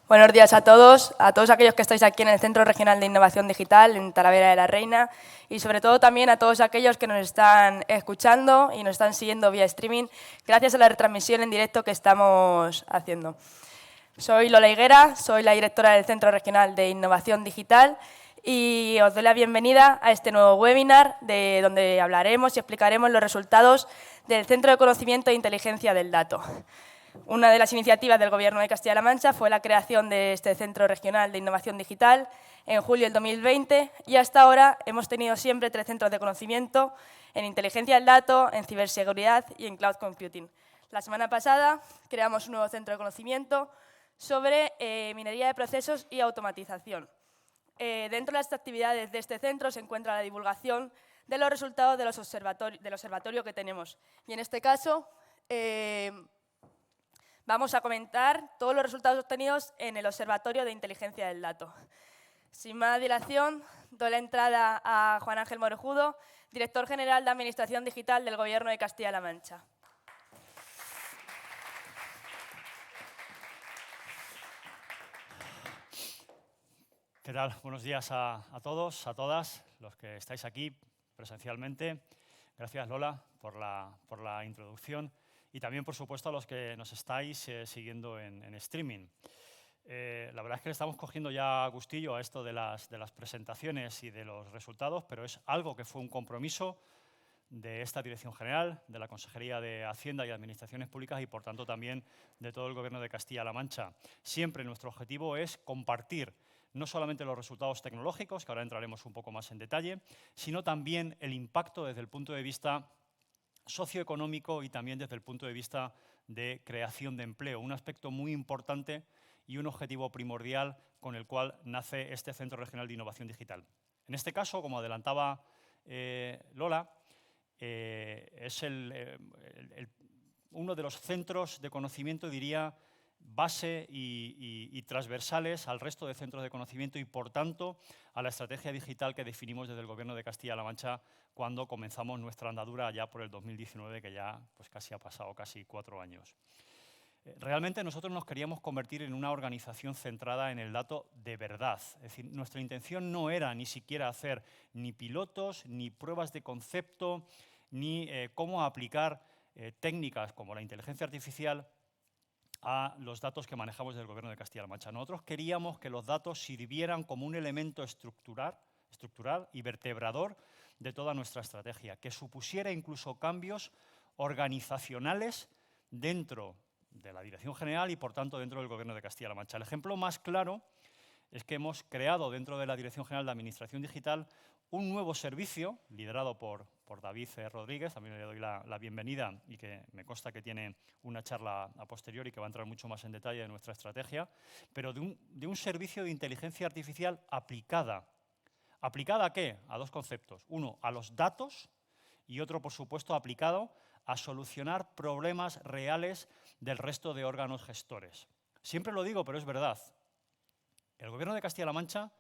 Buenos días a todos aquellos que estáis aquí en el Centro Regional de Innovación Digital, en Talavera de la Reina, y sobre todo también a todos aquellos que nos están escuchando y nos están siguiendo vía streaming, gracias a la retransmisión en directo que estamos haciendo. Soy Lola Higuera, soy la directora del Centro Regional de Innovación Digital y os doy la bienvenida a este nuevo webinar donde hablaremos y explicaremos los resultados del Centro de Conocimiento e Inteligencia del Dato. Una de las iniciativas del Gobierno de Castilla-La Mancha fue la creación de este Centro Regional de Innovación Digital en julio del 2020 y hasta ahora hemos tenido siempre 3 centros de conocimiento en inteligencia del dato, en ciberseguridad y en cloud computing. La semana pasada creamos un nuevo centro de conocimiento sobre minería de procesos y automatización. Dentro de las actividades de este centro se encuentra la divulgación de los resultados del observatorio que tenemos. Y en este caso vamos a comentar todos los resultados obtenidos en el Observatorio de Inteligencia del Dato. Sin más dilación, doy la entrada a Juan Ángel Morejudo, director general de Administración Digital del Gobierno de Castilla-La Mancha. ¿Qué tal? Buenos días a todos, a todas, los que estáis aquí presencialmente. Gracias, Lola, por la introducción. Y también, por supuesto, a los que nos estáis siguiendo en streaming. La verdad es que le estamos cogiendo ya gustillo a esto de las presentaciones y de los resultados, pero es algo que fue un compromiso de esta Dirección General, de la Consejería de Hacienda y Administraciones Públicas y, por tanto, también de todo el Gobierno de Castilla-La Mancha. Siempre nuestro objetivo es compartir no solamente los resultados tecnológicos, que ahora entraremos un poco más en detalle, sino también el impacto desde el punto de vista socioeconómico y también desde el punto de vista de creación de empleo, un aspecto muy importante y un objetivo primordial con el cual nace este Centro Regional de Innovación Digital. En este caso, como adelantaba Lola, es uno de los centros de conocimiento, diría, base y transversales al resto de centros de conocimiento y, por tanto, a la estrategia digital que definimos desde el Gobierno de Castilla-La Mancha cuando comenzamos nuestra andadura allá por el 2019, que ya pues, casi ha pasado casi 4 años. Realmente nosotros nos queríamos convertir en una organización centrada en el dato de verdad. Es decir, nuestra intención no era ni siquiera hacer ni pilotos, ni pruebas de concepto, ni cómo aplicar técnicas como la inteligencia artificial a los datos que manejamos del Gobierno de Castilla-La Mancha. Nosotros queríamos que los datos sirvieran como un elemento estructural y vertebrador de toda nuestra estrategia, que supusiera incluso cambios organizacionales dentro de la Dirección General y, por tanto, dentro del Gobierno de Castilla-La Mancha. El ejemplo más claro es que hemos creado dentro de la Dirección General de Administración Digital un nuevo servicio liderado por David Rodríguez, también le doy la bienvenida y que me consta que tiene una charla a posteriori que va a entrar mucho más en detalle de nuestra estrategia, pero de un servicio de inteligencia artificial aplicada. ¿Aplicada a qué? A 2 conceptos. Uno, a los datos y otro, por supuesto, aplicado a solucionar problemas reales del resto de órganos gestores. Siempre lo digo, pero es verdad. El Gobierno de Castilla-La Mancha,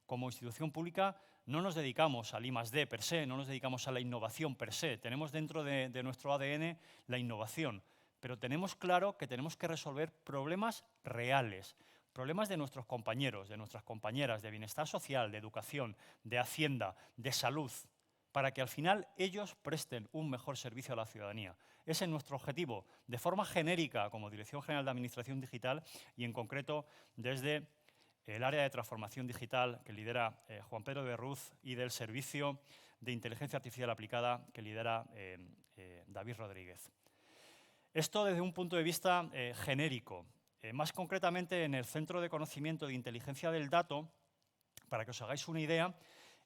como institución pública, no nos dedicamos al I+D per se, no nos dedicamos a la innovación per se. Tenemos dentro de nuestro ADN la innovación, pero tenemos claro que tenemos que resolver problemas reales, problemas de nuestros compañeros, de nuestras compañeras, de bienestar social, de educación, de hacienda, de salud, para que al final ellos presten un mejor servicio a la ciudadanía. Ese es nuestro objetivo, de forma genérica como Dirección General de Administración Digital y en concreto desde el área de transformación digital que lidera Juan Pedro de Ruz y del servicio de inteligencia artificial aplicada que lidera David Rodríguez. Esto desde un punto de vista genérico. Más concretamente, en el Centro de Conocimiento de Inteligencia del Dato, para que os hagáis una idea,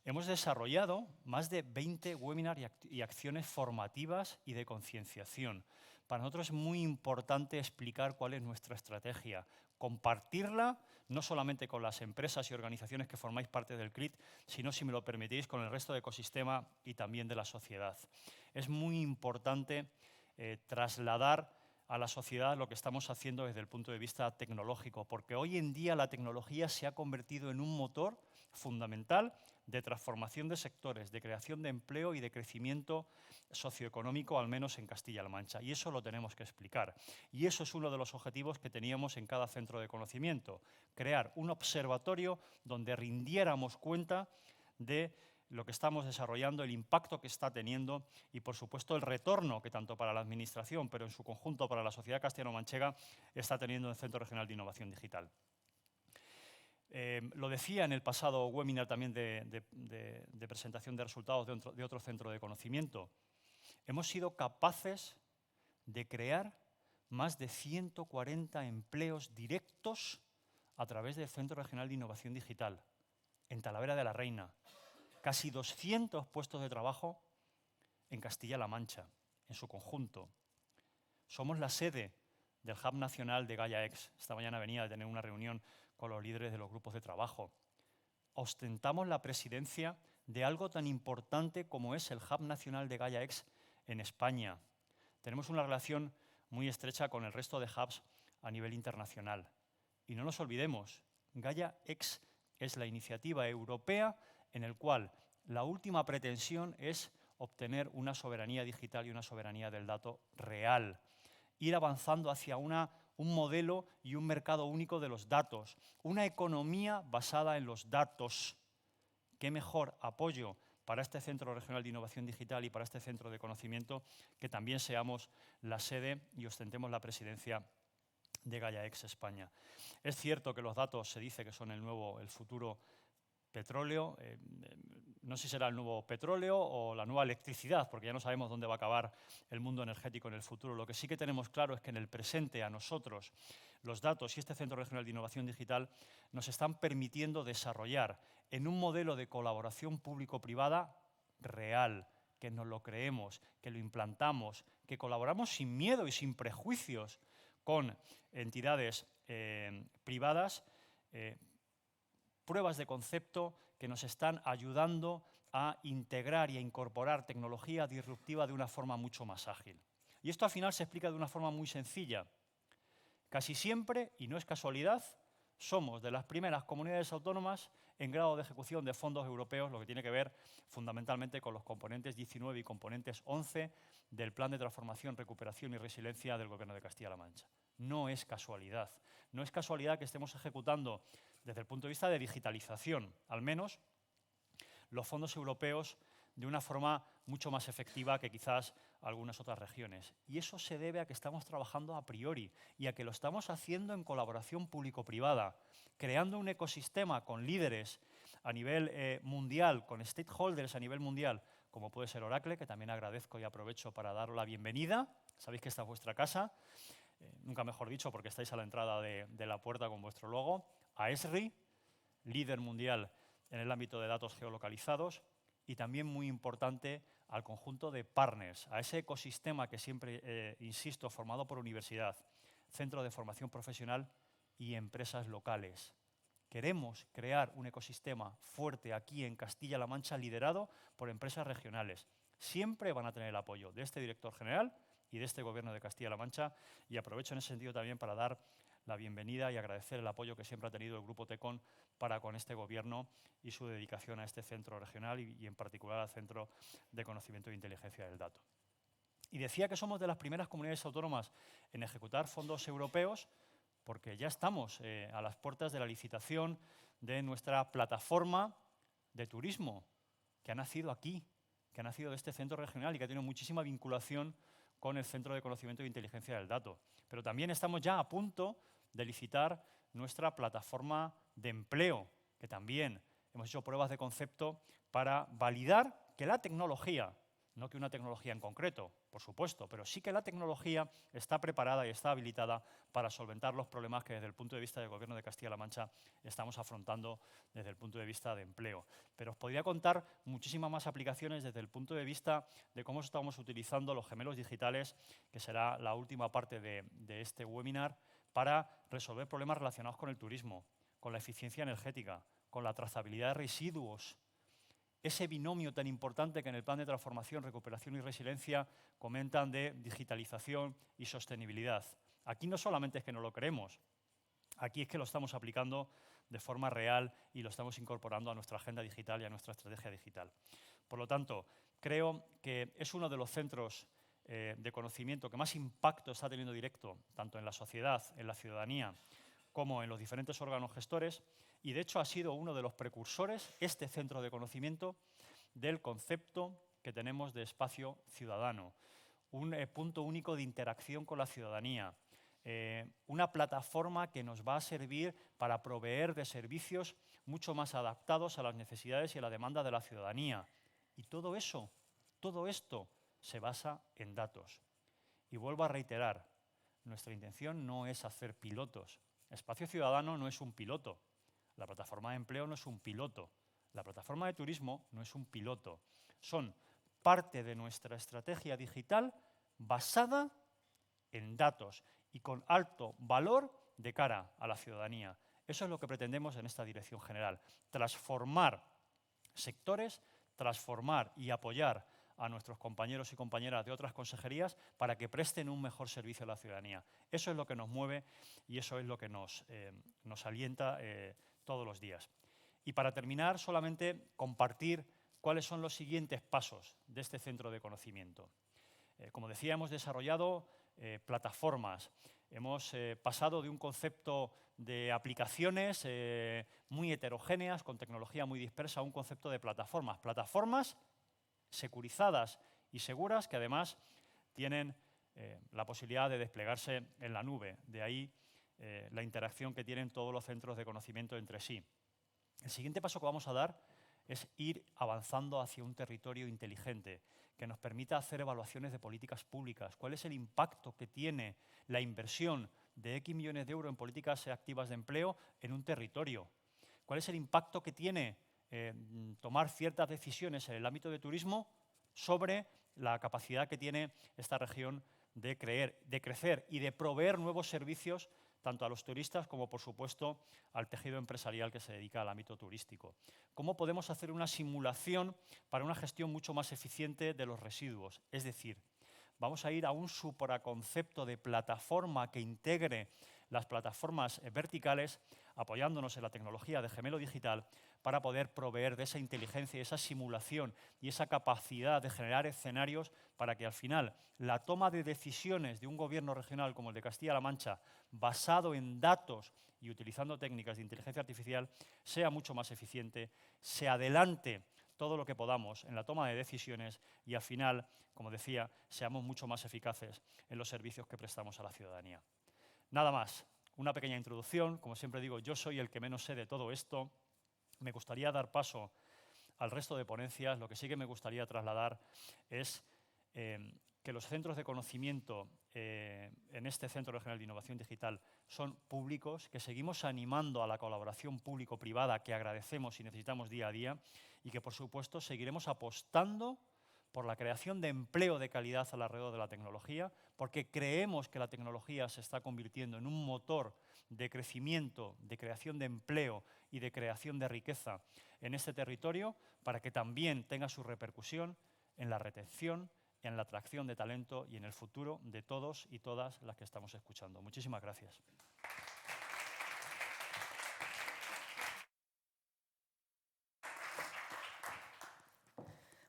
hemos desarrollado más de 20 webinars y acciones formativas y de concienciación. Para nosotros es muy importante explicar cuál es nuestra estrategia, compartirla no solamente con las empresas y organizaciones que formáis parte del CRIT, sino, si me lo permitís, con el resto del ecosistema y también de la sociedad. Es muy importante trasladar a la sociedad lo que estamos haciendo desde el punto de vista tecnológico, porque hoy en día la tecnología se ha convertido en un motor fundamental de transformación de sectores, de creación de empleo y de crecimiento socioeconómico, al menos en Castilla-La Mancha. Y eso lo tenemos que explicar. Y eso es uno de los objetivos que teníamos en cada centro de conocimiento, crear un observatorio donde rindiéramos cuenta de lo que estamos desarrollando, el impacto que está teniendo y, por supuesto, el retorno que tanto para la Administración, pero en su conjunto para la sociedad castellano-manchega, está teniendo el Centro Regional de Innovación Digital. Lo decía en el pasado webinar también de presentación de resultados de otro centro de conocimiento. Hemos sido capaces de crear más de 140 empleos directos a través del Centro Regional de Innovación Digital, en Talavera de la Reina. Casi 200 puestos de trabajo en Castilla-La Mancha, en su conjunto. Somos la sede del Hub Nacional de Gaia-X. Esta mañana venía de tener una reunión con los líderes de los grupos de trabajo. Ostentamos la presidencia de algo tan importante como es el Hub Nacional de Gaia-X en España. Tenemos una relación muy estrecha con el resto de hubs a nivel internacional. Y no nos olvidemos, Gaia-X es la iniciativa europea en la cual la última pretensión es obtener una soberanía digital y una soberanía del dato real. Ir avanzando hacia un modelo y un mercado único de los datos, una economía basada en los datos. ¿Qué mejor apoyo para este Centro Regional de Innovación Digital y para este centro de conocimiento que también seamos la sede y ostentemos la presidencia de Gaia-X España? Es cierto que los datos se dice que son el futuro petróleo, no sé si será el nuevo petróleo o la nueva electricidad, porque ya no sabemos dónde va a acabar el mundo energético en el futuro. Lo que sí que tenemos claro es que en el presente a nosotros los datos y este Centro Regional de Innovación Digital nos están permitiendo desarrollar en un modelo de colaboración público-privada real, que nos lo creemos, que lo implantamos, que colaboramos sin miedo y sin prejuicios con entidades privadas, pruebas de concepto que nos están ayudando a integrar y a incorporar tecnología disruptiva de una forma mucho más ágil. Y esto al final se explica de una forma muy sencilla. Casi siempre, y no es casualidad, somos de las primeras comunidades autónomas en grado de ejecución de fondos europeos, lo que tiene que ver fundamentalmente con los componentes 19 y componentes 11 del Plan de Transformación, Recuperación y Resiliencia del Gobierno de Castilla-La Mancha. No es casualidad. No es casualidad que estemos ejecutando desde el punto de vista de digitalización, al menos, los fondos europeos de una forma mucho más efectiva que quizás algunas otras regiones. Y eso se debe a que estamos trabajando a priori y a que lo estamos haciendo en colaboración público-privada, creando un ecosistema con líderes a nivel mundial, con stakeholders a nivel mundial, como puede ser Oracle, que también agradezco y aprovecho para daros la bienvenida. Sabéis que esta es vuestra casa, nunca mejor dicho porque estáis a la entrada de la puerta con vuestro logo. A Esri, líder mundial en el ámbito de datos geolocalizados, y también muy importante al conjunto de partners, a ese ecosistema que siempre, insisto, formado por universidad, centro de formación profesional y empresas locales. Queremos crear un ecosistema fuerte aquí en Castilla-La Mancha liderado por empresas regionales. Siempre van a tener el apoyo de este director general y de este Gobierno de Castilla-La Mancha, y aprovecho en ese sentido también para dar la bienvenida y agradecer el apoyo que siempre ha tenido el Grupo TECON para con este Gobierno y su dedicación a este centro regional y en particular al Centro de Conocimiento e Inteligencia del Dato. Y decía que somos de las primeras comunidades autónomas en ejecutar fondos europeos porque ya estamos a las puertas de la licitación de nuestra plataforma de turismo, que ha nacido aquí, que ha nacido de este centro regional y que ha tenido muchísima vinculación con el Centro de Conocimiento e Inteligencia del Dato. Pero también estamos ya a punto de licitar nuestra plataforma de empleo, que también hemos hecho pruebas de concepto para validar que la tecnología, no que una tecnología en concreto, por supuesto, pero sí que la tecnología está preparada y está habilitada para solventar los problemas que desde el punto de vista del Gobierno de Castilla-La Mancha estamos afrontando desde el punto de vista de empleo. Pero os podría contar muchísimas más aplicaciones desde el punto de vista de cómo estamos utilizando los gemelos digitales, que será la última parte de este webinar, para resolver problemas relacionados con el turismo, con la eficiencia energética, con la trazabilidad de residuos, ese binomio tan importante que en el Plan de Transformación, Recuperación y Resiliencia comentan de digitalización y sostenibilidad. Aquí no solamente es que no lo creemos, aquí es que lo estamos aplicando de forma real y lo estamos incorporando a nuestra agenda digital y a nuestra estrategia digital. Por lo tanto, creo que es uno de los centros de conocimiento que más impacto está teniendo directo, tanto en la sociedad, en la ciudadanía, como en los diferentes órganos gestores, y de hecho ha sido uno de los precursores, este centro de conocimiento, del concepto que tenemos de espacio ciudadano, un punto único de interacción con la ciudadanía, una plataforma que nos va a servir para proveer de servicios mucho más adaptados a las necesidades y a la demanda de la ciudadanía. Y todo esto se basa en datos. Y vuelvo a reiterar, nuestra intención no es hacer pilotos. Espacio Ciudadano no es un piloto. La plataforma de empleo no es un piloto. La plataforma de turismo no es un piloto. Son parte de nuestra estrategia digital basada en datos y con alto valor de cara a la ciudadanía. Eso es lo que pretendemos en esta dirección general. Transformar sectores, transformar y apoyar a nuestros compañeros y compañeras de otras consejerías para que presten un mejor servicio a la ciudadanía. Eso es lo que nos mueve y eso es lo que nos alienta todos los días. Y para terminar, solamente compartir cuáles son los siguientes pasos de este centro de conocimiento. Como decía, hemos desarrollado plataformas. Hemos pasado de un concepto de aplicaciones muy heterogéneas, con tecnología muy dispersa, a un concepto de plataformas. Plataformas securizadas y seguras que además tienen la posibilidad de desplegarse en la nube. De ahí la interacción que tienen todos los centros de conocimiento entre sí. El siguiente paso que vamos a dar es ir avanzando hacia un territorio inteligente que nos permita hacer evaluaciones de políticas públicas. ¿Cuál es el impacto que tiene la inversión de X millones de euros en políticas activas de empleo en un territorio? ¿Cuál es el impacto que tiene tomar ciertas decisiones en el ámbito de turismo sobre la capacidad que tiene esta región de crecer y de proveer nuevos servicios tanto a los turistas como, por supuesto, al tejido empresarial que se dedica al ámbito turístico? ¿Cómo podemos hacer una simulación para una gestión mucho más eficiente de los residuos? Es decir, vamos a ir a un supraconcepto de plataforma que integre las plataformas verticales, apoyándonos en la tecnología de gemelo digital, para poder proveer de esa inteligencia y esa simulación y esa capacidad de generar escenarios para que al final la toma de decisiones de un gobierno regional como el de Castilla-La Mancha, basado en datos y utilizando técnicas de inteligencia artificial, sea mucho más eficiente, se adelante todo lo que podamos en la toma de decisiones y al final, como decía, seamos mucho más eficaces en los servicios que prestamos a la ciudadanía. Nada más, una pequeña introducción. Como siempre digo, yo soy el que menos sé de todo esto. Me gustaría dar paso al resto de ponencias. Lo que sí que me gustaría trasladar es que los centros de conocimiento en este Centro Regional de Innovación Digital son públicos, que seguimos animando a la colaboración público-privada que agradecemos y necesitamos día a día y que, por supuesto, seguiremos apostando por la creación de empleo de calidad alrededor de la tecnología, porque creemos que la tecnología se está convirtiendo en un motor de crecimiento, de creación de empleo y de creación de riqueza en este territorio, para que también tenga su repercusión en la retención, en la atracción de talento y en el futuro de todos y todas las que estamos escuchando. Muchísimas gracias.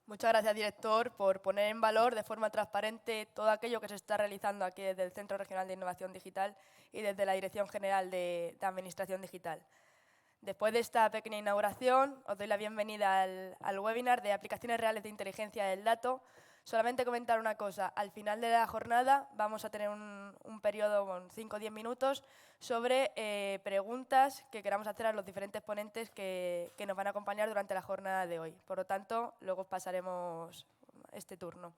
Muchas gracias, director, por poner en valor de forma transparente todo aquello que se está realizando aquí desde el Centro Regional de Innovación Digital y desde la Dirección General de Administración Digital. Después de esta pequeña inauguración, os doy la bienvenida al webinar de aplicaciones reales de inteligencia del dato. Solamente comentar una cosa, al final de la jornada vamos a tener un periodo con 5 o 10 minutos sobre preguntas que queramos hacer a los diferentes ponentes que nos van a acompañar durante la jornada de hoy. Por lo tanto, luego os pasaremos este turno.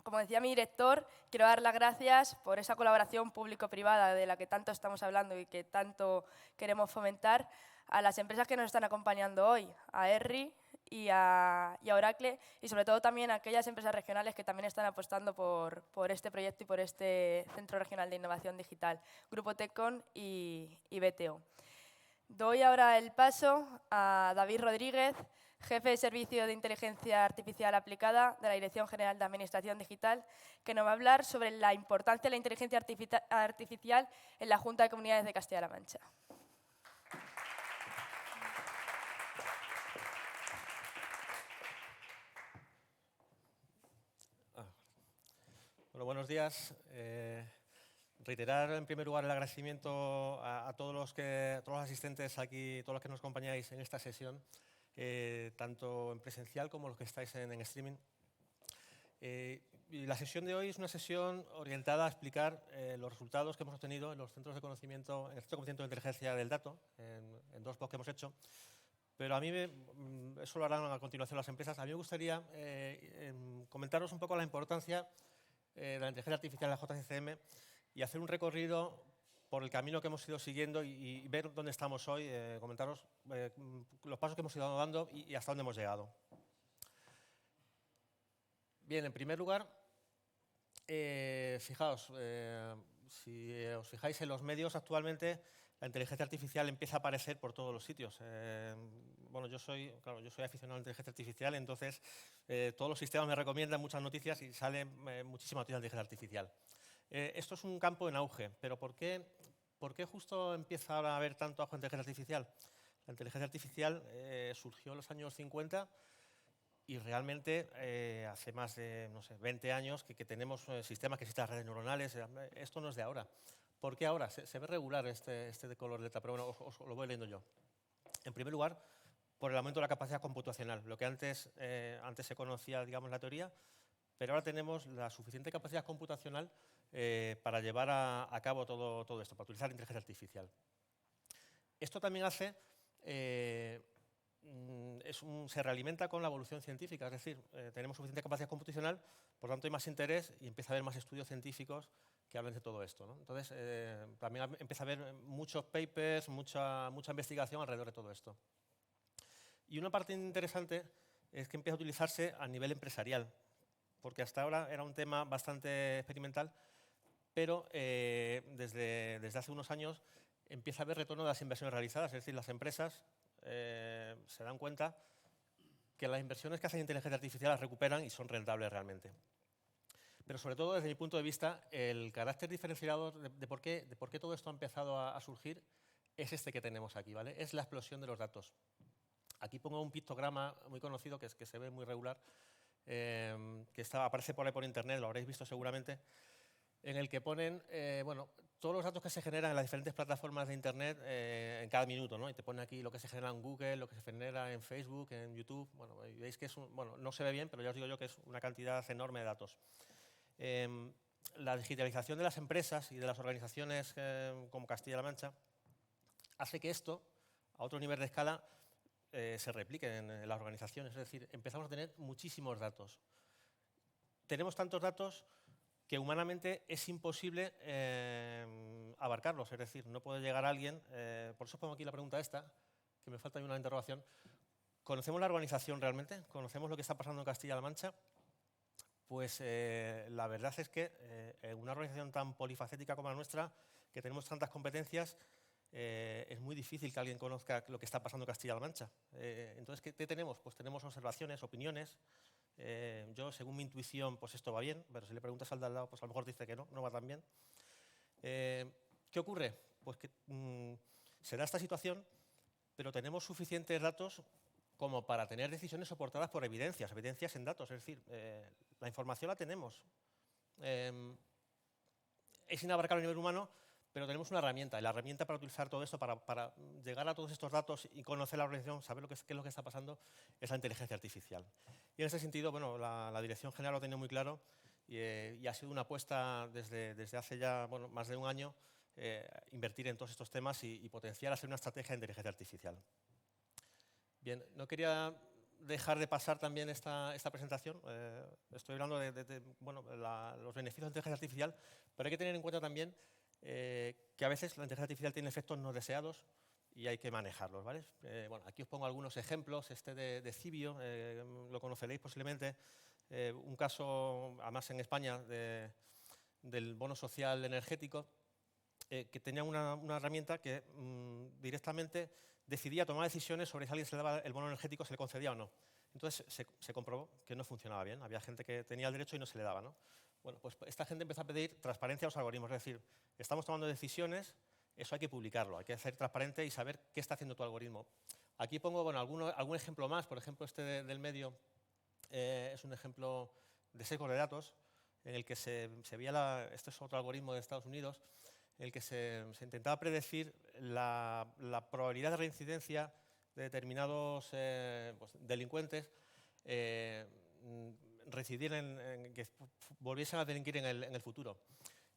Como decía mi director, quiero dar las gracias por esa colaboración público-privada de la que tanto estamos hablando y que tanto queremos fomentar a las empresas que nos están acompañando hoy, a ERRI y a Oracle, y sobre todo también a aquellas empresas regionales que también están apostando por este proyecto y por este Centro Regional de Innovación Digital, Grupo Tecon y BTO. Doy ahora el paso a David Rodríguez, jefe de Servicio de Inteligencia Artificial Aplicada de la Dirección General de Administración Digital, que nos va a hablar sobre la importancia de la inteligencia artificial en la Junta de Comunidades de Castilla-La Mancha. Bueno, buenos días. Reiterar en primer lugar el agradecimiento a todos los asistentes aquí, todos los que nos acompañáis en esta sesión, tanto en presencial como los que estáis en streaming. Y la sesión de hoy es una sesión orientada a explicar los resultados que hemos obtenido en los centros de conocimiento, en el Centro de Conocimiento de Inteligencia del Dato, en 2 blogs que hemos hecho. Pero a mí, eso lo harán a continuación las empresas, a mí me gustaría comentaros un poco la importancia de la inteligencia artificial en la JCCM y hacer un recorrido por el camino que hemos ido siguiendo y ver dónde estamos hoy, comentaros los pasos que hemos ido dando y hasta dónde hemos llegado. Bien, en primer lugar, fijaos, si os fijáis en los medios actualmente, la inteligencia artificial empieza a aparecer por todos los sitios. Bueno, yo soy aficionado a la inteligencia artificial, entonces todos los sistemas me recomiendan muchas noticias y salen muchísimas noticias de inteligencia artificial. Esto es un campo en auge, pero ¿por qué justo empieza ahora a haber tanto auge en inteligencia artificial? La inteligencia artificial surgió en los años 50 y realmente hace más de, no sé, 20 años que tenemos sistemas que existen las redes neuronales. Esto no es de ahora. ¿Por qué ahora? Se ve regular este de color letra, pero bueno, os lo voy leyendo yo. En primer lugar, por el aumento de la capacidad computacional. Lo que antes se conocía, digamos, la teoría, pero ahora tenemos la suficiente capacidad computacional para llevar a cabo todo esto, para utilizar la inteligencia artificial. Esto también hace, se realimenta con la evolución científica, es decir, tenemos suficiente capacidad computacional, por tanto hay más interés y empieza a haber más estudios científicos que hablen de todo esto, ¿no? Entonces, también empieza a haber muchos papers, mucha investigación alrededor de todo esto. Y una parte interesante es que empieza a utilizarse a nivel empresarial, porque hasta ahora era un tema bastante experimental, pero desde hace unos años empieza a haber retorno de las inversiones realizadas, es decir, las empresas se dan cuenta que las inversiones que hacen en inteligencia artificial las recuperan y son rentables realmente. Pero sobre todo, desde mi punto de vista, el carácter diferenciador de por qué todo esto ha empezado a surgir es este que tenemos aquí, ¿vale? Es la explosión de los datos. Aquí pongo un pictograma muy conocido que se ve muy regular, que aparece por ahí por internet, lo habréis visto seguramente, en el que ponen bueno, todos los datos que se generan en las diferentes plataformas de internet en cada minuto, ¿no? Y te pone aquí lo que se genera en Google, lo que se genera en Facebook, en YouTube. Bueno, veis que bueno, no se ve bien, pero ya os digo yo que es una cantidad enorme de datos. La digitalización de las empresas y de las organizaciones como Castilla-La Mancha hace que esto, a otro nivel de escala, se replique en las organizaciones. Es decir, empezamos a tener muchísimos datos. Tenemos tantos datos que humanamente es imposible abarcarlos. Es decir, no puede llegar alguien, por eso pongo aquí la pregunta esta, que me falta ahí una interrogación. ¿Conocemos la organización realmente? ¿Conocemos lo que está pasando en Castilla-La Mancha? Pues la verdad es que en una organización tan polifacética como la nuestra, que tenemos tantas competencias, es muy difícil que alguien conozca lo que está pasando en Castilla-La Mancha. Entonces, ¿qué tenemos? Pues tenemos observaciones, opiniones. Yo, según mi intuición, pues esto va bien, pero si le preguntas al de al lado, pues a lo mejor dice que no va tan bien. ¿Qué ocurre? Pues que se da esta situación, pero tenemos suficientes datos como para tener decisiones soportadas por evidencias en datos. Es decir, la información la tenemos. Es inabarcable a nivel humano, pero tenemos una herramienta. Y la herramienta para utilizar todo esto, para llegar a todos estos datos y conocer la organización, saber qué es lo que está pasando, es la inteligencia artificial. Y en ese sentido, bueno, la Dirección General lo ha tenido muy claro y ha sido una apuesta desde hace ya más de un año invertir en todos estos temas y potenciar, hacer una estrategia de inteligencia artificial. Bien, no quería dejar de pasar también esta presentación. Estoy hablando de los beneficios de la inteligencia artificial, pero hay que tener en cuenta también que a veces la inteligencia artificial tiene efectos no deseados y hay que manejarlos, ¿vale? Bueno, aquí os pongo algunos ejemplos. Este de Cibio, lo conoceréis posiblemente, un caso, además en España, del bono social energético. que tenía una herramienta que directamente decidía tomar decisiones sobre si a alguien se le daba el bono energético, se le concedía o no. Entonces se comprobó que no funcionaba bien. Había gente que tenía el derecho y no se le daba, ¿no? Bueno, pues esta gente empezó a pedir transparencia a los algoritmos. Es decir, estamos tomando decisiones, eso hay que publicarlo, hay que hacer transparente y saber qué está haciendo tu algoritmo. Aquí pongo algún ejemplo más. Por ejemplo, este del medio es un ejemplo de sesgos de datos en el que se veía, este es otro algoritmo de Estados Unidos, en el que se intentaba predecir la probabilidad de reincidencia de determinados pues, delincuentes reincidir que volviesen a delinquir en el futuro.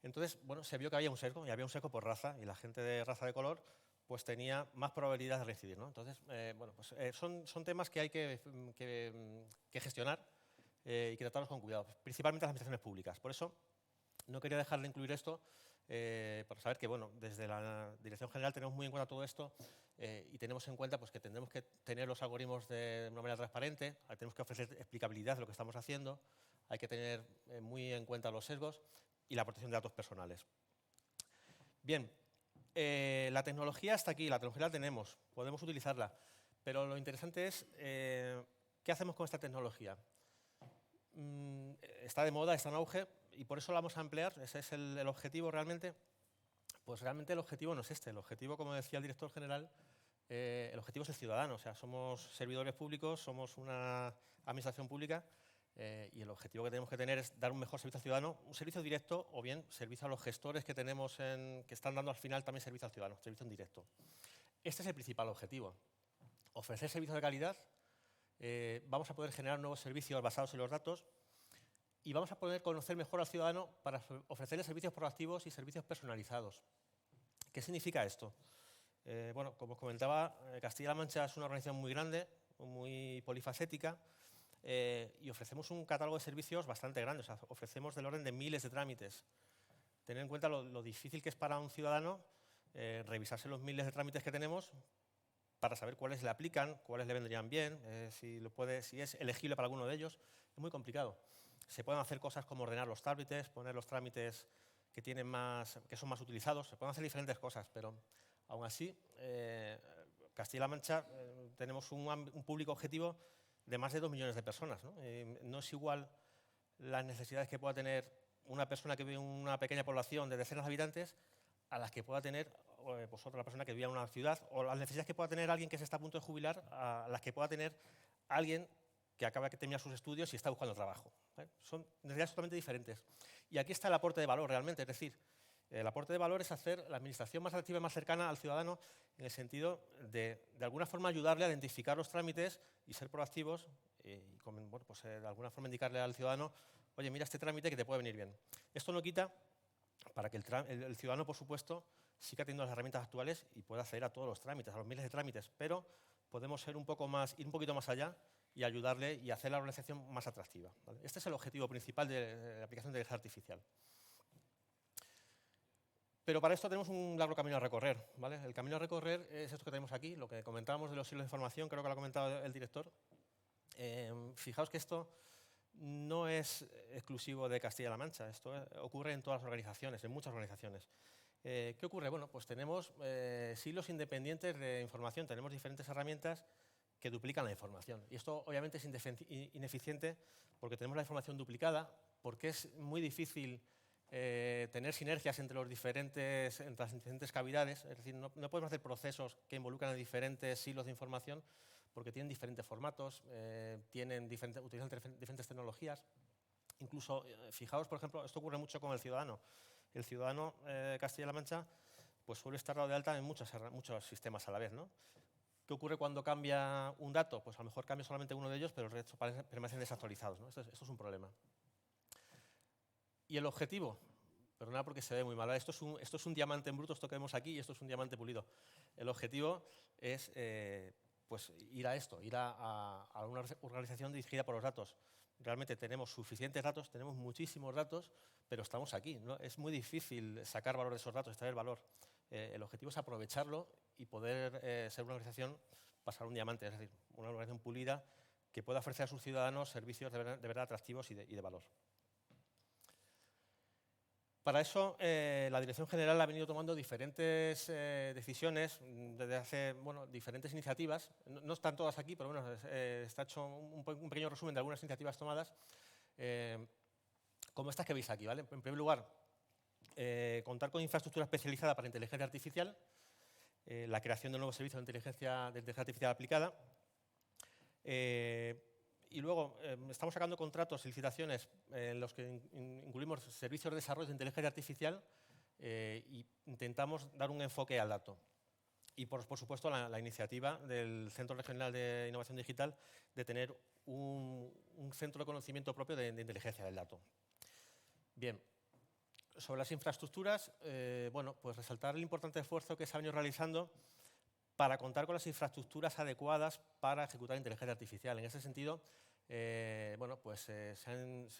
Entonces, bueno, se vio que había un sesgo, y había un sesgo por raza, y la gente de raza de color pues tenía más probabilidad de reincidir, ¿no? Entonces, bueno, pues son temas que hay que gestionar y que tratarlos con cuidado, principalmente las administraciones públicas. Por eso, no quería dejar de incluir esto, para saber que, bueno, desde la Dirección General tenemos muy en cuenta todo esto y tenemos en cuenta pues, que tendremos que tener los algoritmos de una manera transparente, tenemos que ofrecer explicabilidad de lo que estamos haciendo, hay que tener muy en cuenta los sesgos y la protección de datos personales. Bien, la tecnología está aquí, la tecnología la tenemos, podemos utilizarla, pero lo interesante es qué hacemos con esta tecnología. Está de moda, está en auge y por eso la vamos a emplear, ese es el objetivo realmente. Pues realmente el objetivo no es este, el objetivo, como decía el director general, el objetivo es el ciudadano, o sea, somos servidores públicos, somos una administración pública y el objetivo que tenemos que tener es dar un mejor servicio al ciudadano, un servicio directo o bien servicio a los gestores que tenemos, que están dando al final también servicio al ciudadano, servicio en directo. Este es el principal objetivo, ofrecer servicios de calidad, vamos a poder generar nuevos servicios basados en los datos y vamos a poder conocer mejor al ciudadano para ofrecerle servicios proactivos y servicios personalizados. ¿Qué significa esto? Bueno, como os comentaba, Castilla-La Mancha es una organización muy grande, muy polifacética y ofrecemos un catálogo de servicios bastante grande, o sea, ofrecemos del orden de miles de trámites. Tener en cuenta lo difícil que es para un ciudadano revisarse los miles de trámites que tenemos para saber cuáles le aplican, cuáles le vendrían bien, si es elegible para alguno de ellos. Es muy complicado. Se pueden hacer cosas como ordenar los trámites, poner los trámites que son más utilizados, se pueden hacer diferentes cosas, pero aún así, Castilla-La Mancha tenemos un público objetivo de más de 2 millones de personas, ¿no? No es igual las necesidades que pueda tener una persona que vive en una pequeña población de decenas de habitantes a las que pueda tener pues otra persona que vive en una ciudad, o las necesidades que pueda tener alguien que se está a punto de jubilar a las que pueda tener alguien que acaba de terminar sus estudios y está buscando trabajo. Son necesidades totalmente diferentes. Y aquí está el aporte de valor realmente, es decir, el aporte de valor es hacer la administración más activa y más cercana al ciudadano en el sentido de alguna forma ayudarle a identificar los trámites y ser proactivos y bueno, pues, de alguna forma indicarle al ciudadano, oye, mira este trámite que te puede venir bien. Esto no quita para que el ciudadano, por supuesto, siga teniendo las herramientas actuales y pueda acceder a todos los trámites, a los miles de trámites, pero podemos ir un poquito más allá y ayudarle y hacer la organización más atractiva, ¿vale? Este es el objetivo principal de la aplicación de inteligencia artificial. Pero para esto tenemos un largo camino a recorrer, ¿vale? El camino a recorrer es esto que tenemos aquí, lo que comentábamos de los hilos de información, creo que lo ha comentado el director. Fijaos que esto no es exclusivo de Castilla-La Mancha, esto ocurre en todas las organizaciones, en muchas organizaciones. ¿Qué ocurre? Bueno, pues tenemos silos independientes de información, tenemos diferentes herramientas que duplican la información. Y esto obviamente es ineficiente porque tenemos la información duplicada, porque es muy difícil tener sinergias entre las diferentes cavidades, es decir, no podemos hacer procesos que involucran a diferentes hilos de información porque tienen diferentes formatos, utilizan diferentes tecnologías. Incluso, fijaos, por ejemplo, esto ocurre mucho con el ciudadano. El ciudadano Castilla-La Mancha pues suele estar dado de alta en muchos sistemas a la vez, ¿no? ¿Qué ocurre cuando cambia un dato? Pues a lo mejor cambia solamente uno de ellos, pero el resto permanecen desactualizados, ¿no? Esto es un problema. ¿Y el objetivo? Perdonad porque se ve muy mal. Esto es un diamante en bruto, esto que vemos aquí, y esto es un diamante pulido. El objetivo es pues ir a esto, ir a una organización dirigida por los datos. Realmente tenemos suficientes datos, tenemos muchísimos datos, pero estamos aquí, ¿no? Es muy difícil sacar valor de esos datos, extraer valor. El objetivo es aprovecharlo y poder ser una organización, pasar un diamante, es decir, una organización pulida que pueda ofrecer a sus ciudadanos servicios de verdad atractivos y de valor. Para eso, la Dirección General ha venido tomando diferentes decisiones desde hace, diferentes iniciativas. No están todas aquí, pero bueno, está hecho un pequeño resumen de algunas iniciativas tomadas, como estas que veis aquí, ¿vale? En primer lugar, contar con infraestructura especializada para inteligencia artificial, la creación de nuevos servicios de inteligencia artificial aplicada. Y luego estamos sacando contratos y licitaciones en los que incluimos servicios de desarrollo de inteligencia artificial e intentamos dar un enfoque al dato. Y, por supuesto, la iniciativa del Centro Regional de Innovación Digital de tener un centro de conocimiento propio de inteligencia del dato. Bien, sobre las infraestructuras, pues resaltar el importante esfuerzo que se ha venido realizando para contar con las infraestructuras adecuadas para ejecutar inteligencia artificial. En ese sentido, se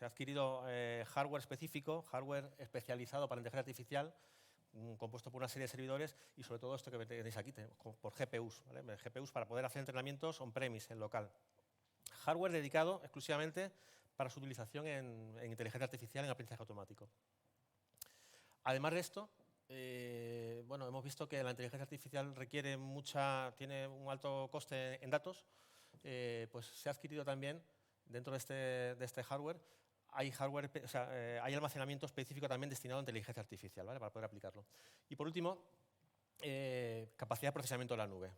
ha adquirido hardware específico, hardware especializado para inteligencia artificial, compuesto por una serie de servidores y sobre todo esto que tenéis aquí, por GPUs, ¿vale? GPUs para poder hacer entrenamientos on-premise, en local. Hardware dedicado exclusivamente para su utilización en inteligencia artificial, en aprendizaje automático. Además de esto, hemos visto que la inteligencia artificial tiene un alto coste en datos, pues se ha adquirido también dentro de este hardware, hay almacenamiento específico también destinado a inteligencia artificial, ¿vale? Para poder aplicarlo. Y por último, capacidad de procesamiento de la nube.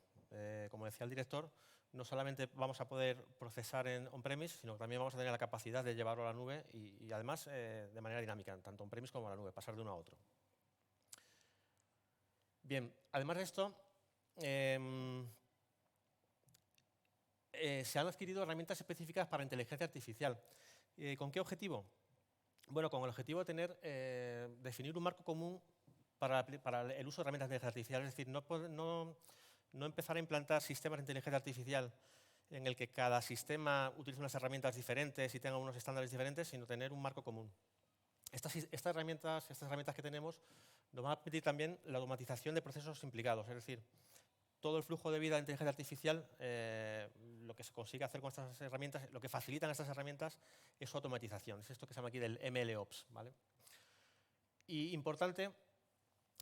Como decía el director, no solamente vamos a poder procesar en on-premise, sino que también vamos a tener la capacidad de llevarlo a la nube y además de manera dinámica, tanto on-premise como a la nube, pasar de uno a otro. Bien, además de esto, se han adquirido herramientas específicas para inteligencia artificial. ¿Con qué objetivo? Bueno, con el objetivo de definir un marco común para el uso de herramientas de inteligencia artificial, es decir, no empezar a implantar sistemas de inteligencia artificial en el que cada sistema utilice unas herramientas diferentes y tenga unos estándares diferentes, sino tener un marco común. Estas herramientas que tenemos nos van a permitir también la automatización de procesos implicados, es decir, todo el flujo de vida de inteligencia artificial, lo que se consigue hacer con estas herramientas, lo que facilitan estas herramientas es su automatización. Es esto que se llama aquí del MLOps, ¿vale? Y importante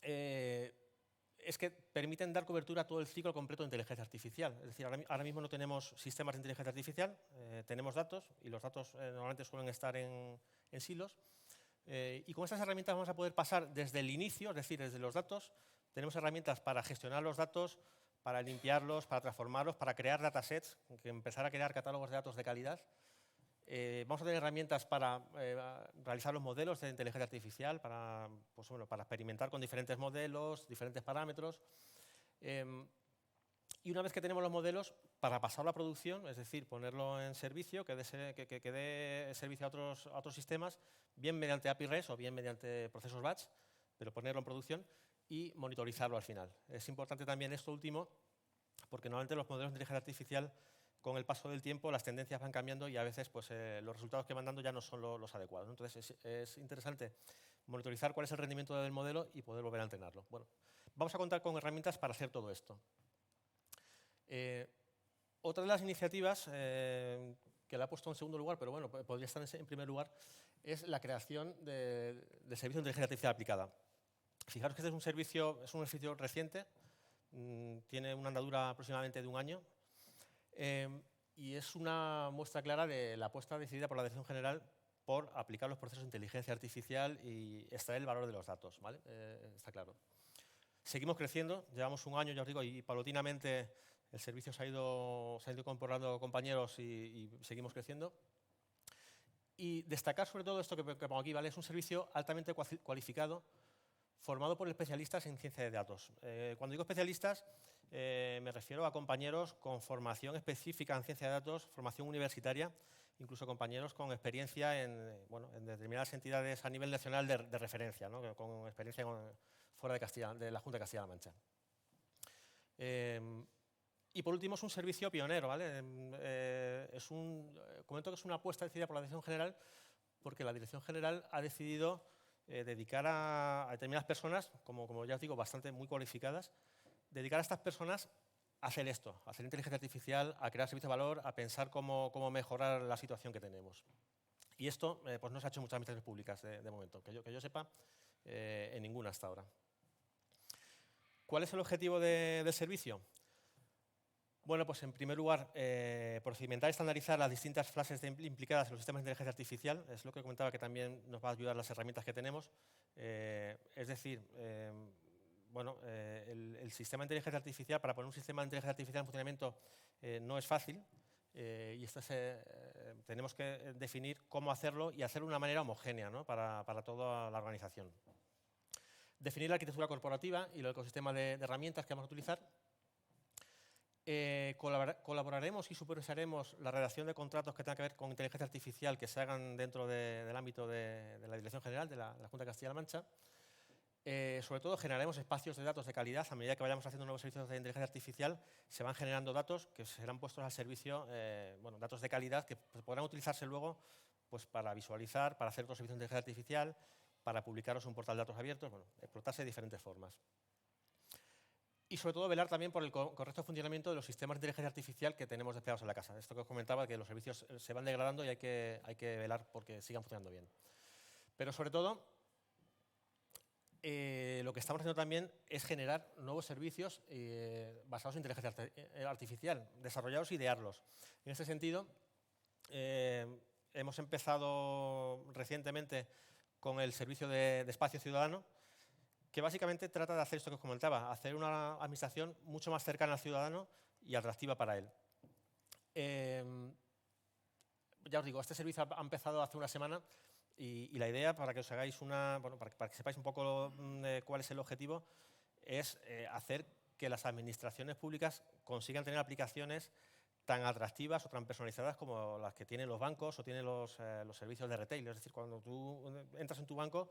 es que permiten dar cobertura a todo el ciclo completo de inteligencia artificial. Es decir, ahora mismo no tenemos sistemas de inteligencia artificial, tenemos datos y los datos normalmente suelen estar en silos. Y con estas herramientas vamos a poder pasar desde el inicio, es decir, desde los datos. Tenemos herramientas para gestionar los datos, para limpiarlos, para transformarlos, para crear datasets, empezar a crear catálogos de datos de calidad. Vamos a tener herramientas para realizar los modelos de inteligencia artificial, para experimentar con diferentes modelos, diferentes parámetros. Y una vez que tenemos los modelos, para pasarlo a producción, es decir, ponerlo en servicio, que dé servicio a otros sistemas, bien mediante API REST o bien mediante procesos batch, pero ponerlo en producción y monitorizarlo al final. Es importante también esto último, porque normalmente los modelos de inteligencia artificial, con el paso del tiempo, las tendencias van cambiando y a veces los resultados que van dando ya no son los adecuados, ¿no? Entonces es interesante monitorizar cuál es el rendimiento del modelo y poder volver a entrenarlo. Bueno, vamos a contar con herramientas para hacer todo esto. Otra de las iniciativas que la he puesto en segundo lugar, pero bueno, podría estar en primer lugar, es la creación de servicios de inteligencia artificial aplicada. Fijaros que este es un servicio reciente, tiene una andadura aproximadamente de un año y es una muestra clara de la apuesta decidida por la Dirección General por aplicar los procesos de inteligencia artificial y extraer el valor de los datos, ¿vale? Está claro. Seguimos creciendo, llevamos un año, ya os digo, y paulatinamente el servicio se ha ido incorporando compañeros y seguimos creciendo. Y destacar sobre todo esto que pongo aquí, ¿vale? Es un servicio altamente cualificado, formado por especialistas en ciencia de datos. Cuando digo especialistas, me refiero a compañeros con formación específica en ciencia de datos, formación universitaria, incluso compañeros con experiencia en determinadas entidades a nivel nacional de referencia, ¿no? Con experiencia fuera de la Junta de Castilla-La Mancha. Y por último, es un servicio pionero, ¿vale? Comento que es una apuesta decidida por la Dirección General porque la Dirección General ha decidido dedicar a determinadas personas, como ya os digo, muy cualificadas, dedicar a estas personas a hacer esto, a hacer inteligencia artificial, a crear servicios de valor, a pensar cómo mejorar la situación que tenemos. Y esto pues no se ha hecho en muchas administraciones públicas de momento. Que yo sepa, en ninguna hasta ahora. ¿Cuál es el objetivo del servicio? Bueno, pues en primer lugar, procedimentar y estandarizar las distintas fases implicadas en los sistemas de inteligencia artificial. Es lo que comentaba, que también nos va a ayudar las herramientas que tenemos. Es decir, el sistema de inteligencia artificial, para poner un sistema de inteligencia artificial en funcionamiento no es fácil, y tenemos que definir cómo hacerlo y hacerlo de una manera homogénea, ¿no? para toda la organización. Definir la arquitectura corporativa y el ecosistema de herramientas que vamos a utilizar. Colaboraremos y supervisaremos la redacción de contratos que tengan que ver con inteligencia artificial que se hagan dentro del ámbito de la Dirección General de la Junta de Castilla-La Mancha. Sobre todo, generaremos espacios de datos de calidad. A medida que vayamos haciendo nuevos servicios de inteligencia artificial, se van generando datos que serán puestos al servicio, datos de calidad que podrán utilizarse luego pues, para visualizar, para hacer otros servicios de inteligencia artificial, para publicaros en un portal de datos abiertos, explotarse de diferentes formas. Y sobre todo velar también por el correcto funcionamiento de los sistemas de inteligencia artificial que tenemos desplegados en la casa. Esto que os comentaba, que los servicios se van degradando y hay que velar porque sigan funcionando bien. Pero sobre todo, lo que estamos haciendo también es generar nuevos servicios basados en inteligencia artificial, desarrollados e idearlos. En este sentido, hemos empezado recientemente con el servicio de espacio ciudadano, que básicamente trata de hacer esto que os comentaba, hacer una administración mucho más cercana al ciudadano y atractiva para él. Ya os digo, este servicio ha empezado hace una semana y la idea, para que os hagáis para que sepáis un poco cuál es el objetivo, es hacer que las administraciones públicas consigan tener aplicaciones tan atractivas o tan personalizadas como las que tienen los bancos o tienen los servicios de retail. Es decir, cuando tú entras en tu banco,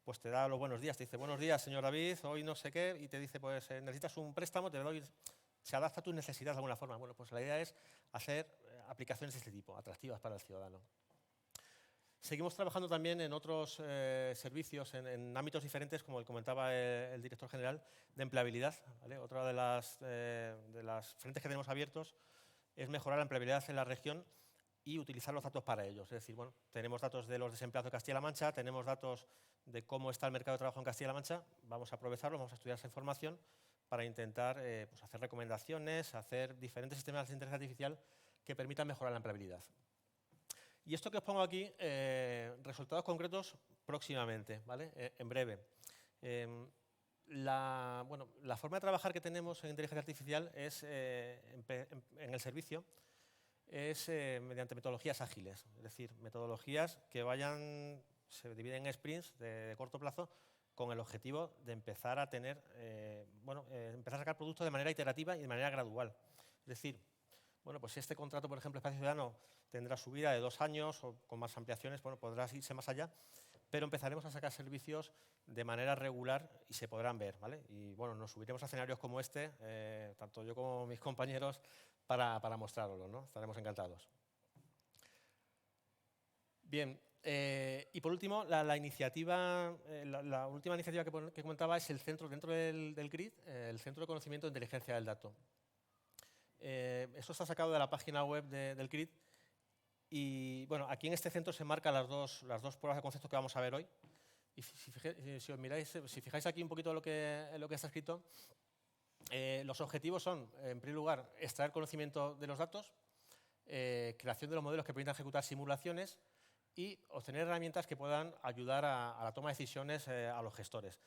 pues te da los buenos días, te dice, buenos días, señor David, hoy no sé qué, y te dice, pues necesitas un préstamo, te doy, se adapta a tus necesidades de alguna forma. Bueno, pues la idea es hacer aplicaciones de este tipo, atractivas para el ciudadano. Seguimos trabajando también en otros servicios, en ámbitos diferentes, como comentaba el director general, de empleabilidad, ¿vale? Otra de las frentes que tenemos abiertos es mejorar la empleabilidad en la región y utilizar los datos para ello. Es decir, bueno, tenemos datos de los desempleados de Castilla-La Mancha, tenemos datos de cómo está el mercado de trabajo en Castilla-La Mancha, vamos a aprovecharlo, vamos a estudiar esa información para intentar pues hacer recomendaciones, hacer diferentes sistemas de inteligencia artificial que permitan mejorar la empleabilidad. Y esto que os pongo aquí, resultados concretos próximamente, ¿vale? En breve. La forma de trabajar que tenemos en inteligencia artificial es, en el servicio es mediante metodologías ágiles, es decir, metodologías que se dividen en sprints de corto plazo con el objetivo de empezar a tener, empezar a sacar productos de manera iterativa y de manera gradual. Es decir, pues si este contrato, por ejemplo, Espacio Ciudadano tendrá su vida de 2 años o con más ampliaciones, podrá irse más allá, pero empezaremos a sacar servicios de manera regular y se podrán ver, ¿vale? Y nos subiremos a escenarios como este, tanto yo como mis compañeros, para mostrarlo, ¿no? Estaremos encantados. Bien, y por último, la última iniciativa que comentaba es el centro dentro del GRID, el Centro de Conocimiento de Inteligencia del Dato. Esto está sacado de la página web del GRID y aquí en este centro se marcan las dos pruebas de concepto que vamos a ver hoy. Y si fijáis aquí un poquito lo que está escrito, los objetivos son, en primer lugar, extraer conocimiento de los datos, creación de los modelos que permitan ejecutar simulaciones y obtener herramientas que puedan ayudar a la toma de decisiones a los gestores.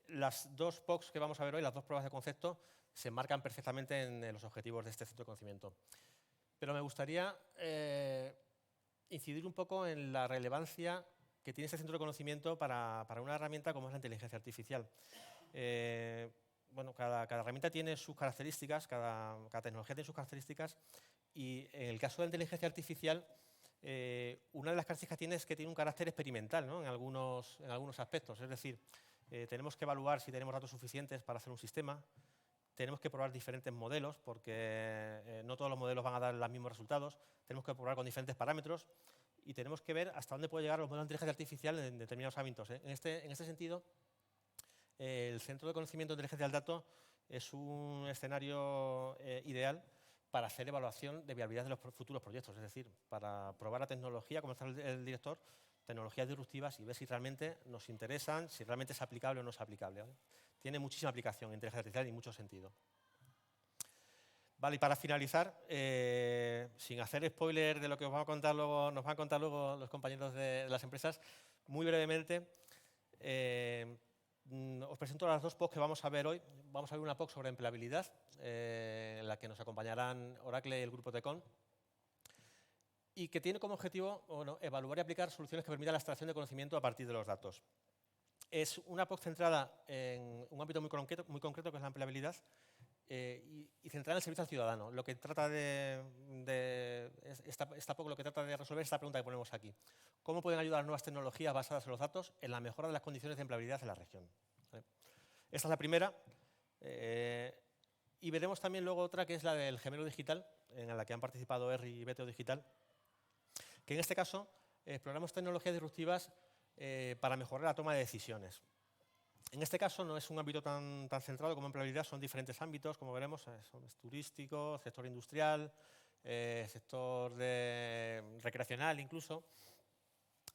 Las dos POCs que vamos a ver hoy, las dos pruebas de concepto, se enmarcan perfectamente en los objetivos de este centro de conocimiento. Pero me gustaría incidir un poco en la relevancia que tiene este centro de conocimiento para una herramienta como es la inteligencia artificial. Cada herramienta tiene sus características, cada tecnología tiene sus características, y en el caso de la inteligencia artificial, una de las características que tiene es que tiene un carácter experimental, ¿no? en algunos aspectos. Es decir, tenemos que evaluar si tenemos datos suficientes para hacer un sistema, tenemos que probar diferentes modelos porque no todos los modelos van a dar los mismos resultados, tenemos que probar con diferentes parámetros y tenemos que ver hasta dónde puede llegar los modelos de inteligencia artificial en determinados ámbitos. En este sentido, el Centro de Conocimiento de Inteligencia del Dato es un escenario ideal para hacer evaluación de viabilidad de los futuros proyectos, es decir, para probar la tecnología, como está el director, tecnologías disruptivas y ver si realmente nos interesan, si realmente es aplicable o no es aplicable, ¿vale? Tiene muchísima aplicación en inteligencia artificial y mucho sentido. Vale, y para finalizar, sin hacer spoiler de lo que os van a contar luego, nos van a contar luego los compañeros de las empresas, muy brevemente, os presento las dos POCs que vamos a ver hoy. Vamos a ver una POC sobre empleabilidad, en la que nos acompañarán Oracle y el grupo Tecon, y que tiene como objetivo evaluar y aplicar soluciones que permitan la extracción de conocimiento a partir de los datos. Es una POC centrada en un ámbito muy concreto que es la empleabilidad, y centrada en el servicio al ciudadano. Lo que trata esta POC lo que trata de resolver es esta pregunta que ponemos aquí. ¿Cómo pueden ayudar nuevas tecnologías basadas en los datos en la mejora de las condiciones de empleabilidad en la región? ¿Vale? Esta es la primera. Y veremos también luego otra que es la del gemelo digital, en la que han participado ERRI y BTO Digital, que en este caso exploramos tecnologías disruptivas para mejorar la toma de decisiones. En este caso no es un ámbito tan centrado como empleabilidad, son diferentes ámbitos, como veremos, son turístico, sector industrial, sector recreacional incluso.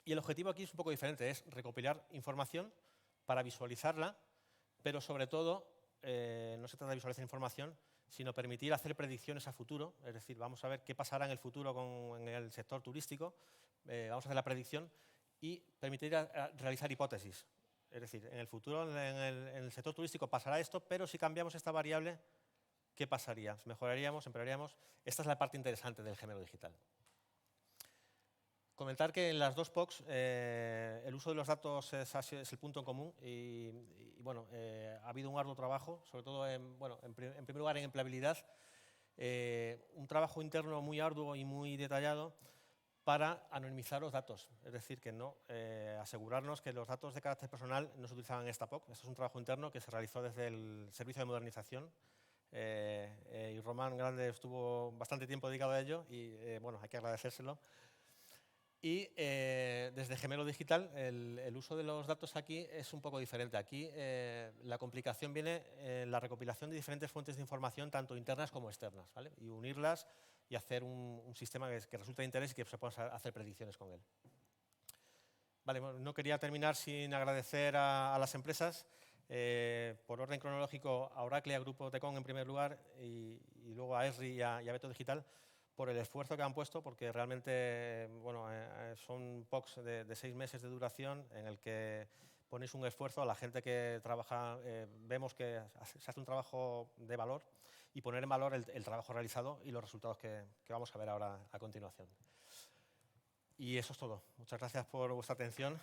Y el objetivo aquí es un poco diferente, es recopilar información para visualizarla, pero sobre todo no se trata de visualizar información, sino permitir hacer predicciones a futuro, es decir, vamos a ver qué pasará en el futuro en el sector turístico, vamos a hacer la predicción y permitir realizar hipótesis. Es decir, en el futuro, en el sector turístico pasará esto, pero si cambiamos esta variable, ¿qué pasaría? ¿Mejoraríamos? ¿Empeoraríamos? Esta es la parte interesante del gemelo digital. Comentar que en las dos POCs el uso de los datos es el punto en común y bueno, ha habido un arduo trabajo, sobre todo en primer lugar en empleabilidad, un trabajo interno muy arduo y muy detallado para anonimizar los datos, es decir, que asegurarnos que los datos de carácter personal no se utilizaban en esta POC. Esto es un trabajo interno que se realizó desde el Servicio de Modernización y Román Grande estuvo bastante tiempo dedicado a ello y bueno, hay que agradecérselo. Y desde Gemelo Digital el uso de los datos aquí es un poco diferente. Aquí la complicación viene en la recopilación de diferentes fuentes de información, tanto internas como externas, ¿vale? Y unirlas y hacer un sistema que resulte de interés y que se puedan hacer predicciones con él. Vale, bueno, no quería terminar sin agradecer a las empresas, por orden cronológico a Oracle y a Grupo Tecon en primer lugar y luego a ESRI y a BTO Digital por el esfuerzo que han puesto, porque realmente bueno, son POCs de 6 meses de duración en el que ponéis un esfuerzo a la gente que trabaja, vemos que se hace un trabajo de valor y poner en valor el trabajo realizado y los resultados que vamos a ver ahora a continuación. Y eso es todo. Muchas gracias por vuestra atención.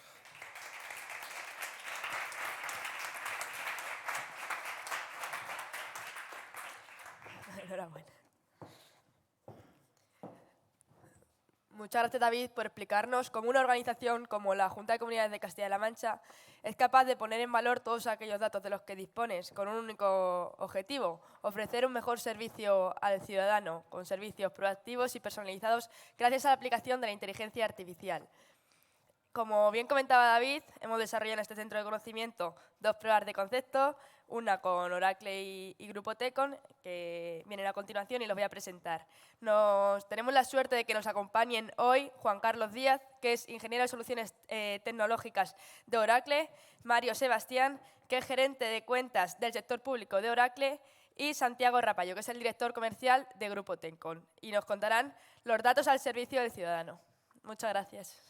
Enhorabuena. Muchas gracias, David, por explicarnos cómo una organización como la Junta de Comunidades de Castilla-La Mancha es capaz de poner en valor todos aquellos datos de los que dispones con un único objetivo: ofrecer un mejor servicio al ciudadano con servicios proactivos y personalizados gracias a la aplicación de la inteligencia artificial. Como bien comentaba David, hemos desarrollado en este centro de conocimiento 2 pruebas de concepto, una con Oracle y Grupo Tecon, que vienen a continuación y los voy a presentar. Tenemos la suerte de que nos acompañen hoy Juan Carlos Díaz, que es ingeniero de soluciones tecnológicas de Oracle, Mario Sebastián, que es gerente de cuentas del sector público de Oracle, y Santiago Rapallo, que es el director comercial de Grupo Tecon, y nos contarán los datos al servicio del ciudadano. Muchas gracias.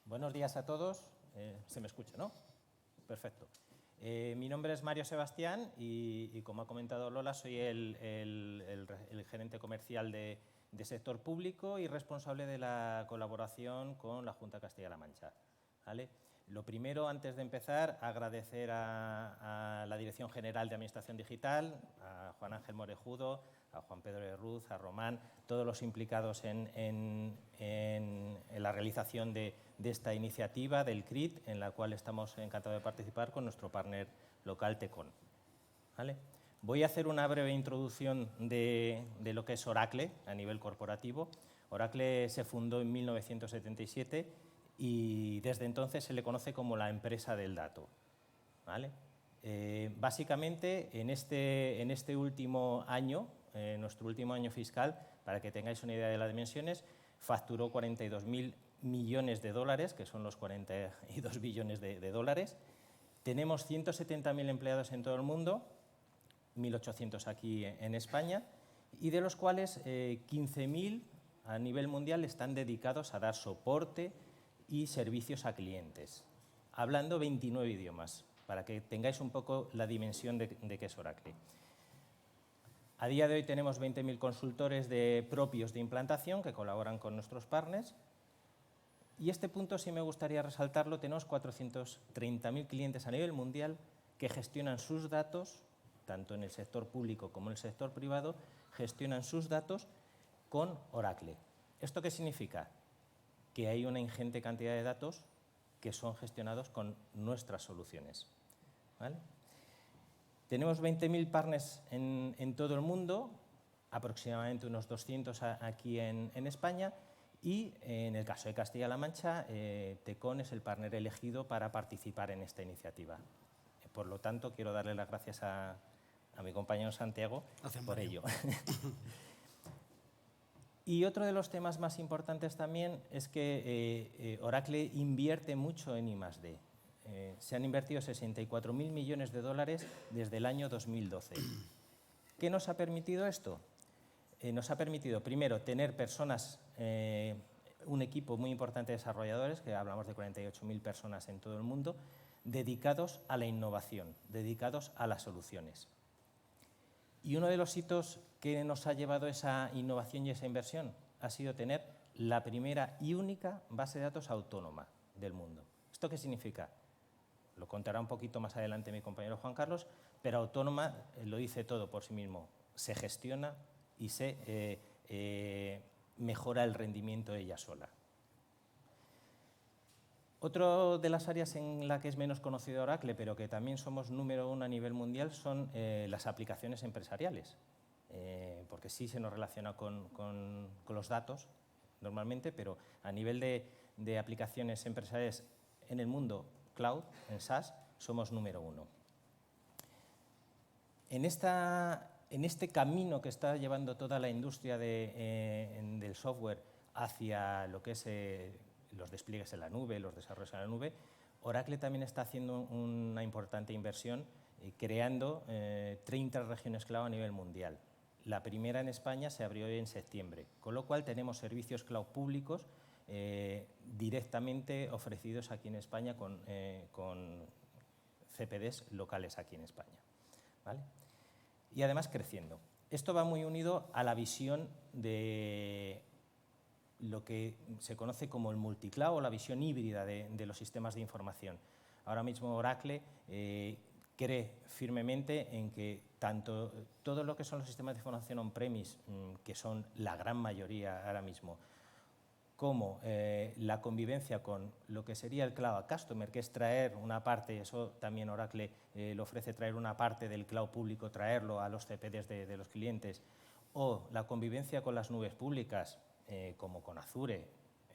Buenos días a todos. Se me escucha, ¿no? Perfecto. Mi nombre es Mario Sebastián y como ha comentado Lola, soy el gerente comercial de sector público y responsable de la colaboración con la Junta de Castilla-La Mancha, ¿vale? Lo primero, antes de empezar, agradecer a la Dirección General de Administración Digital, a Juan Ángel Morejudo, a Juan Pedro de Ruz, a Román, todos los implicados en la realización de esta iniciativa del CRIT, en la cual estamos encantados de participar con nuestro partner local Tecon, ¿vale? Voy a hacer una breve introducción de lo que es Oracle a nivel corporativo. Oracle se fundó en 1977 y desde entonces se le conoce como la empresa del dato. ¿vale? Básicamente, en este último año, nuestro último año fiscal, para que tengáis una idea de las dimensiones, facturó 42.000 millones de dólares, que son los 42 billones de dólares. Tenemos 170.000 empleados en todo el mundo, 1.800 aquí en España, y de los cuales 15.000 a nivel mundial están dedicados a dar soporte y servicios a clientes, hablando 29 idiomas, para que tengáis un poco la dimensión de qué es Oracle. A día de hoy tenemos 20.000 consultores propios de implantación que colaboran con nuestros partners. Y este punto sí me gustaría resaltarlo, tenemos 430.000 clientes a nivel mundial que gestionan sus datos, tanto en el sector público como en el sector privado, gestionan sus datos con Oracle. ¿Esto qué significa? Que hay una ingente cantidad de datos que son gestionados con nuestras soluciones, ¿vale? Tenemos 20.000 partners en todo el mundo, aproximadamente unos 200 aquí en España, y en el caso de Castilla-La Mancha, Tecon es el partner elegido para participar en esta iniciativa. Por lo tanto, quiero darle las gracias a mi compañero Santiago por ello. Y otro de los temas más importantes también es que Oracle invierte mucho en I+D. Se han invertido 64.000 millones de dólares desde el año 2012. ¿Qué nos ha permitido esto? Nos ha permitido, primero, tener personas, un equipo muy importante de desarrolladores, que hablamos de 48.000 personas en todo el mundo, dedicados a la innovación, dedicados a las soluciones. Y uno de los hitos que nos ha llevado esa innovación y esa inversión ha sido tener la primera y única base de datos autónoma del mundo. ¿Esto qué significa? Lo contará un poquito más adelante mi compañero Juan Carlos, pero autónoma lo dice todo por sí mismo. Se gestiona y se mejora el rendimiento ella sola. Otra de las áreas en la que es menos conocido Oracle, pero que también somos número 1 a nivel mundial, son las aplicaciones empresariales, porque sí se nos relaciona con los datos normalmente, pero a nivel de aplicaciones empresariales en el mundo cloud, en SaaS, somos número 1. En este camino que está llevando toda la industria del software hacia lo que es los despliegues en la nube, los desarrollos en la nube, Oracle también está haciendo una importante inversión creando 30 regiones cloud a nivel mundial. La primera en España se abrió en septiembre, con lo cual tenemos servicios cloud públicos directamente ofrecidos aquí en España con CPDs locales aquí en España, ¿vale? Y además creciendo. Esto va muy unido a la visión de lo que se conoce como el multicloud o la visión híbrida de los sistemas de información. Ahora mismo Oracle cree firmemente en que tanto todo lo que son los sistemas de información on-premise, que son la gran mayoría ahora mismo, como la convivencia con lo que sería el Cloud Customer, que es traer una parte, eso también Oracle lo ofrece, traer una parte del cloud público, traerlo a los CPDs de los clientes, o la convivencia con las nubes públicas, como con Azure,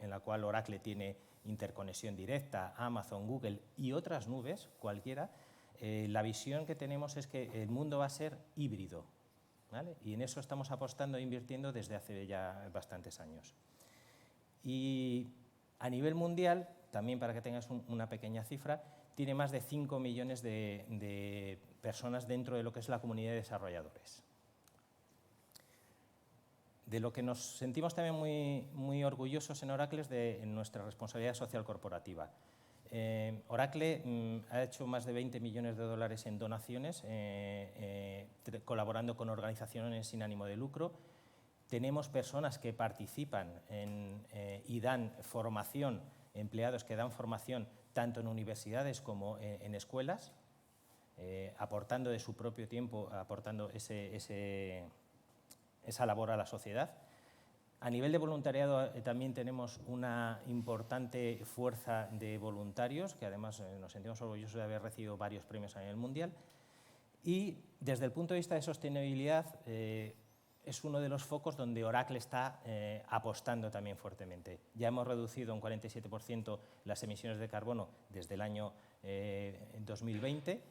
en la cual Oracle tiene interconexión directa, Amazon, Google y otras nubes, cualquiera. La visión que tenemos es que el mundo va a ser híbrido, ¿vale? Y en eso estamos apostando e invirtiendo desde hace ya bastantes años. Y a nivel mundial, también para que tengas una pequeña cifra, tiene más de 5 millones de personas dentro de lo que es la comunidad de desarrolladores. De lo que nos sentimos también muy orgullosos en Oracle es de nuestra responsabilidad social corporativa. Oracle ha hecho más de 20 millones de dólares en donaciones, colaborando con organizaciones sin ánimo de lucro. Tenemos personas que participan y dan formación, empleados que dan formación tanto en universidades como en escuelas, aportando de su propio tiempo, aportando esa labor a la sociedad. A nivel de voluntariado también tenemos una importante fuerza de voluntarios, que además nos sentimos orgullosos de haber recibido varios premios a nivel mundial. Y desde el punto de vista de sostenibilidad, es uno de los focos donde Oracle está apostando también fuertemente. Ya hemos reducido un 47% las emisiones de carbono desde el año en 2020,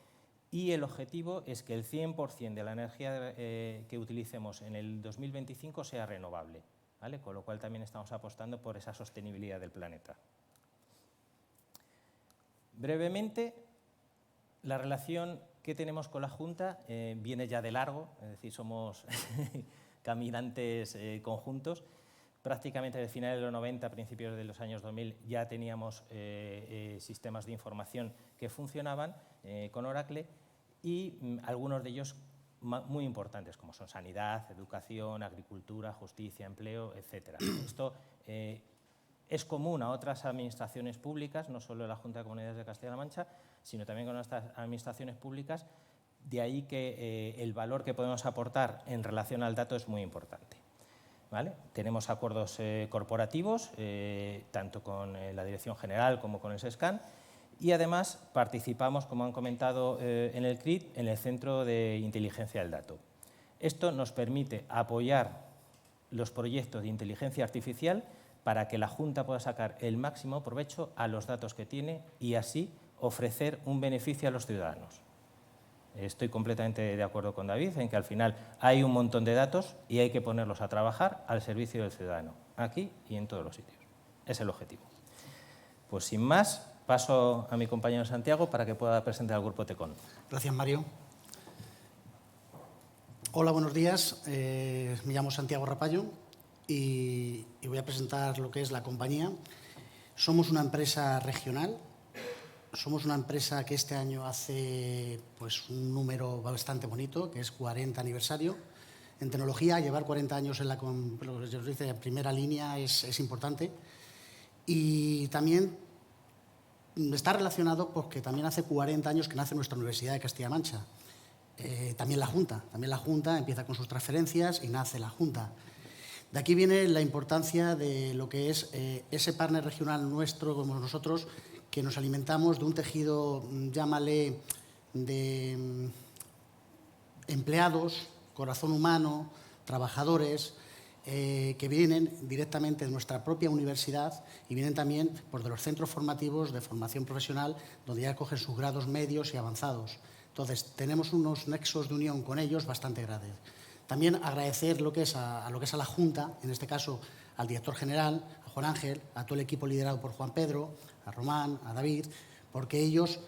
y el objetivo es que el 100% de la energía que utilicemos en el 2025 sea renovable, ¿vale? Con lo cual también estamos apostando por esa sostenibilidad del planeta. Brevemente, la relación que tenemos con la Junta viene ya de largo, es decir, somos caminantes conjuntos. Prácticamente desde finales de los 90, principios de los años 2000, ya teníamos sistemas de información que funcionaban con Oracle y algunos de ellos muy importantes, como son sanidad, educación, agricultura, justicia, empleo, etc. Esto es común a otras administraciones públicas, no solo la Junta de Comunidades de Castilla-La Mancha, sino también con nuestras administraciones públicas. De ahí que el valor que podemos aportar en relación al dato es muy importante, ¿vale? Tenemos acuerdos corporativos, tanto con la Dirección General como con el SESCAN, y además participamos, como han comentado en el CRIT, en el Centro de Inteligencia del Dato. Esto nos permite apoyar los proyectos de inteligencia artificial para que la Junta pueda sacar el máximo provecho a los datos que tiene y así ofrecer un beneficio a los ciudadanos. Estoy completamente de acuerdo con David en que al final hay un montón de datos y hay que ponerlos a trabajar al servicio del ciudadano, aquí y en todos los sitios. Es el objetivo. Pues sin más, paso a mi compañero Santiago para que pueda presentar al Grupo TECON. Gracias, Mario. Hola, buenos días. Me llamo Santiago Rapallo y voy a presentar lo que es la compañía. Somos una empresa regional. Somos una empresa que este año hace pues, un número bastante bonito, que es 40 aniversario. En tecnología, llevar 40 años en en primera línea es importante. Y también está relacionado porque también hace 40 años que nace nuestra Universidad de Castilla-La Mancha. También la Junta empieza con sus transferencias y nace la Junta. De aquí viene la importancia de lo que es ese partner regional nuestro, como nosotros, que nos alimentamos de un tejido, llámale, de empleados, corazón humano, trabajadores, que vienen directamente de nuestra propia universidad y vienen también pues, de los centros formativos de formación profesional, donde ya cogen sus grados medios y avanzados. Entonces, tenemos unos nexos de unión con ellos bastante grandes. También agradecer lo que es a la Junta, en este caso al director general, a Juan Ángel, a todo el equipo liderado por Juan Pedro, a Román, a David, porque ellos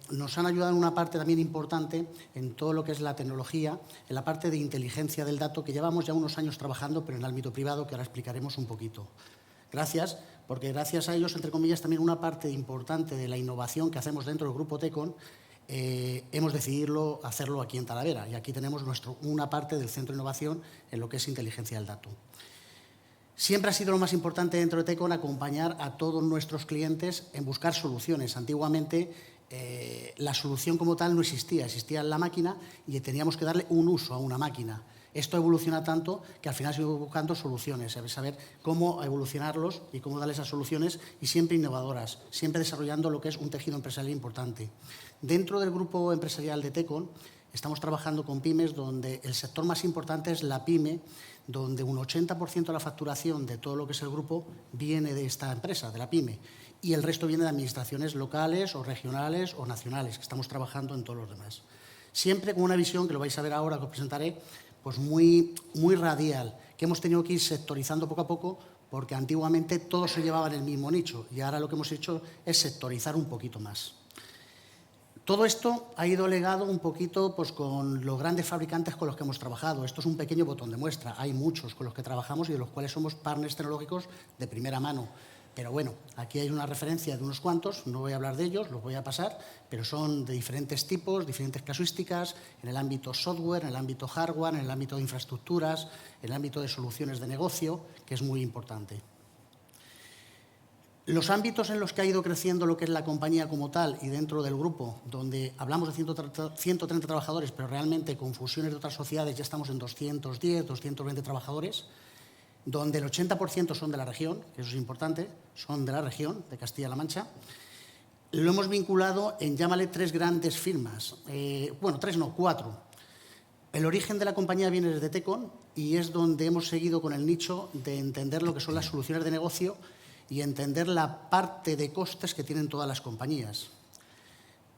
nos han ayudado en una parte también importante en todo lo que es la tecnología, en la parte de inteligencia del dato, que llevamos ya unos años trabajando, pero en el ámbito privado, que ahora explicaremos un poquito. Gracias, porque gracias a ellos, entre comillas, también una parte importante de la innovación que hacemos dentro del Grupo TECON, hemos decidido hacerlo aquí en Talavera, y aquí tenemos una parte del Centro de Innovación en lo que es inteligencia del dato. Siempre ha sido lo más importante dentro de TECON acompañar a todos nuestros clientes en buscar soluciones. Antiguamente la solución como tal no existía, existía la máquina y teníamos que darle un uso a una máquina. Esto evoluciona tanto que al final seguimos buscando soluciones, saber cómo evolucionarlos y cómo darles esas soluciones y siempre innovadoras, siempre desarrollando lo que es un tejido empresarial importante. Dentro del grupo empresarial de TECON estamos trabajando con pymes donde el sector más importante es la pyme, donde un 80% de la facturación de todo lo que es el grupo viene de esta empresa, de la pyme, y el resto viene de administraciones locales o regionales o nacionales, que estamos trabajando en todos los demás. Siempre con una visión, que lo vais a ver ahora, que os presentaré, pues muy radial, que hemos tenido que ir sectorizando poco a poco, porque antiguamente todo se llevaba en el mismo nicho, y ahora lo que hemos hecho es sectorizar un poquito más. Todo esto ha ido legado un poquito pues, con los grandes fabricantes con los que hemos trabajado. Esto es un pequeño botón de muestra. Hay muchos con los que trabajamos y de los cuales somos partners tecnológicos de primera mano. Pero bueno, aquí hay una referencia de unos cuantos, no voy a hablar de ellos, los voy a pasar, pero son de diferentes tipos, diferentes casuísticas, en el ámbito software, en el ámbito hardware, en el ámbito de infraestructuras, en el ámbito de soluciones de negocio, que es muy importante. Los ámbitos en los que ha ido creciendo lo que es la compañía como tal y dentro del grupo, donde hablamos de 130 trabajadores, pero realmente con fusiones de otras sociedades ya estamos en 210, 220 trabajadores, donde el 80% son de la región, que eso es importante, son de la región, de Castilla-La Mancha. Lo hemos vinculado en, llámale, 3 grandes firmas. Bueno, 3 no, 4. El origen de la compañía viene desde TECON y es donde hemos seguido con el nicho de entender lo que son las soluciones de negocio y entender la parte de costes que tienen todas las compañías.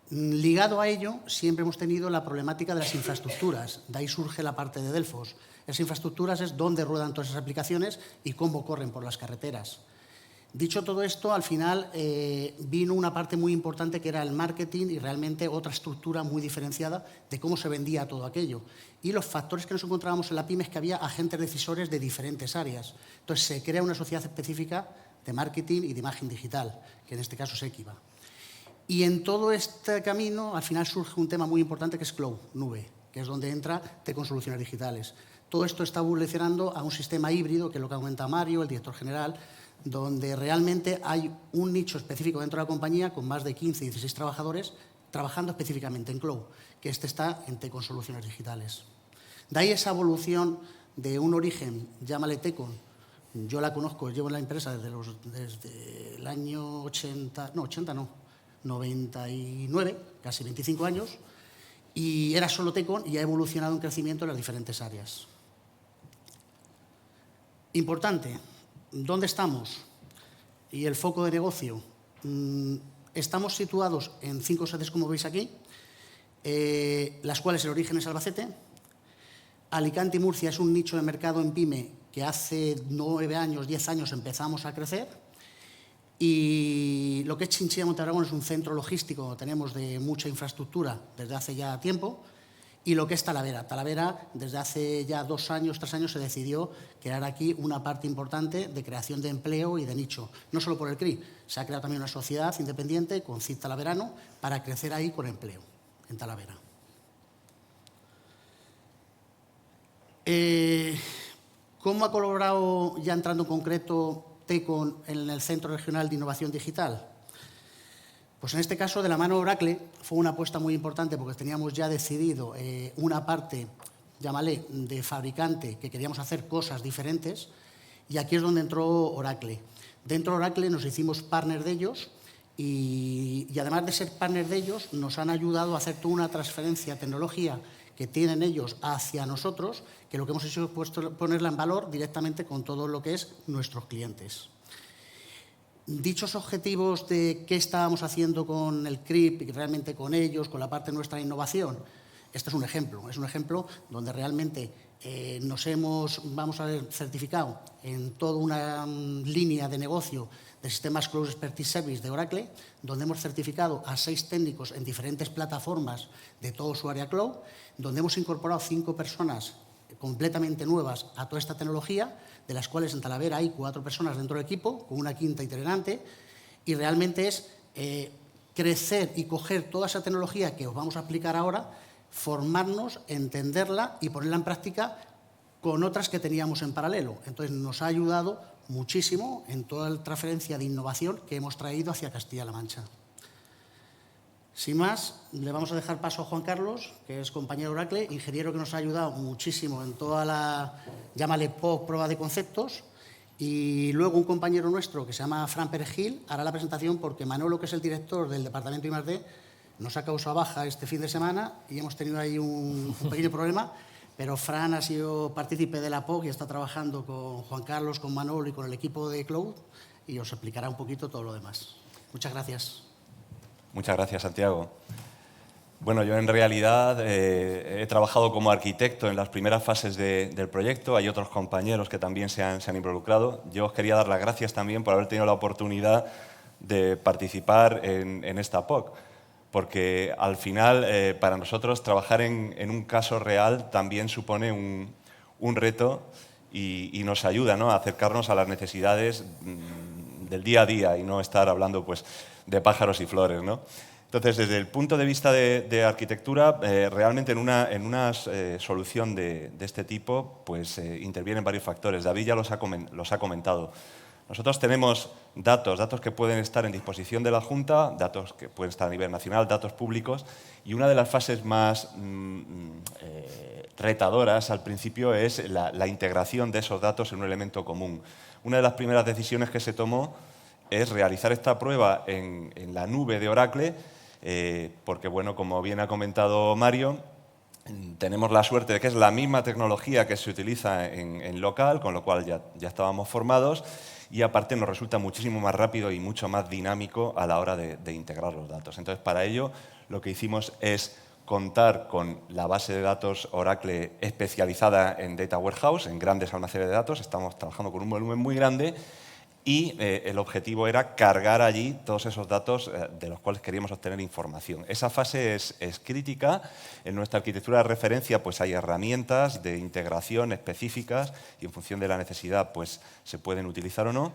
Ligado a ello, siempre hemos tenido la problemática de las infraestructuras. De ahí surge la parte de Delfos. Esas infraestructuras es dónde ruedan todas esas aplicaciones y cómo corren por las carreteras. Dicho todo esto, al final vino una parte muy importante que era el marketing y realmente otra estructura muy diferenciada de cómo se vendía todo aquello. Y los factores que nos encontrábamos en la PYME es que había agentes decisores de diferentes áreas. Entonces, se crea una sociedad específica de marketing y de imagen digital, que en este caso es Equiva. Y en todo este camino, al final surge un tema muy importante que es Cloud, nube, que es donde entra Tecon Soluciones Digitales. Todo esto está evolucionando a un sistema híbrido, que es lo que ha comentado Mario, el director general, donde realmente hay un nicho específico dentro de la compañía con más de 15, 16 trabajadores trabajando específicamente en Cloud, que está en Tecon Soluciones Digitales. De ahí esa evolución de un origen, llámale Tecon. Yo la conozco, llevo en la empresa desde el año 99, casi 25 años, y era solo Tecon y ha evolucionado en crecimiento en las diferentes áreas. Importante, ¿dónde estamos? Y el foco de negocio. Estamos situados en 5 sedes, como veis aquí, las cuales el origen es Albacete. Alicante y Murcia es un nicho de mercado en PYME que hace 9 años, 10 años empezamos a crecer. Y lo que es Chinchilla Montearagón es un centro logístico, tenemos de mucha infraestructura desde hace ya tiempo. Y lo que es Talavera. Talavera, desde hace ya 2 años, 3 años, se decidió crear aquí una parte importante de creación de empleo y de nicho. No solo por el CRI, se ha creado también una sociedad independiente con CID Talaverano para crecer ahí con empleo, en Talavera. ¿Cómo ha colaborado, ya entrando en concreto, Tecon en el Centro Regional de Innovación Digital? Pues en este caso, de la mano de Oracle, fue una apuesta muy importante porque teníamos ya decidido una parte, llámale, de fabricante, que queríamos hacer cosas diferentes, y aquí es donde entró Oracle. Dentro de Oracle nos hicimos partner de ellos y además de ser partner de ellos, nos han ayudado a hacer toda una transferencia de tecnología que tienen ellos hacia nosotros, que lo que hemos hecho es ponerla en valor directamente con todo lo que es nuestros clientes. Dichos objetivos de qué estábamos haciendo con el CRIP y realmente con ellos, con la parte de nuestra innovación, este es un ejemplo donde realmente nos hemos, certificado en toda una línea de negocio de sistemas Cloud Expertise Service de Oracle, donde hemos certificado a 6 técnicos en diferentes plataformas de todo su área Cloud, donde hemos incorporado 5 personas completamente nuevas a toda esta tecnología, de las cuales en Talavera hay 4 personas dentro del equipo, con una quinta itinerante, y realmente es crecer y coger toda esa tecnología que os vamos a aplicar ahora, formarnos, entenderla y ponerla en práctica con otras que teníamos en paralelo. Entonces, nos ha ayudado muchísimo en toda la transferencia de innovación que hemos traído hacia Castilla-La Mancha. Sin más, le vamos a dejar paso a Juan Carlos, que es compañero de Oracle, ingeniero que nos ha ayudado muchísimo en toda la, llámale POC, prueba de conceptos, y luego un compañero nuestro que se llama Fran Perejil hará la presentación porque Manolo, que es el director del departamento I+D, nos ha causado baja este fin de semana y hemos tenido ahí un pequeño problema, pero Fran ha sido partícipe de la POC y está trabajando con Juan Carlos, con Manolo y con el equipo de Cloud y os explicará un poquito todo lo demás. Muchas gracias. Muchas gracias, Santiago. Bueno, yo en realidad he trabajado como arquitecto en las primeras fases del proyecto. Hay otros compañeros que también se han involucrado. Yo os quería dar las gracias también por haber tenido la oportunidad de participar en esta POC, porque al final para nosotros trabajar en un caso real también supone un reto y nos ayuda, ¿no?, a acercarnos a las necesidades del día a día y no estar hablando pues, de pájaros y flores, ¿no? Entonces, desde el punto de vista de arquitectura, realmente en una solución de este tipo pues, intervienen varios factores. David ya los ha comentado. Nosotros tenemos datos que pueden estar en disposición de la Junta, datos que pueden estar a nivel nacional, datos públicos, y una de las fases más retadoras al principio es la integración de esos datos en un elemento común. Una de las primeras decisiones que se tomó es realizar esta prueba en la nube de Oracle, porque, bueno, como bien ha comentado Mario, tenemos la suerte de que es la misma tecnología que se utiliza en local, con lo cual ya estábamos formados, y aparte nos resulta muchísimo más rápido y mucho más dinámico a la hora de integrar los datos. Entonces, para ello, lo que hicimos es contar con la base de datos Oracle especializada en Data Warehouse, en grandes almacenes de datos. Estamos trabajando con un volumen muy grande y el objetivo era cargar allí todos esos datos de los cuales queríamos obtener información. Esa fase es crítica. En nuestra arquitectura de referencia pues hay herramientas de integración específicas y en función de la necesidad pues se pueden utilizar o no.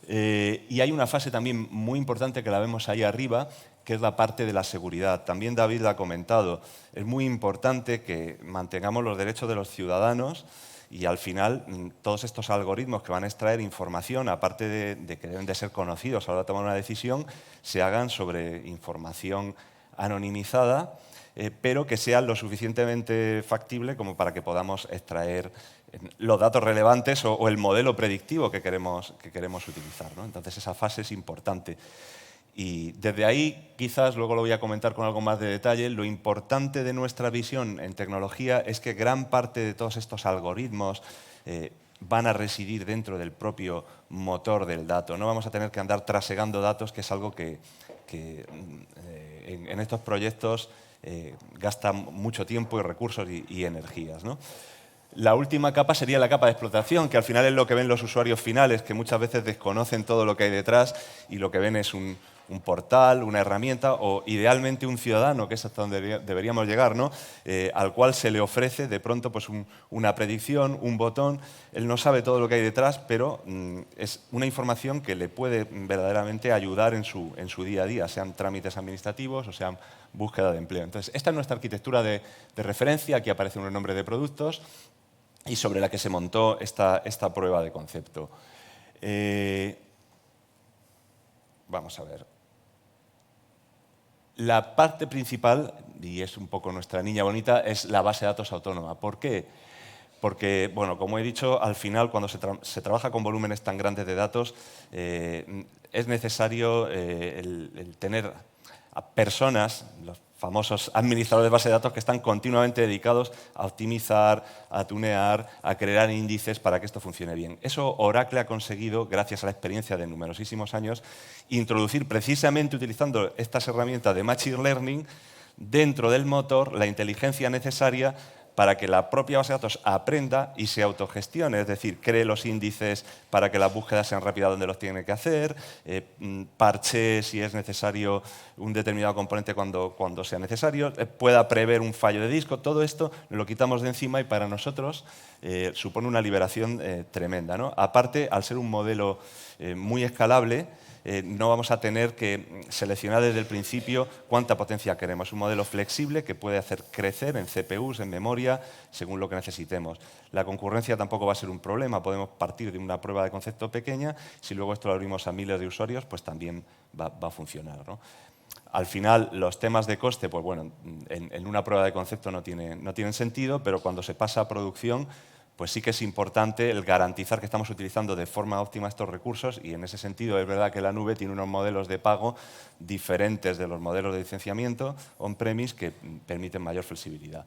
Y hay una fase también muy importante que la vemos ahí arriba, que es la parte de la seguridad. También David la ha comentado. Es muy importante que mantengamos los derechos de los ciudadanos y al final todos estos algoritmos que van a extraer información, aparte de que deben de ser conocidos a la hora de tomar una decisión, se hagan sobre información anonimizada, pero que sean lo suficientemente factible como para que podamos extraer los datos relevantes o el modelo predictivo que queremos utilizar, ¿no? Entonces esa fase es importante. Y desde ahí, quizás, luego lo voy a comentar con algo más de detalle, lo importante de nuestra visión en tecnología es que gran parte de todos estos algoritmos van a residir dentro del propio motor del dato. No vamos a tener que andar trasegando datos, que es algo que en estos proyectos gasta mucho tiempo y recursos y energías, ¿no? La última capa sería la capa de explotación, que al final es lo que ven los usuarios finales, que muchas veces desconocen todo lo que hay detrás y lo que ven es un portal, una herramienta o idealmente un ciudadano, que es hasta donde deberíamos llegar, ¿no? Al cual se le ofrece de pronto pues, una predicción, un botón. Él no sabe todo lo que hay detrás, pero es una información que le puede verdaderamente ayudar en su día a día, sean trámites administrativos o sean búsqueda de empleo. Entonces, esta es nuestra arquitectura de referencia. Aquí aparecen unos nombres de productos y sobre la que se montó esta prueba de concepto. Vamos a ver. La parte principal, y es un poco nuestra niña bonita, es la base de datos autónoma. ¿Por qué? Porque, bueno, como he dicho, al final, cuando se trabaja con volúmenes tan grandes de datos, es necesario el tener a personas, los famosos administradores de base de datos, que están continuamente dedicados a optimizar, a tunear, a crear índices para que esto funcione bien. Eso Oracle ha conseguido, gracias a la experiencia de numerosísimos años, introducir precisamente utilizando estas herramientas de Machine Learning dentro del motor la inteligencia necesaria para que la propia base de datos aprenda y se autogestione, es decir, cree los índices para que las búsquedas sean rápidas donde los tiene que hacer, parche si es necesario un determinado componente cuando sea necesario, pueda prever un fallo de disco. Todo esto lo quitamos de encima y para nosotros supone una liberación tremenda, ¿no? Aparte, al ser un modelo muy escalable, no vamos a tener que seleccionar desde el principio cuánta potencia queremos. Es un modelo flexible que puede hacer crecer en CPUs, en memoria, según lo que necesitemos. La concurrencia tampoco va a ser un problema. Podemos partir de una prueba de concepto pequeña. Si luego esto lo abrimos a miles de usuarios, pues también va a funcionar, ¿no? Al final, los temas de coste, pues bueno, en una prueba de concepto no tienen sentido, pero cuando se pasa a producción, pues sí que es importante el garantizar que estamos utilizando de forma óptima estos recursos y en ese sentido es verdad que la nube tiene unos modelos de pago diferentes de los modelos de licenciamiento on-premise que permiten mayor flexibilidad.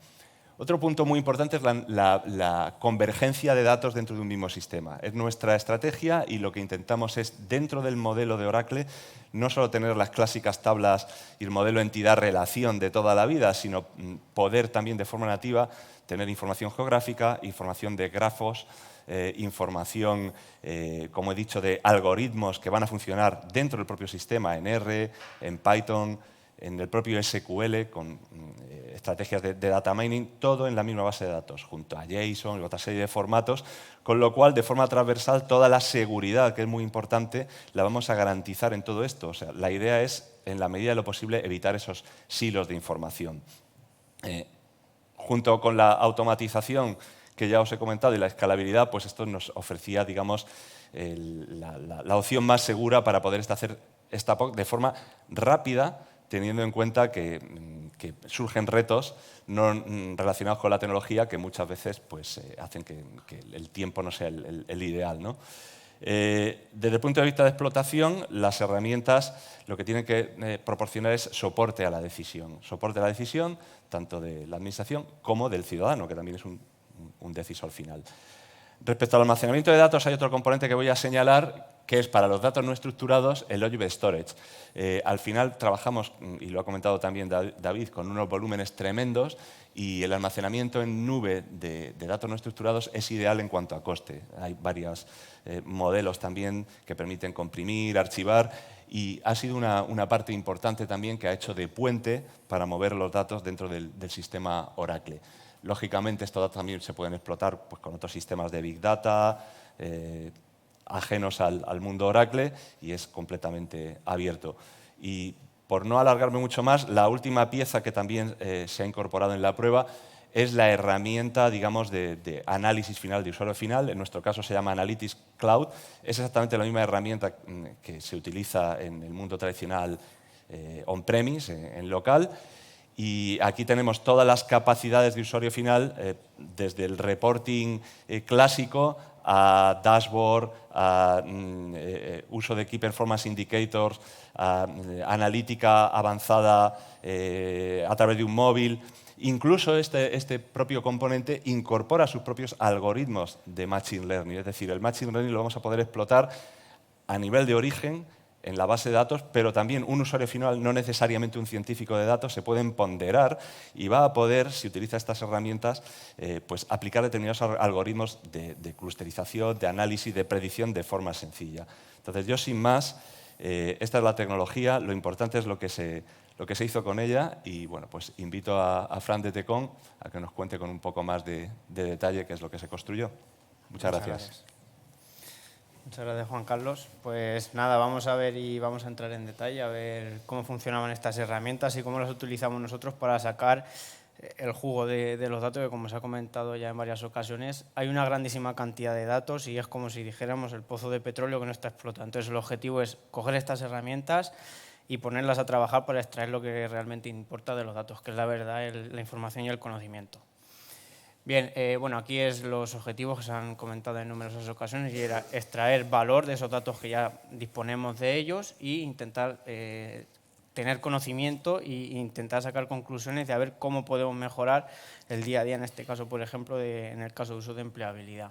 Otro punto muy importante es la convergencia de datos dentro de un mismo sistema. Es nuestra estrategia y lo que intentamos es, dentro del modelo de Oracle, no solo tener las clásicas tablas y el modelo entidad-relación de toda la vida, sino poder también de forma nativa tener información geográfica, información de grafos, información, como he dicho, de algoritmos que van a funcionar dentro del propio sistema, en R, en Python, en el propio SQL, con estrategias de data mining, todo en la misma base de datos, junto a JSON y otra serie de formatos, con lo cual, de forma transversal, toda la seguridad, que es muy importante, la vamos a garantizar en todo esto. O sea, la idea es, en la medida de lo posible, evitar esos silos de información. Junto con la automatización que ya os he comentado y la escalabilidad, pues esto nos ofrecía, digamos, la opción más segura para poder hacer esta POC de forma rápida, teniendo en cuenta que surgen retos no relacionados con la tecnología que muchas veces pues, hacen que el tiempo no sea el ideal, ¿no? Desde el punto de vista de explotación, las herramientas lo que tienen que proporcionar es soporte a la decisión. Soporte a la decisión tanto de la administración como del ciudadano, que también es un decisor final. Respecto al almacenamiento de datos, hay otro componente que voy a señalar que es para los datos no estructurados el Object Storage. Al final trabajamos, y lo ha comentado también David, con unos volúmenes tremendos y el almacenamiento en nube de datos no estructurados es ideal en cuanto a coste. Hay varios modelos también que permiten comprimir, archivar, y ha sido una parte importante también que ha hecho de puente para mover los datos dentro del sistema Oracle. Lógicamente, estos datos también se pueden explotar pues, con otros sistemas de Big Data, ajenos al mundo Oracle, y es completamente abierto. Y por no alargarme mucho más, la última pieza que también se ha incorporado en la prueba es la herramienta, digamos, de análisis final, de usuario final. En nuestro caso se llama Analytics Cloud. Es exactamente la misma herramienta que se utiliza en el mundo tradicional on-premise, en local. Y aquí tenemos todas las capacidades de usuario final, desde el reporting clásico a dashboard, a uso de Key Performance Indicators, a analítica avanzada a través de un móvil. Incluso este propio componente incorpora sus propios algoritmos de Machine Learning. Es decir, el Machine Learning lo vamos a poder explotar a nivel de origen en la base de datos, pero también un usuario final, no necesariamente un científico de datos, se pueden ponderar y va a poder, si utiliza estas herramientas, pues aplicar determinados algoritmos de clusterización, de análisis, de predicción de forma sencilla. Entonces, yo sin más, esta es la tecnología, lo importante es lo que se hizo con ella y bueno, pues invito a Fran de Tecon a que nos cuente con un poco más de detalle qué es lo que se construyó. Muchas gracias. Muchas gracias, Juan Carlos. Pues nada, vamos a ver y vamos a entrar en detalle a ver cómo funcionaban estas herramientas y cómo las utilizamos nosotros para sacar el jugo de los datos, que como se ha comentado ya en varias ocasiones, hay una grandísima cantidad de datos y es como si dijéramos el pozo de petróleo que no está explotado. Entonces el objetivo es coger estas herramientas y ponerlas a trabajar para extraer lo que realmente importa de los datos, que es la verdad, la información y el conocimiento. Bien, bueno, aquí es los objetivos que se han comentado en numerosas ocasiones y era extraer valor de esos datos que ya disponemos de ellos e intentar tener conocimiento e intentar sacar conclusiones de a ver cómo podemos mejorar el día a día, en este caso, por ejemplo, en el caso de uso de empleabilidad.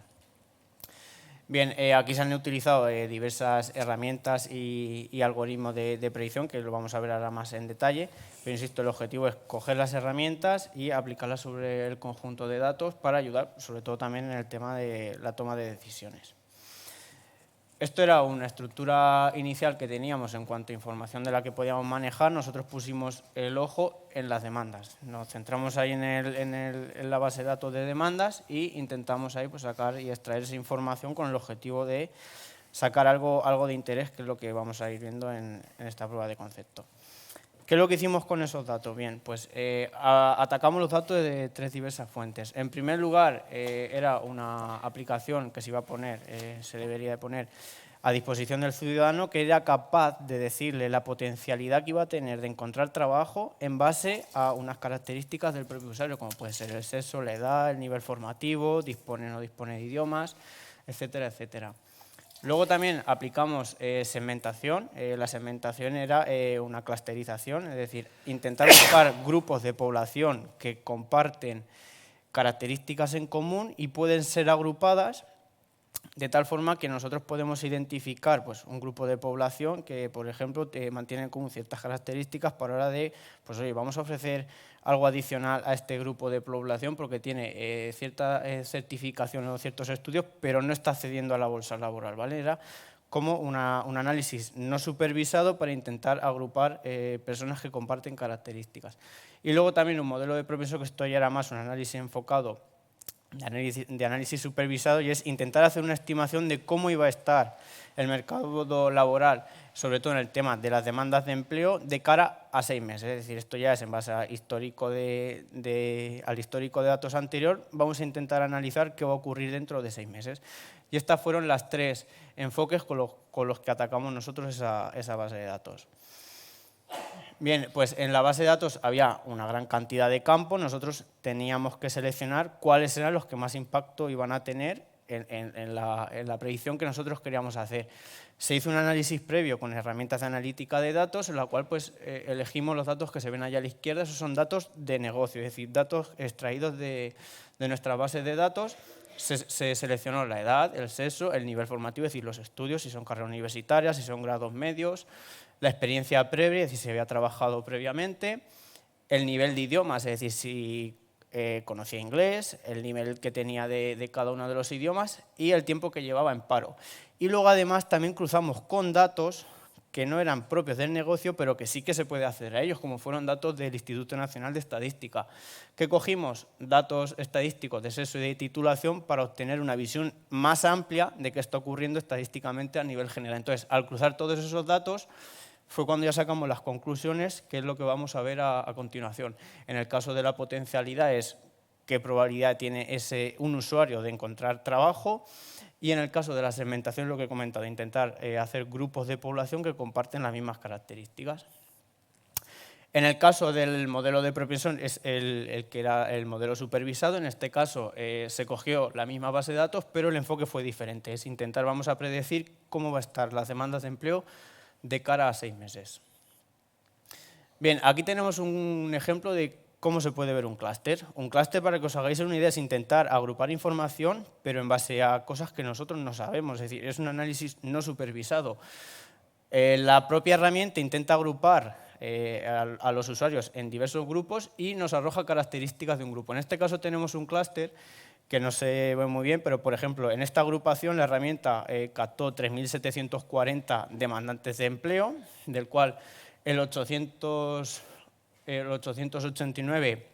Bien, aquí se han utilizado diversas herramientas y algoritmos de predicción, que lo vamos a ver ahora más en detalle, pero insisto, el objetivo es coger las herramientas y aplicarlas sobre el conjunto de datos para ayudar, sobre todo también en el tema de la toma de decisiones. Esto era una estructura inicial que teníamos en cuanto a información de la que podíamos manejar. Nosotros pusimos el ojo en las demandas. Nos centramos ahí en la base de datos de demandas e intentamos ahí pues, sacar y extraer esa información con el objetivo de sacar algo de interés, que es lo que vamos a ir viendo en esta prueba de concepto. ¿Qué es lo que hicimos con esos datos? Bien, pues atacamos los datos de tres diversas fuentes. En primer lugar, era una aplicación que se iba a poner, se debería de poner a disposición del ciudadano, que era capaz de decirle la potencialidad que iba a tener de encontrar trabajo en base a unas características del propio usuario, como puede ser el sexo, la edad, el nivel formativo, dispone o no dispone de idiomas, etcétera, etcétera. Luego también aplicamos segmentación. La segmentación era una clusterización, es decir, intentar buscar grupos de población que comparten características en común y pueden ser agrupadas de tal forma que nosotros podemos identificar pues, un grupo de población que, por ejemplo, mantiene en común ciertas características para hora de, pues oye, vamos a ofrecer algo adicional a este grupo de población porque tiene cierta certificación o ciertos estudios, pero no está accediendo a la bolsa laboral, ¿vale? Era como un análisis no supervisado para intentar agrupar personas que comparten características. Y luego también un modelo de progreso, que esto ya era más un análisis enfocado de análisis supervisado, y es intentar hacer una estimación de cómo iba a estar el mercado laboral, sobre todo en el tema de las demandas de empleo, de cara a 6 meses. Es decir, esto ya es en base al histórico de datos anterior. Vamos a intentar analizar qué va a ocurrir dentro de 6 meses. Y estas fueron las 3 enfoques con los que atacamos nosotros esa base de datos. Bien, pues en la base de datos había una gran cantidad de campos. Nosotros teníamos que seleccionar cuáles eran los que más impacto iban a tener en la predicción que nosotros queríamos hacer. Se hizo un análisis previo con herramientas de analítica de datos, en la cual pues, elegimos los datos que se ven allá a la izquierda. Esos son datos de negocio, es decir, datos extraídos de nuestra base de datos se seleccionó la edad, el sexo, el nivel formativo, es decir, los estudios, si son carreras universitarias, si son grados medios, la experiencia previa, es decir, si había trabajado previamente, el nivel de idiomas, es decir, si conocía inglés, el nivel que tenía de cada uno de los idiomas y el tiempo que llevaba en paro. Y luego, además, también cruzamos con datos que no eran propios del negocio, pero que sí que se puede acceder a ellos, como fueron datos del Instituto Nacional de Estadística, que cogimos datos estadísticos de sexo y de titulación para obtener una visión más amplia de qué está ocurriendo estadísticamente a nivel general. Entonces, al cruzar todos esos datos, fue cuando ya sacamos las conclusiones, que es lo que vamos a ver a continuación. En el caso de la potencialidad es qué probabilidad tiene un usuario de encontrar trabajo, y en el caso de la segmentación, lo que he comentado, intentar hacer grupos de población que comparten las mismas características. En el caso del modelo de propensión, es el que era el modelo supervisado. En este caso se cogió la misma base de datos, pero el enfoque fue diferente. Es intentar, vamos a predecir cómo va a estar las demandas de empleo de cara a 6 meses. Bien, aquí tenemos un ejemplo de cómo se puede ver un clúster. Un clúster, para que os hagáis una idea, es intentar agrupar información, pero en base a cosas que nosotros no sabemos. Es decir, es un análisis no supervisado. La propia herramienta intenta agrupar a los usuarios en diversos grupos y nos arroja características de un grupo. En este caso tenemos un clúster que no se ve muy bien, pero por ejemplo, en esta agrupación la herramienta captó 3.740 demandantes de empleo, del cual el 889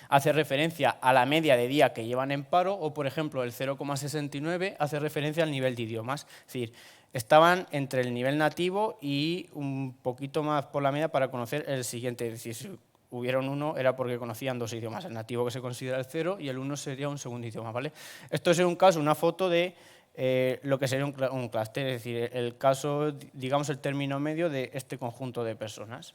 hace referencia a la media de día que llevan en paro, o por ejemplo el 0,69 hace referencia al nivel de idiomas. Es decir, estaban entre el nivel nativo y un poquito más por la media para conocer el siguiente. Es decir, si hubiera un 1 era porque conocían 2 idiomas, el nativo, que se considera el 0, y el 1 sería un segundo idioma, ¿vale? Esto es un caso, una foto de lo que sería un clúster, es decir, el caso, digamos, el término medio de este conjunto de personas.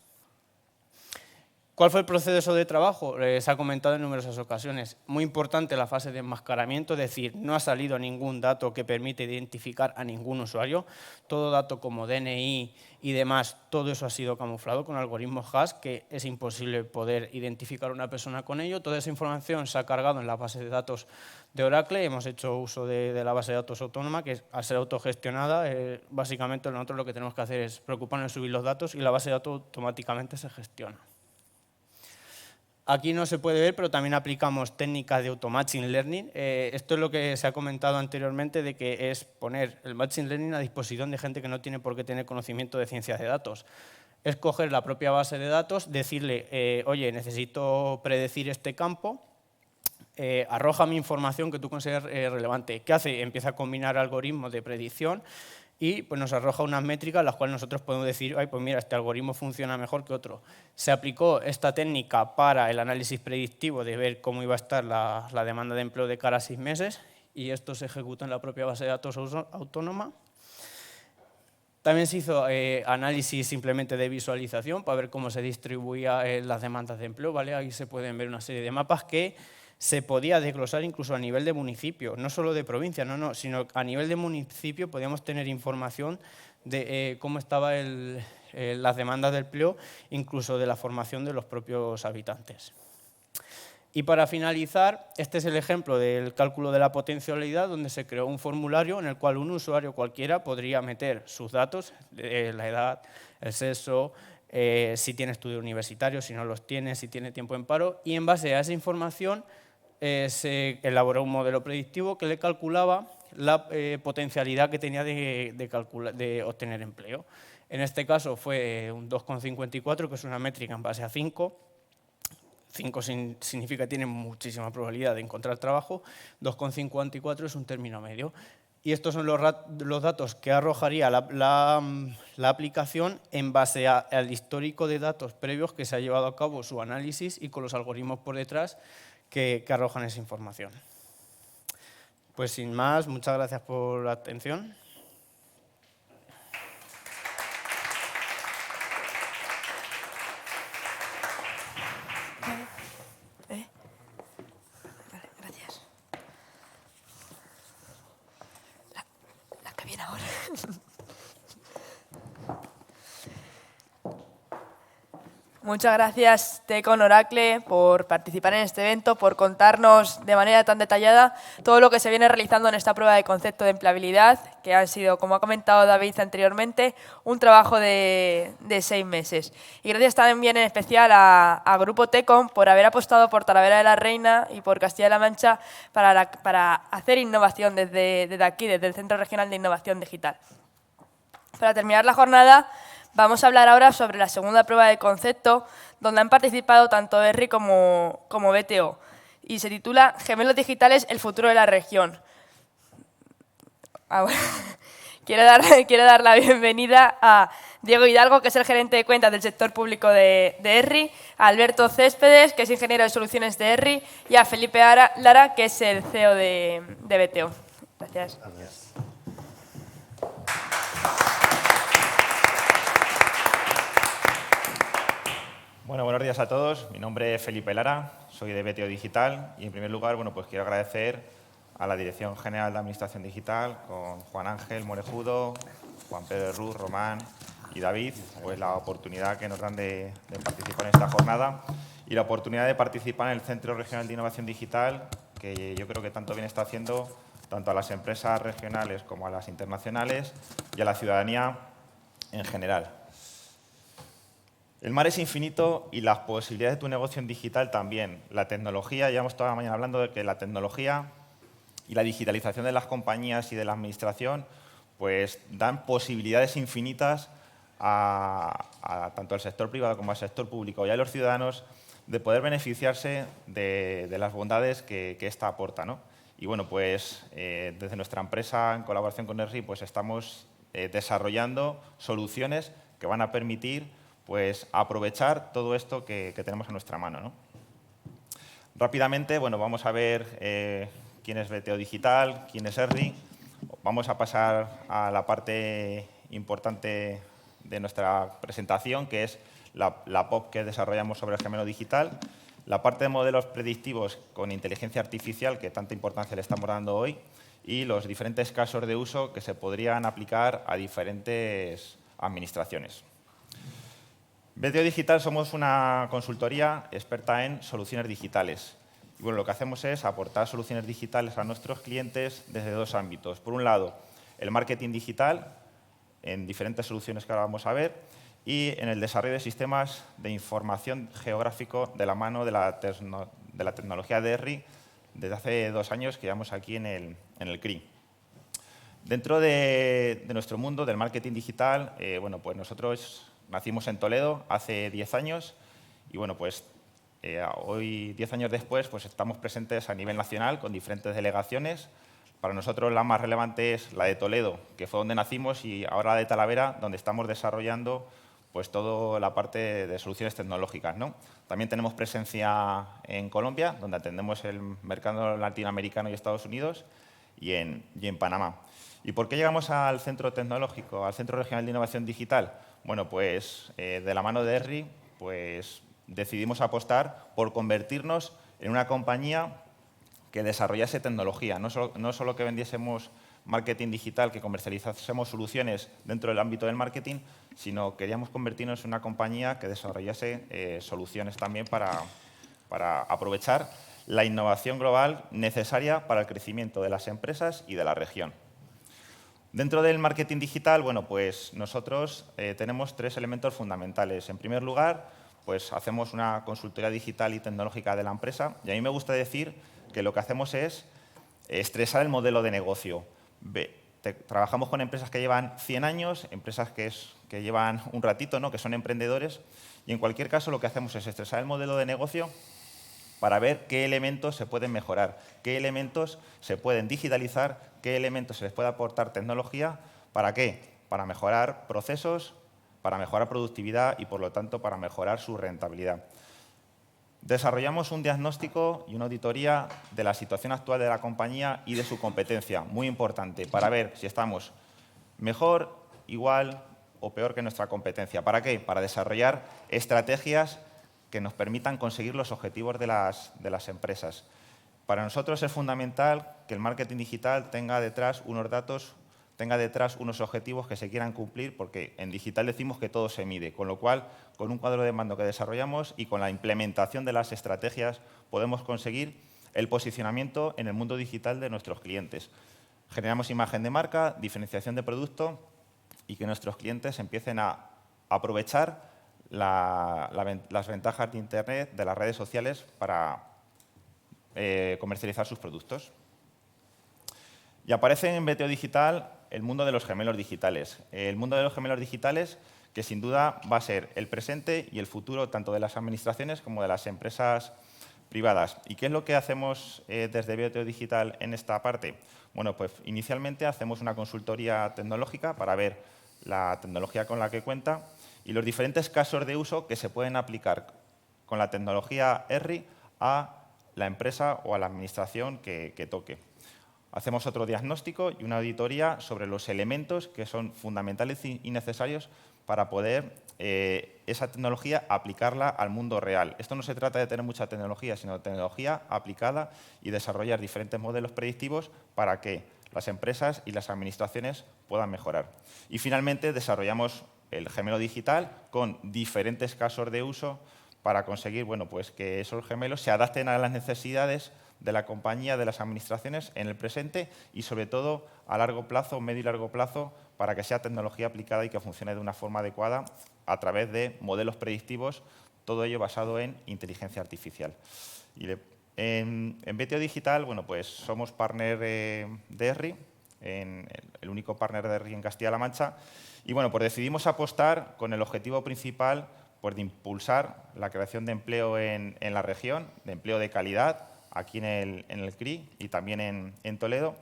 ¿Cuál fue el proceso de trabajo? Se ha comentado en numerosas ocasiones. Muy importante la fase de enmascaramiento, es decir, no ha salido ningún dato que permite identificar a ningún usuario. Todo dato como DNI y demás, todo eso ha sido camuflado con algoritmos hash, que es imposible poder identificar a una persona con ello. Toda esa información se ha cargado en la base de datos de Oracle. Hemos hecho uso de la base de datos autónoma, que al ser autogestionada, básicamente nosotros lo que tenemos que hacer es preocuparnos de subir los datos y la base de datos automáticamente se gestiona. Aquí no se puede ver, pero también aplicamos técnicas de auto-machine learning. Esto es lo que se ha comentado anteriormente, de que es poner el machine learning a disposición de gente que no tiene por qué tener conocimiento de ciencias de datos. Es coger la propia base de datos, decirle, oye, necesito predecir este campo, arrójame información que tú consideres relevante. ¿Qué hace? Empieza a combinar algoritmos de predicción y pues nos arroja unas métricas las cuales nosotros podemos decir, ay, pues mira, este algoritmo funciona mejor que otro. Se aplicó esta técnica para el análisis predictivo de ver cómo iba a estar la demanda de empleo de cara a 6 meses, y esto se ejecuta en la propia base de datos autónoma. También se hizo análisis simplemente de visualización para ver cómo se distribuían las demandas de empleo, ¿vale? Ahí se pueden ver una serie de mapas que se podía desglosar incluso a nivel de municipio, no solo de provincia, sino a nivel de municipio podíamos tener información de cómo estaban las demandas de empleo, incluso de la formación de los propios habitantes. Y para finalizar, este es el ejemplo del cálculo de la potencialidad, donde se creó un formulario en el cual un usuario cualquiera podría meter sus datos, la edad, el sexo, si tiene estudios universitarios, si no los tiene, si tiene tiempo en paro, y en base a esa información se elaboró un modelo predictivo que le calculaba la potencialidad que tenía de obtener empleo. En este caso fue un 2,54, que es una métrica en base a 5. 5 significa que tiene muchísima probabilidad de encontrar trabajo, 2,54 es un término medio. Y estos son los datos que arrojaría la aplicación en base al histórico de datos previos que se ha llevado a cabo su análisis y con los algoritmos por detrás que arrojan esa información. Pues sin más, muchas gracias por la atención. Vale, gracias. La que viene ahora. Muchas gracias, Tecon Oracle, por participar en este evento, por contarnos de manera tan detallada todo lo que se viene realizando en esta prueba de concepto de empleabilidad, que ha sido, como ha comentado David anteriormente, un trabajo de 6 meses. Y gracias también en especial a Grupo Tecon por haber apostado por Talavera de la Reina y por Castilla-La Mancha para hacer innovación desde aquí, desde el Centro Regional de Innovación Digital. Para terminar la jornada, vamos a hablar ahora sobre la segunda prueba de concepto, donde han participado tanto ERRI como BTO, y se titula Gemelos Digitales, el futuro de la región. Bueno. Quiero dar la bienvenida a Diego Hidalgo, que es el gerente de cuentas del sector público de ERRI, a Alberto Céspedes, que es ingeniero de soluciones de ERRI, y a Felipe Lara, que es el CEO de BTO. Gracias. Bueno, buenos días a todos. Mi nombre es Felipe Lara, soy de BTO Digital y en primer lugar, pues quiero agradecer a la Dirección General de Administración Digital, con Juan Ángel Morejudo, Juan Pedro Ruz, Román y David, pues la oportunidad que nos dan de participar en esta jornada y la oportunidad de participar en el Centro Regional de Innovación Digital, que yo creo que tanto bien está haciendo tanto a las empresas regionales como a las internacionales y a la ciudadanía en general. El mar es infinito y las posibilidades de tu negocio en digital también. La tecnología, llevamos toda la mañana hablando de que la tecnología y la digitalización de las compañías y de la administración pues dan posibilidades infinitas tanto al sector privado como al sector público y a los ciudadanos de poder beneficiarse de las bondades que ésta aporta, ¿no? Y bueno, pues desde nuestra empresa, en colaboración con ERRI, pues estamos desarrollando soluciones que van a permitir pues aprovechar todo esto que tenemos en nuestra mano, ¿no? Rápidamente, bueno, vamos a ver quién es BTO Digital, quién es ERRI. Vamos a pasar a la parte importante de nuestra presentación, que es la POP que desarrollamos sobre el gemelo digital, la parte de modelos predictivos con inteligencia artificial, que tanta importancia le estamos dando hoy, y los diferentes casos de uso que se podrían aplicar a diferentes administraciones. BTO Digital somos una consultoría experta en soluciones digitales. Y bueno, lo que hacemos es aportar soluciones digitales a nuestros clientes desde dos ámbitos. Por un lado, el marketing digital, en diferentes soluciones que ahora vamos a ver, y en el desarrollo de sistemas de información geográfico de la mano de la tecnología de ERRI desde hace 2 años que llevamos aquí en el CRI. Dentro de nuestro mundo del marketing digital, bueno, pues nosotros nacimos en Toledo hace 10 años y bueno, pues hoy, 10 años después, pues estamos presentes a nivel nacional con diferentes delegaciones. Para nosotros la más relevante es la de Toledo, que fue donde nacimos, y ahora la de Talavera, donde estamos desarrollando pues toda la parte de soluciones tecnológicas, ¿no? También tenemos presencia en Colombia, donde atendemos el mercado latinoamericano y Estados Unidos, y en Panamá. ¿Y por qué llegamos al Centro Tecnológico, al Centro Regional de Innovación Digital? Bueno, pues de la mano de ERRI, pues decidimos apostar por convertirnos en una compañía que desarrollase tecnología, no solo que vendiésemos marketing digital, que comercializásemos soluciones dentro del ámbito del marketing, sino queríamos convertirnos en una compañía que desarrollase soluciones también para aprovechar la innovación global necesaria para el crecimiento de las empresas y de la región. Dentro del marketing digital, bueno, pues nosotros tenemos 3 elementos fundamentales. En primer lugar, pues hacemos una consultoría digital y tecnológica de la empresa, y a mí me gusta decir que lo que hacemos es estresar el modelo de negocio. Trabajamos con empresas que llevan 100 años, empresas que llevan un ratito, ¿no?, que son emprendedores, y en cualquier caso lo que hacemos es estresar el modelo de negocio para ver qué elementos se pueden mejorar, qué elementos se pueden digitalizar, qué elementos se les puede aportar tecnología. ¿Para qué? Para mejorar procesos, para mejorar productividad y, por lo tanto, para mejorar su rentabilidad. Desarrollamos un diagnóstico y una auditoría de la situación actual de la compañía y de su competencia, muy importante, para ver si estamos mejor, igual o peor que nuestra competencia. ¿Para qué? Para desarrollar estrategias que nos permitan conseguir los objetivos de las empresas. Para nosotros es fundamental que el marketing digital tenga detrás unos datos tenga detrás unos objetivos que se quieran cumplir, porque en digital decimos que todo se mide, con lo cual, con un cuadro de mando que desarrollamos y con la implementación de las estrategias podemos conseguir el posicionamiento en el mundo digital de nuestros clientes. Generamos imagen de marca, diferenciación de producto y que nuestros clientes empiecen a aprovechar las ventajas de Internet, de las redes sociales, para comercializar sus productos. Y aparece en BTO Digital el mundo de los gemelos digitales. El mundo de los gemelos digitales que sin duda va a ser el presente y el futuro tanto de las administraciones como de las empresas privadas. ¿Y qué es lo que hacemos desde BTO Digital en esta parte? Bueno, pues inicialmente hacemos una consultoría tecnológica para ver la tecnología con la que cuenta y los diferentes casos de uso que se pueden aplicar con la tecnología ERRI a la empresa o a la administración que toque. Hacemos otro diagnóstico y una auditoría sobre los elementos que son fundamentales y necesarios para poder esa tecnología aplicarla al mundo real. Esto no se trata de tener mucha tecnología, sino tecnología aplicada y desarrollar diferentes modelos predictivos para que las empresas y las administraciones puedan mejorar. Y finalmente desarrollamos el gemelo digital con diferentes casos de uso para conseguir pues que esos gemelos se adapten a las necesidades de la compañía, de las administraciones en el presente y sobre todo a largo plazo, medio y largo plazo, para que sea tecnología aplicada y que funcione de una forma adecuada a través de modelos predictivos, todo ello basado en inteligencia artificial. Y en BTO Digital, pues somos partner de ERRI, el único partner de ERRI en Castilla-La Mancha, y pues decidimos apostar con el objetivo principal de impulsar la creación de empleo en la región, de empleo de calidad, aquí en el CRI y también en Toledo,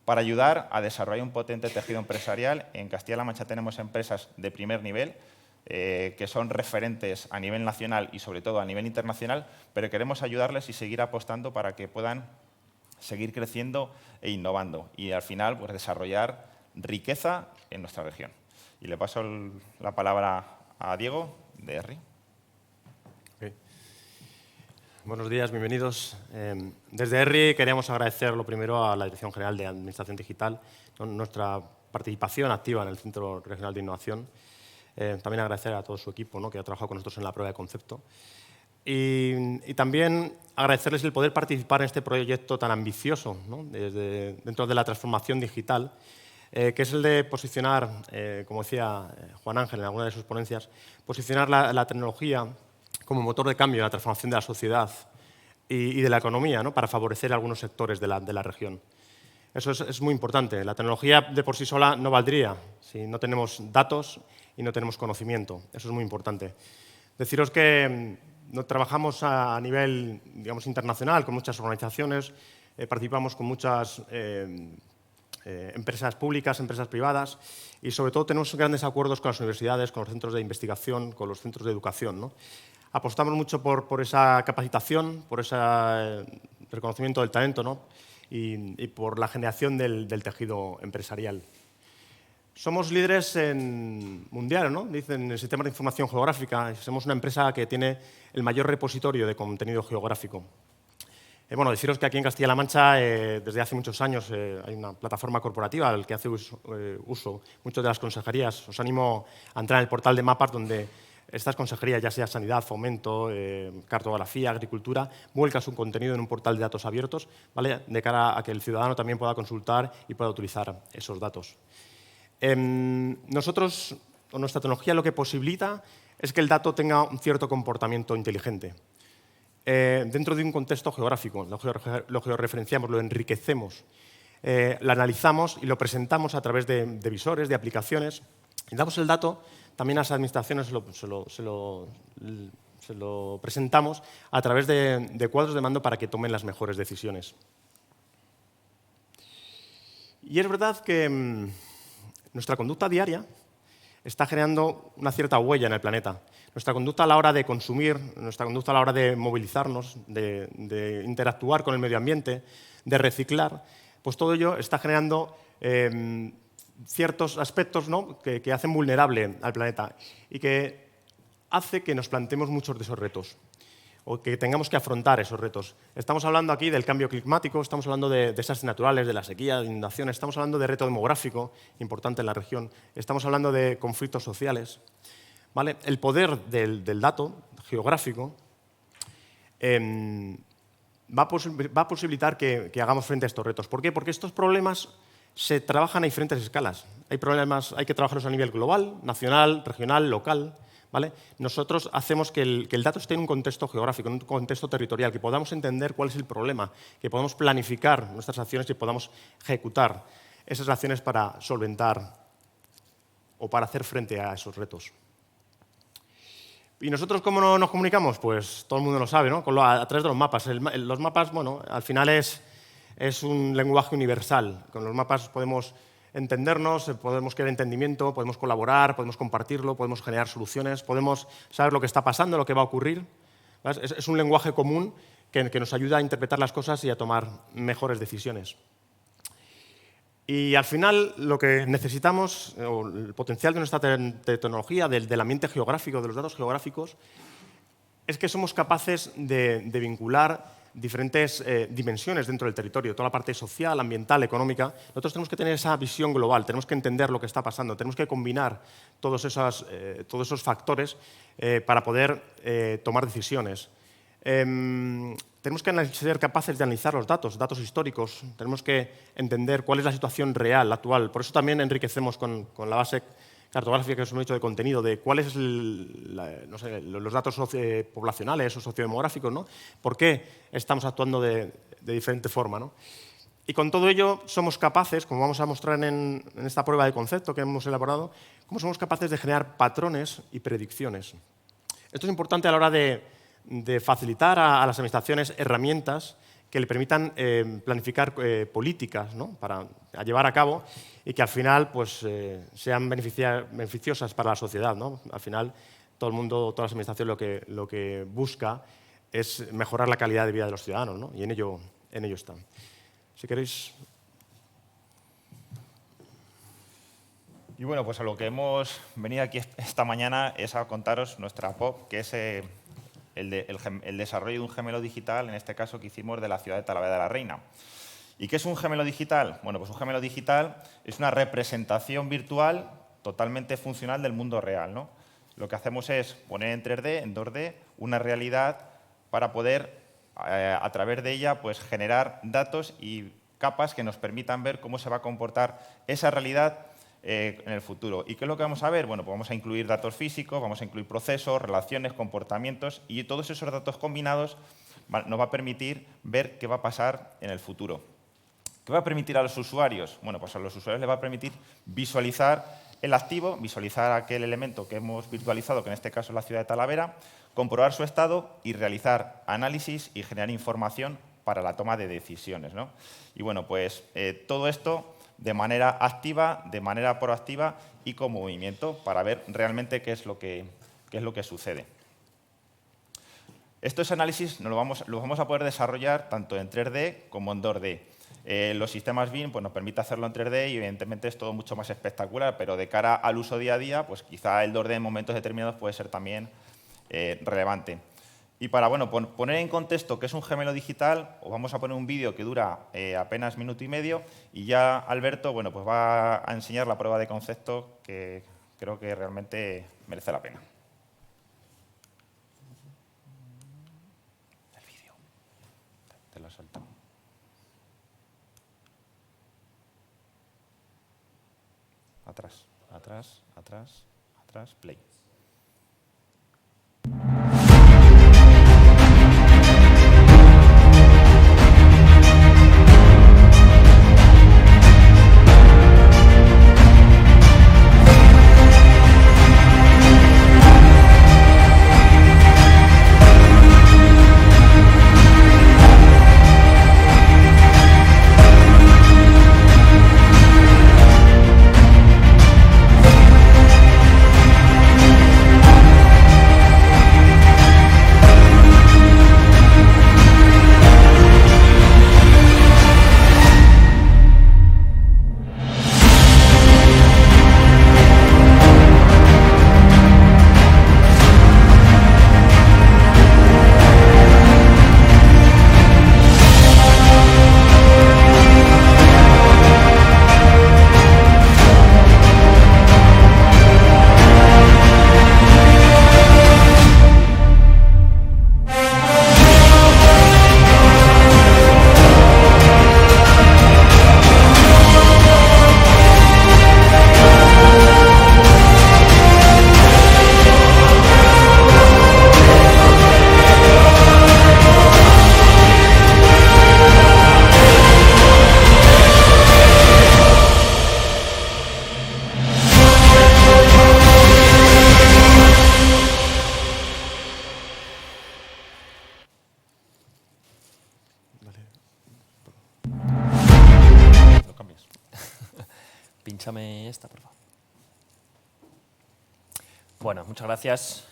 para ayudar a desarrollar un potente tejido empresarial. En Castilla-La Mancha tenemos empresas de primer nivel, que son referentes a nivel nacional y sobre todo a nivel internacional, pero queremos ayudarles y seguir apostando para que puedan seguir creciendo e innovando y al final desarrollar riqueza en nuestra región. Y le paso la palabra a Diego, de ERRI. Okay. Buenos días, bienvenidos. Desde ERRI queríamos agradecer lo primero a la Dirección General de Administración Digital nuestra participación activa en el Centro Regional de Innovación. También agradecer a todo su equipo que ha trabajado con nosotros en la prueba de concepto. Y también agradecerles el poder participar en este proyecto tan ambicioso dentro de la transformación digital, que es el de posicionar, como decía Juan Ángel en alguna de sus ponencias, posicionar la tecnología como motor de cambio en la transformación de la sociedad y de la economía, para favorecer algunos sectores de la región. Eso es muy importante. La tecnología de por sí sola no valdría si no tenemos datos y no tenemos conocimiento. Eso es muy importante. Deciros que trabajamos a nivel internacional con muchas organizaciones, participamos con muchas empresas públicas, empresas privadas y sobre todo tenemos grandes acuerdos con las universidades, con los centros de investigación, con los centros de educación. Apostamos mucho por esa capacitación, por ese reconocimiento del talento y por la generación del tejido empresarial. Somos líderes mundial, dicen, en sistemas de información geográfica. Somos una empresa que tiene el mayor repositorio de contenido geográfico. Deciros que aquí en Castilla-La Mancha, desde hace muchos años, hay una plataforma corporativa al que hace uso muchas de las consejerías. Os animo a entrar en el portal de mapas donde estas consejerías, ya sea sanidad, fomento, cartografía, agricultura, vuelcan su contenido en un portal de datos abiertos, de cara a que el ciudadano también pueda consultar y pueda utilizar esos datos. Nosotros, con nuestra tecnología, lo que posibilita es que el dato tenga un cierto comportamiento inteligente. Dentro de un contexto geográfico, lo georreferenciamos, lo enriquecemos, lo analizamos y lo presentamos a través de visores, de aplicaciones. Y damos el dato también a las administraciones, se lo presentamos a través de cuadros de mando para que tomen las mejores decisiones. Y es verdad que nuestra conducta diaria está generando una cierta huella en el planeta. Nuestra conducta a la hora de consumir, nuestra conducta a la hora de movilizarnos, de interactuar con el medio ambiente, de reciclar, pues todo ello está generando ciertos aspectos que hacen vulnerable al planeta y que hace que nos planteemos muchos de esos retos. o que tengamos que afrontar esos retos. Estamos hablando aquí del cambio climático, estamos hablando de desastres naturales, de la sequía, de inundaciones, estamos hablando de reto demográfico importante en la región, estamos hablando de conflictos sociales. ¿Vale? El poder del dato geográfico va a posibilitar que hagamos frente a estos retos. ¿Por qué? Porque estos problemas se trabajan a diferentes escalas. Hay problemas, hay que trabajarlos a nivel global, nacional, regional, local. ¿Vale? Nosotros hacemos que el dato esté en un contexto geográfico, en un contexto territorial, que podamos entender cuál es el problema, que podamos planificar nuestras acciones y podamos ejecutar esas acciones para solventar o para hacer frente a esos retos. ¿Y nosotros cómo nos comunicamos? Pues todo el mundo lo sabe, ¿no? A través de los mapas. Los mapas, bueno, al final es un lenguaje universal. Con los mapas podemos entendernos, podemos crear entendimiento, podemos colaborar, podemos compartirlo, podemos generar soluciones, podemos saber lo que está pasando, lo que va a ocurrir. Es un lenguaje común que nos ayuda a interpretar las cosas y a tomar mejores decisiones. Y al final lo que necesitamos, o el potencial de nuestra tecnología, del ambiente geográfico, de los datos geográficos, es que somos capaces de vincular diferentes dimensiones dentro del territorio, toda la parte social, ambiental, económica. Nosotros tenemos que tener esa visión global, tenemos que entender lo que está pasando, tenemos que combinar todos esos factores para poder tomar decisiones. Tenemos que ser capaces de analizar los datos históricos, tenemos que entender cuál es la situación real, actual. Por eso también enriquecemos con la base cartográfica que os hemos dicho de contenido, de cuáles no sé, los datos poblacionales o sociodemográficos, ¿no? ¿Por qué estamos actuando de diferente forma, ¿no? Y con todo ello somos capaces, como vamos a mostrar en esta prueba de concepto que hemos elaborado, cómo somos capaces de generar patrones y predicciones. Esto es importante a la hora de facilitar a las administraciones herramientas que le permitan planificar políticas, ¿no? Para llevar a cabo y que al final pues, sean beneficiosas para la sociedad, ¿no? Al final todo el mundo, todas las administraciones lo que busca es mejorar la calidad de vida de los ciudadanos, ¿no? Y en ello están. Si queréis. Y bueno, pues a lo que hemos venido aquí esta mañana es a contaros nuestra POP, que es el desarrollo de un gemelo digital, en este caso que hicimos de la ciudad de Talavera de la Reina. ¿Y qué es un gemelo digital? Bueno, pues un gemelo digital es una representación virtual totalmente funcional del mundo real, ¿no? Lo que hacemos es poner en 3D, en 2D, una realidad para poder, a través de ella, pues, generar datos y capas que nos permitan ver cómo se va a comportar esa realidad en el futuro. ¿Y qué es lo que vamos a ver? Bueno, pues vamos a incluir datos físicos, vamos a incluir procesos, relaciones, comportamientos, y todos esos datos combinados nos va a permitir ver qué va a pasar en el futuro. ¿Qué va a permitir a los usuarios? Bueno, pues a los usuarios les va a permitir visualizar el activo, visualizar aquel elemento que hemos virtualizado, que en este caso es la ciudad de Talavera, comprobar su estado y realizar análisis y generar información para la toma de decisiones, ¿no? Y bueno, pues todo esto de manera activa, de manera proactiva y con movimiento para ver realmente qué es lo que sucede. Estos análisis los vamos a poder desarrollar tanto en 3D como en 2D. Los sistemas BIM pues, nos permiten hacerlo en 3D y evidentemente es todo mucho más espectacular, pero de cara al uso día a día, pues quizá el 2D en momentos determinados puede ser también relevante. Y para poner en contexto qué es un gemelo digital, os vamos a poner un vídeo que dura apenas minuto y medio y ya Alberto pues va a enseñar la prueba de concepto que creo que realmente merece la pena. El vídeo. Te lo suelto. Atrás, atrás, atrás, atrás, play. Pínchame esta, por favor. Bueno, muchas gracias.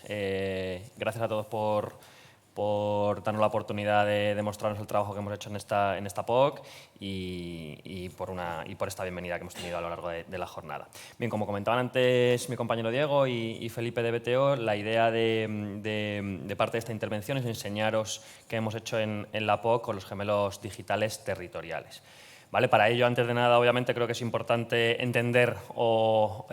Gracias a todos por darnos la oportunidad de demostrarnos el trabajo que hemos hecho en esta POC y por esta bienvenida que hemos tenido a lo largo de la jornada. Bien, como comentaban antes mi compañero Diego y Felipe de BTO, la idea de parte de esta intervención es enseñaros qué hemos hecho en la POC con los gemelos digitales territoriales. ¿Vale? Para ello, antes de nada, obviamente, creo que es importante entender o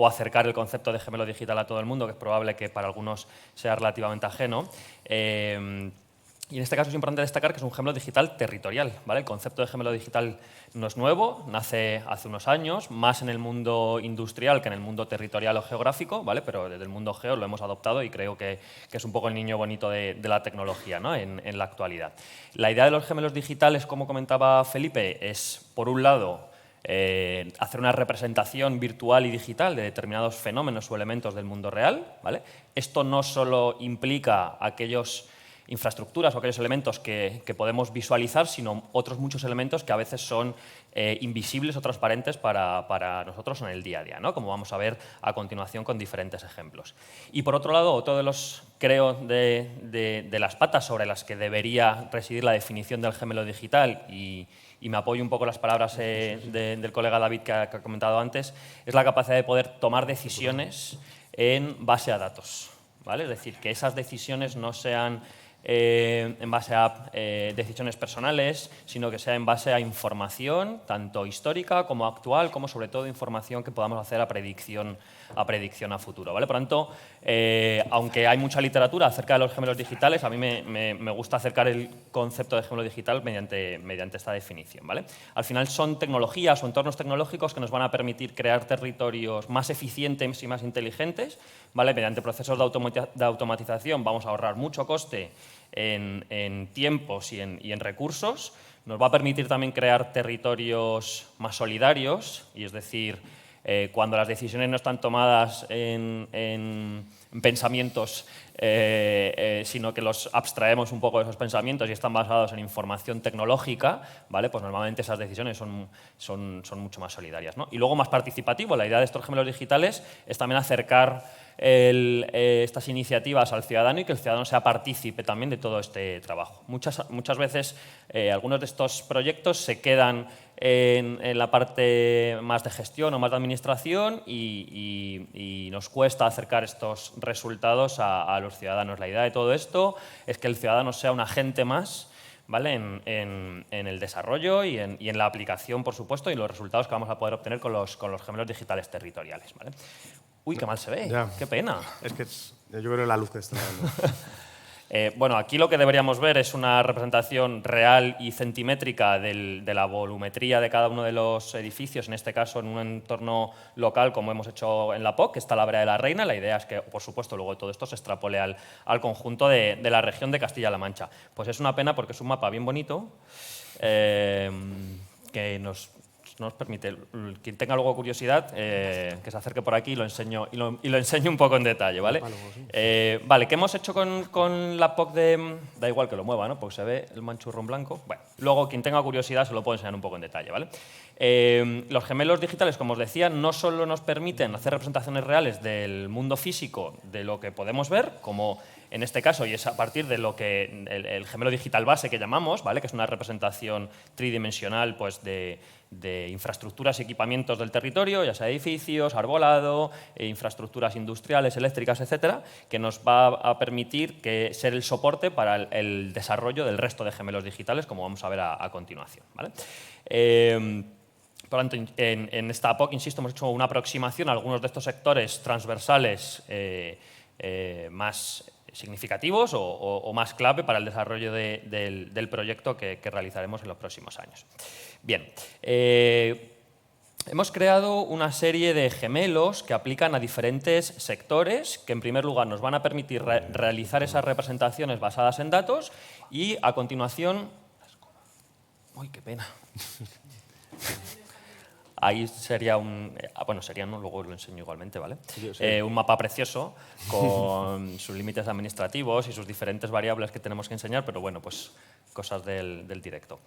acercar el concepto de gemelo digital a todo el mundo, que es probable que para algunos sea relativamente ajeno. Y en este caso es importante destacar que es un gemelo digital territorial. ¿Vale? El concepto de gemelo digital no es nuevo, nace hace unos años, más en el mundo industrial que en el mundo territorial o geográfico, ¿vale? Pero desde el mundo geo lo hemos adoptado y creo que es un poco el niño bonito de la tecnología, ¿no? en la actualidad. La idea de los gemelos digitales, como comentaba Felipe, es, por un lado, hacer una representación virtual y digital de determinados fenómenos o elementos del mundo real. ¿Vale? Esto no solo implica aquellos infraestructuras o aquellos elementos que podemos visualizar, sino otros muchos elementos que a veces son invisibles o transparentes para nosotros en el día a día, ¿no? Como vamos a ver a continuación con diferentes ejemplos. Y por otro lado, otro de los, creo, de las patas sobre las que debería residir la definición del gemelo digital, y me apoyo un poco las palabras del colega David que ha comentado antes, es la capacidad de poder tomar decisiones en base a datos. ¿Vale? Es decir, que esas decisiones no sean en base a decisiones personales, sino que sea en base a información, tanto histórica como actual, como sobre todo información que podamos hacer a predicción a futuro. ¿Vale? Por tanto, aunque hay mucha literatura acerca de los gemelos digitales, a mí me gusta acercar el concepto de gemelo digital mediante esta definición. ¿Vale? Al final son tecnologías o entornos tecnológicos que nos van a permitir crear territorios más eficientes y más inteligentes. ¿Vale? Mediante procesos de automatización vamos a ahorrar mucho coste en tiempos y en recursos. Nos va a permitir también crear territorios más solidarios, y es decir, cuando las decisiones no están tomadas en pensamientos, sino que los abstraemos un poco de esos pensamientos y están basados en información tecnológica, ¿vale? Pues normalmente esas decisiones son mucho más solidarias, ¿no? Y luego más participativo. La idea de estos gemelos digitales es también acercar estas iniciativas al ciudadano y que el ciudadano sea partícipe también de todo este trabajo. Muchas veces algunos de estos proyectos se quedan en la parte más de gestión o más de administración y nos cuesta acercar estos resultados a los ciudadanos. La idea de todo esto es que el ciudadano sea un agente más, ¿vale? en el desarrollo y en la aplicación, por supuesto, y los resultados que vamos a poder obtener con los gemelos digitales territoriales. ¿Vale? Uy, qué mal se ve, ya. Qué pena. Es que yo creo la luz que está dando. Bueno, aquí lo que deberíamos ver es una representación real y centimétrica de la volumetría de cada uno de los edificios, en este caso en un entorno local como hemos hecho en la POC, que está la Vera de la Reina. La idea es que, por supuesto, luego todo esto se extrapole al conjunto de la región de Castilla-La Mancha. Pues es una pena porque es un mapa bien bonito que nos permite, quien tenga luego curiosidad, que se acerque por aquí y lo enseño un poco en detalle, ¿vale? Vale, ¿qué hemos hecho con la POC de... Da igual que lo mueva, ¿no? Porque se ve el manchurrón blanco. Bueno, luego quien tenga curiosidad se lo puedo enseñar un poco en detalle, ¿vale? Los gemelos digitales, como os decía, no solo nos permiten hacer representaciones reales del mundo físico, de lo que podemos ver, como en este caso, y es a partir de lo que el gemelo digital base que llamamos, ¿vale? Que es una representación tridimensional, pues, de infraestructuras y equipamientos del territorio, ya sea edificios, arbolado, infraestructuras industriales, eléctricas, etcétera, que nos va a permitir ser el soporte para el desarrollo del resto de gemelos digitales, como vamos a ver a continuación, ¿vale? Por lo tanto, en esta POC, insisto, hemos hecho una aproximación a algunos de estos sectores transversales más significativos o más clave para el desarrollo del proyecto que realizaremos en los próximos años. Bien, hemos creado una serie de gemelos que aplican a diferentes sectores que, en primer lugar, nos van a permitir realizar esas representaciones basadas en datos y, a continuación... ¡Uy, qué pena! Ahí sería luego lo enseño igualmente, ¿vale? Sí. Un mapa precioso con sus límites administrativos y sus diferentes variables que tenemos que enseñar, pero bueno, pues cosas del directo.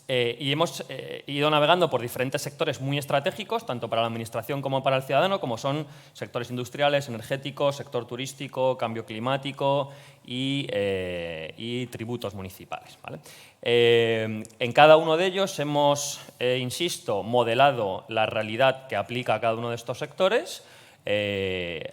y hemos ido navegando por diferentes sectores muy estratégicos, tanto para la administración como para el ciudadano, como son sectores industriales, energéticos, sector turístico, cambio climático y tributos municipales, ¿vale? En cada uno de ellos hemos, insisto, modelado la realidad que aplica a cada uno de estos sectores,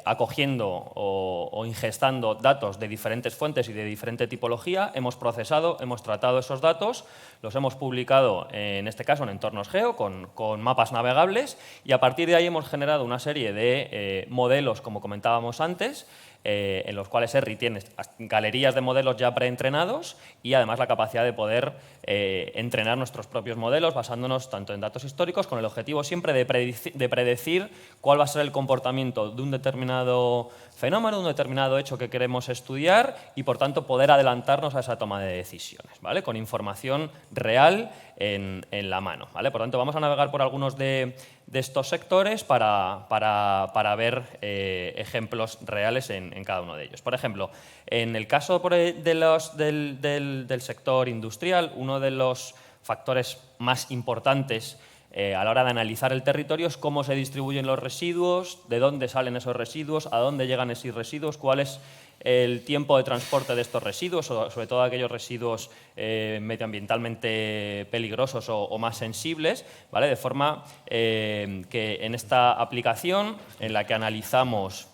acogiendo o ingestando datos de diferentes fuentes y de diferente tipología, hemos procesado, hemos tratado esos datos, los hemos publicado, en este caso, en entornos geo, con mapas navegables, y a partir de ahí hemos generado una serie de modelos, como comentábamos antes, en los cuales ERRI tiene galerías de modelos ya preentrenados y además la capacidad de poder entrenar nuestros propios modelos basándonos tanto en datos históricos con el objetivo siempre de predecir cuál va a ser el comportamiento de un determinado fenómeno, de un determinado hecho que queremos estudiar y, por tanto, poder adelantarnos a esa toma de decisiones, ¿vale? Con información real en la mano, ¿vale? Por tanto, vamos a navegar por algunos de estos sectores para ver ejemplos reales en cada uno de ellos. Por ejemplo, en el caso del sector industrial, uno de los factores más importantes a la hora de analizar el territorio es cómo se distribuyen los residuos, de dónde salen esos residuos, a dónde llegan esos residuos, cuál es el tiempo de transporte de estos residuos, sobre todo aquellos residuos medioambientalmente peligrosos o más sensibles, ¿vale? De forma que en esta aplicación en la que analizamos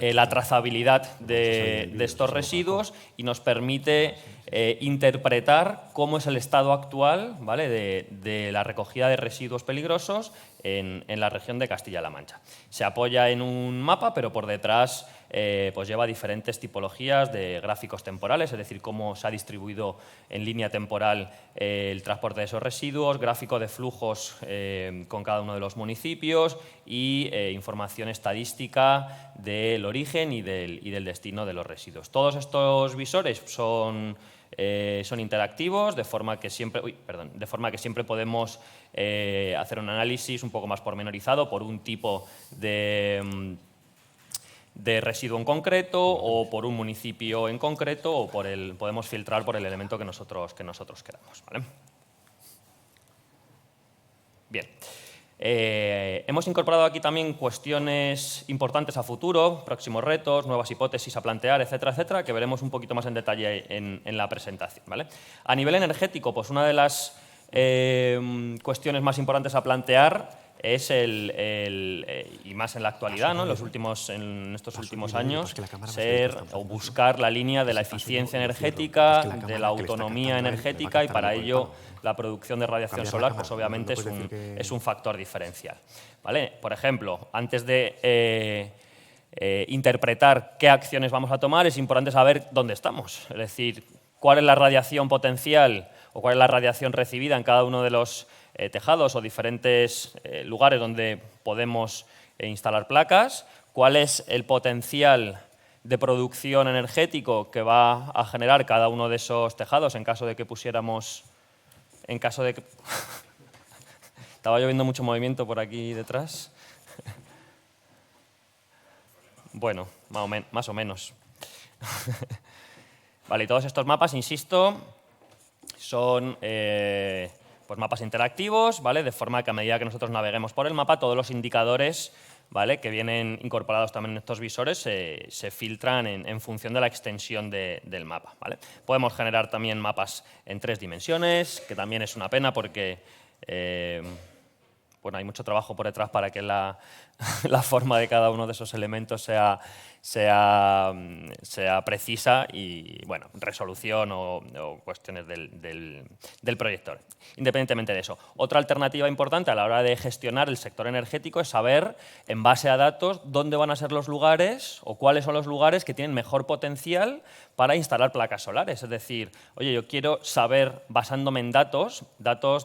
la trazabilidad de estos residuos y nos permite interpretar cómo es el estado actual, ¿vale? de la recogida de residuos peligrosos en la región de Castilla-La Mancha. Se apoya en un mapa, pero por detrás pues lleva diferentes tipologías de gráficos temporales, es decir, cómo se ha distribuido en línea temporal el transporte de esos residuos, gráfico de flujos con cada uno de los municipios y información estadística del origen y del destino de los residuos. Todos estos visores son interactivos, de forma que siempre podemos hacer un análisis un poco más pormenorizado por un tipo de residuo en concreto o por un municipio en concreto o podemos filtrar por el elemento que nosotros queramos, ¿vale? Bien. Hemos incorporado aquí también cuestiones importantes a futuro, próximos retos, nuevas hipótesis a plantear, etcétera, etcétera, que veremos un poquito más en detalle en la presentación, ¿vale? A nivel energético, pues una de las cuestiones más importantes a plantear es y más en la actualidad, ¿no? En estos últimos años, buscar la línea de la eficiencia energética, de la autonomía energética, y para ello la producción de radiación solar, pues obviamente es un factor diferencial, ¿vale? Por ejemplo, antes de interpretar qué acciones vamos a tomar, es importante saber dónde estamos, es decir, cuál es la radiación potencial o cuál es la radiación recibida en cada uno de los tejados o diferentes lugares donde podemos instalar placas, cuál es el potencial de producción energético que va a generar cada uno de esos tejados en caso de que pusiéramos... Estaba lloviendo mucho movimiento por aquí detrás. Bueno, más o menos. Vale, y todos estos mapas, insisto, son pues mapas interactivos, ¿vale? De forma que a medida que nosotros naveguemos por el mapa, todos los indicadores, ¿vale?, que vienen incorporados también en estos visores se filtran en función de la extensión del mapa, ¿vale? Podemos generar también mapas en 3 dimensiones, que también es una pena porque bueno, hay mucho trabajo por detrás para que la forma de cada uno de esos elementos sea precisa y, bueno, resolución o cuestiones del proyector. Independientemente de eso. Otra alternativa importante a la hora de gestionar el sector energético es saber, en base a datos, dónde van a ser los lugares o cuáles son los lugares que tienen mejor potencial para instalar placas solares. Es decir, oye, yo quiero saber, basándome en datos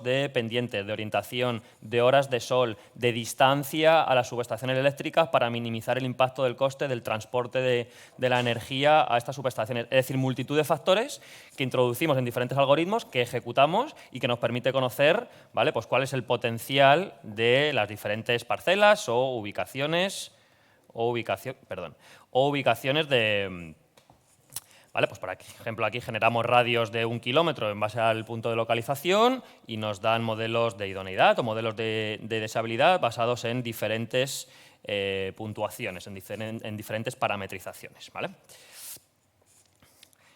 de pendiente, de orientación, de horas de sol, de distancia a las subestaciones eléctricas para minimizar el impacto del coste del transporte de la energía a estas subestaciones. Es decir, multitud de factores que introducimos en diferentes algoritmos que ejecutamos y que nos permite conocer, ¿vale?, pues cuál es el potencial de las diferentes parcelas o ubicaciones ¿Vale? Pues por ejemplo, aquí generamos radios de 1 kilómetro en base al punto de localización y nos dan modelos de idoneidad o modelos de deseabilidad basados en diferentes puntuaciones, en diferentes parametrizaciones. ¿Vale?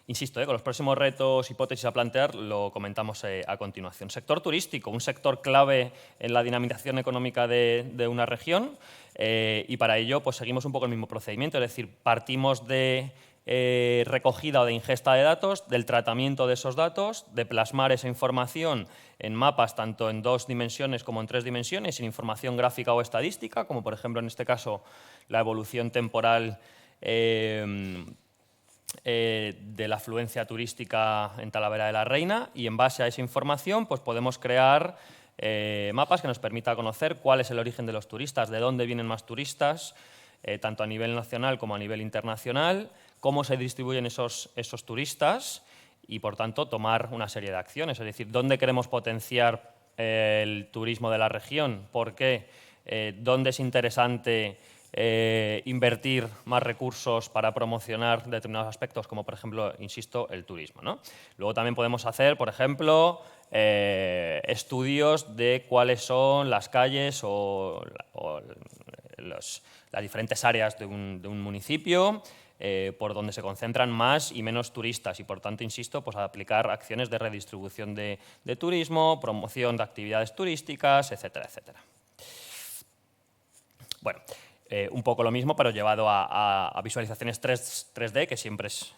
Insisto, con los próximos retos, hipótesis a plantear, lo comentamos a continuación. Sector turístico, un sector clave en la dinamización económica de una región, y para ello pues, seguimos un poco el mismo procedimiento, es decir, partimos de recogida o de ingesta de datos, del tratamiento de esos datos, de plasmar esa información en mapas tanto en 2 dimensiones como en 3 dimensiones, en información gráfica o estadística, como por ejemplo en este caso la evolución temporal de la afluencia turística en Talavera de la Reina, y en base a esa información pues podemos crear mapas que nos permita conocer cuál es el origen de los turistas, de dónde vienen más turistas, tanto a nivel nacional como a nivel internacional, cómo se distribuyen esos turistas y, por tanto, tomar una serie de acciones. Es decir, dónde queremos potenciar el turismo de la región, por qué, dónde es interesante invertir más recursos para promocionar determinados aspectos, como por ejemplo, insisto, el turismo, ¿no? Luego también podemos hacer, por ejemplo, estudios de cuáles son las calles o las diferentes áreas de un municipio por donde se concentran más y menos turistas y, por tanto, insisto, pues aplicar acciones de redistribución de turismo, promoción de actividades turísticas, etcétera, etcétera. Bueno, un poco lo mismo, pero llevado a visualizaciones 3D, que siempre es,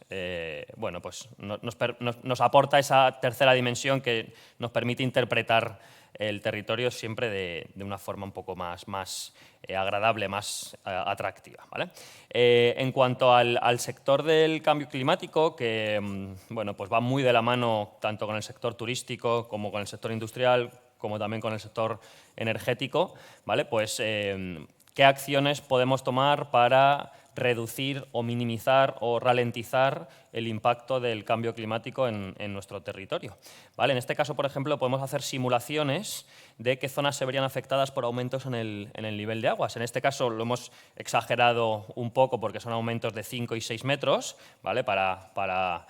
bueno, pues nos aporta esa tercera dimensión que nos permite interpretar el territorio siempre de una forma un poco más agradable, más atractiva, ¿vale? En cuanto al sector del cambio climático, que bueno, pues va muy de la mano tanto con el sector turístico como con el sector industrial, como también con el sector energético, ¿vale? Pues ¿qué acciones podemos tomar para reducir o minimizar o ralentizar el impacto del cambio climático en nuestro territorio? ¿Vale? En este caso, por ejemplo, podemos hacer simulaciones de qué zonas se verían afectadas por aumentos en el nivel de aguas. En este caso lo hemos exagerado un poco porque son aumentos de 5 y 6 metros, ¿vale? Para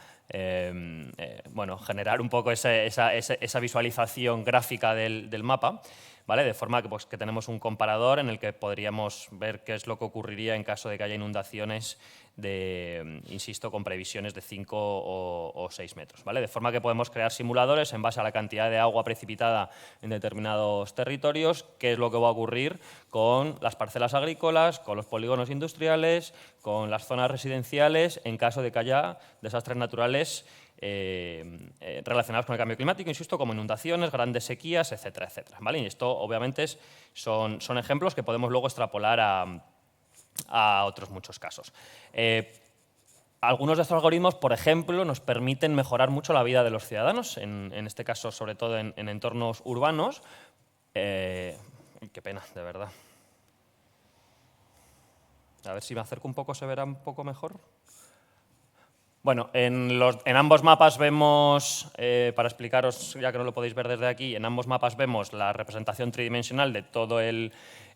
bueno, generar un poco esa visualización gráfica del mapa, ¿vale? De forma que, pues, que tenemos un comparador en el que podríamos ver qué es lo que ocurriría en caso de que haya inundaciones insisto, con previsiones de 5 o 6 metros, ¿vale? De forma que podemos crear simuladores en base a la cantidad de agua precipitada en determinados territorios, qué es lo que va a ocurrir con las parcelas agrícolas, con los polígonos industriales, con las zonas residenciales, en caso de que haya desastres naturales relacionados con el cambio climático, insisto, como inundaciones, grandes sequías, etcétera, etcétera, ¿vale? Y esto, obviamente, son ejemplos que podemos luego extrapolar a otros muchos casos. Algunos de estos algoritmos, por ejemplo, nos permiten mejorar mucho la vida de los ciudadanos, en este caso, sobre todo en entornos urbanos. Qué pena, de verdad. A ver si me acerco un poco, se verá un poco mejor. Bueno, en ambos mapas vemos, para explicaros, ya que no lo podéis ver desde aquí, en ambos mapas vemos la representación tridimensional de todo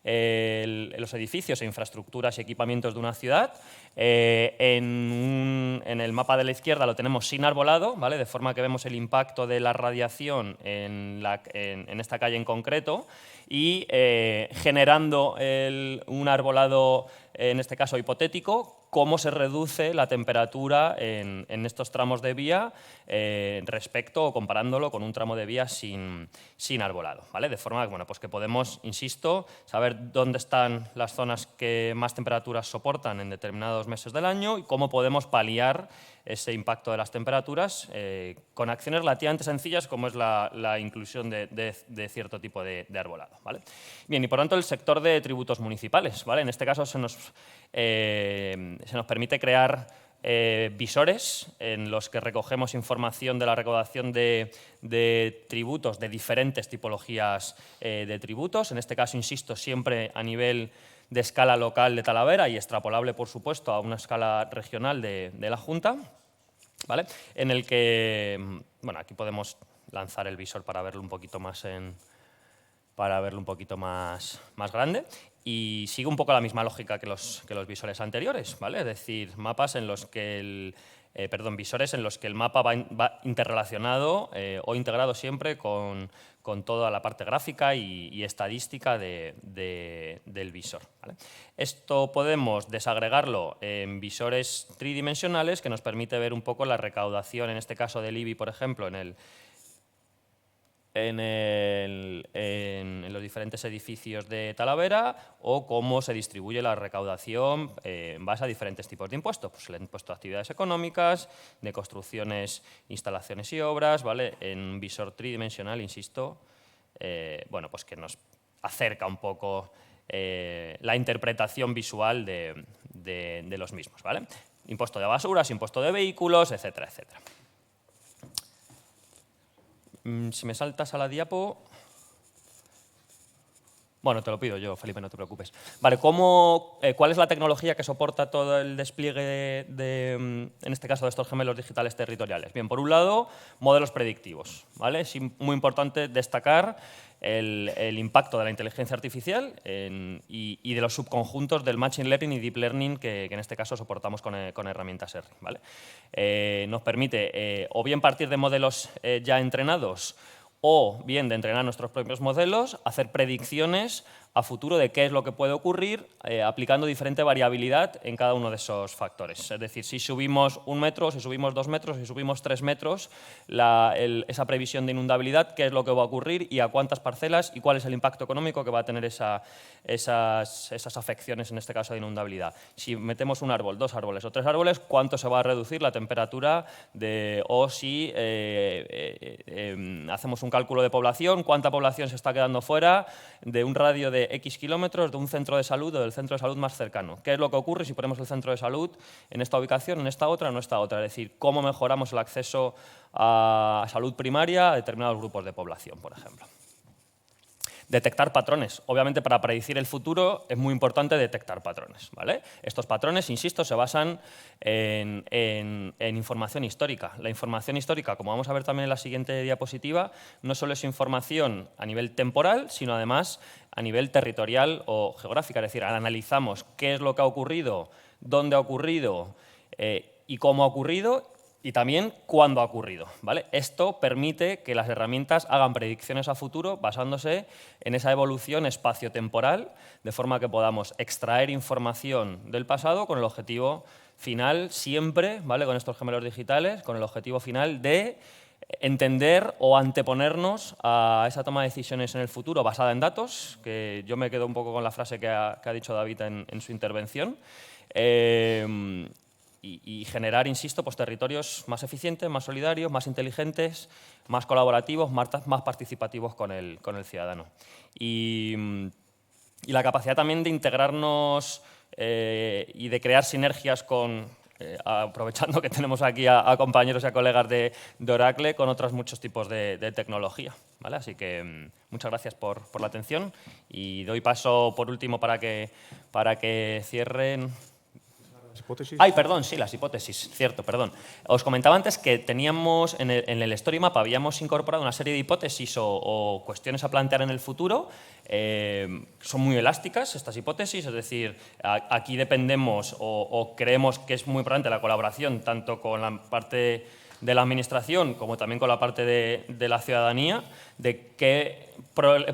los edificios e infraestructuras y equipamientos de una ciudad. En el mapa de la izquierda lo tenemos sin arbolado, ¿vale? De forma que vemos el impacto de la radiación en esta calle en concreto y generando un arbolado, en este caso hipotético, cómo se reduce la temperatura en estos tramos de vía respecto o comparándolo con un tramo de vía sin arbolado, ¿vale? De forma que, bueno, pues que podemos, insisto, saber dónde están las zonas que más temperaturas soportan en determinados meses del año y cómo podemos paliar ese impacto de las temperaturas con acciones relativamente sencillas como es la inclusión de cierto tipo de arbolado, ¿vale? Bien, y por tanto el sector de tributos municipales, ¿vale? En este caso se nos permite crear visores en los que recogemos información de la recaudación de tributos, de diferentes tipologías de tributos. En este caso, insisto, siempre a nivel de escala local de Talavera y extrapolable, por supuesto, a una escala regional de la Junta, ¿vale? En el que, bueno, aquí podemos lanzar el visor para verlo un poquito más grande. y sigue un poco la misma lógica que los visores anteriores, ¿vale? Es decir, mapas en los que visores en los que el mapa va interrelacionado o integrado siempre con toda la parte gráfica y estadística del visor, ¿vale? Esto podemos desagregarlo en visores tridimensionales, que nos permite ver un poco la recaudación, en este caso del IBI, por ejemplo, en los diferentes edificios de Talavera, o cómo se distribuye la recaudación en base a diferentes tipos de impuestos. Pues el impuesto de actividades económicas, de construcciones, instalaciones y obras, ¿vale? En un visor tridimensional, insisto, bueno, pues que nos acerca un poco la interpretación visual de los mismos, ¿vale? Impuesto de basuras, impuesto de vehículos, etcétera, etcétera. Si me saltas a la diapo... Bueno, te lo pido yo, Felipe, no te preocupes. Vale, ¿cuál es la tecnología que soporta todo el despliegue en este caso, de estos gemelos digitales territoriales? Bien, por un lado, modelos predictivos, ¿vale? Es muy importante destacar el impacto de la inteligencia artificial y de los subconjuntos del Machine Learning y Deep Learning que en este caso soportamos con herramientas R, ¿vale? Nos permite o bien partir de modelos ya entrenados, o bien de entrenar nuestros propios modelos, hacer predicciones a futuro de qué es lo que puede ocurrir aplicando diferente variabilidad en cada uno de esos factores. Es decir, si subimos 1 metro, si subimos 2 metros, si subimos 3 metros, esa previsión de inundabilidad, qué es lo que va a ocurrir y a cuántas parcelas y cuál es el impacto económico que va a tener esas afecciones, en este caso de inundabilidad. Si metemos un árbol, 2 árboles o 3 árboles, cuánto se va a reducir la temperatura o si hacemos un cálculo de población, cuánta población se está quedando fuera de un radio de X kilómetros de un centro de salud o del centro de salud más cercano. ¿Qué es lo que ocurre si ponemos el centro de salud en esta ubicación, en esta otra, en esta otra? Es decir, cómo mejoramos el acceso a salud primaria a determinados grupos de población, por ejemplo. Detectar patrones. Obviamente, para predecir el futuro es muy importante detectar patrones, ¿vale? Estos patrones, insisto, se basan en información histórica. La información histórica, como vamos a ver también en la siguiente diapositiva, no solo es información a nivel temporal, sino además a nivel territorial o geográfica. Es decir, analizamos qué es lo que ha ocurrido, dónde ha ocurrido y cómo ha ocurrido, y también cuándo ha ocurrido, ¿vale? Esto permite que las herramientas hagan predicciones a futuro basándose en esa evolución espaciotemporal, de forma que podamos extraer información del pasado con el objetivo final siempre, ¿vale? Con estos gemelos digitales, con el objetivo final de entender o anteponernos a esa toma de decisiones en el futuro basada en datos, que yo me quedo un poco con la frase que ha dicho David en su intervención, y generar, insisto, pues territorios más eficientes, más solidarios, más inteligentes, más colaborativos, más participativos con el ciudadano. Y la capacidad también de integrarnos y de crear sinergias aprovechando que tenemos aquí a compañeros y a colegas de Oracle, con otros muchos tipos de tecnología, ¿vale? Así que muchas gracias por la atención y doy paso, por último, para que cierren... ¿Hipótesis? Ay, perdón, sí, las hipótesis, cierto, perdón. Os comentaba antes que teníamos en el Story Map habíamos incorporado una serie de hipótesis o cuestiones a plantear en el futuro. Son muy elásticas estas hipótesis, es decir, aquí dependemos o creemos que es muy importante la colaboración tanto con la parte de la administración como también con la parte de la ciudadanía, de qué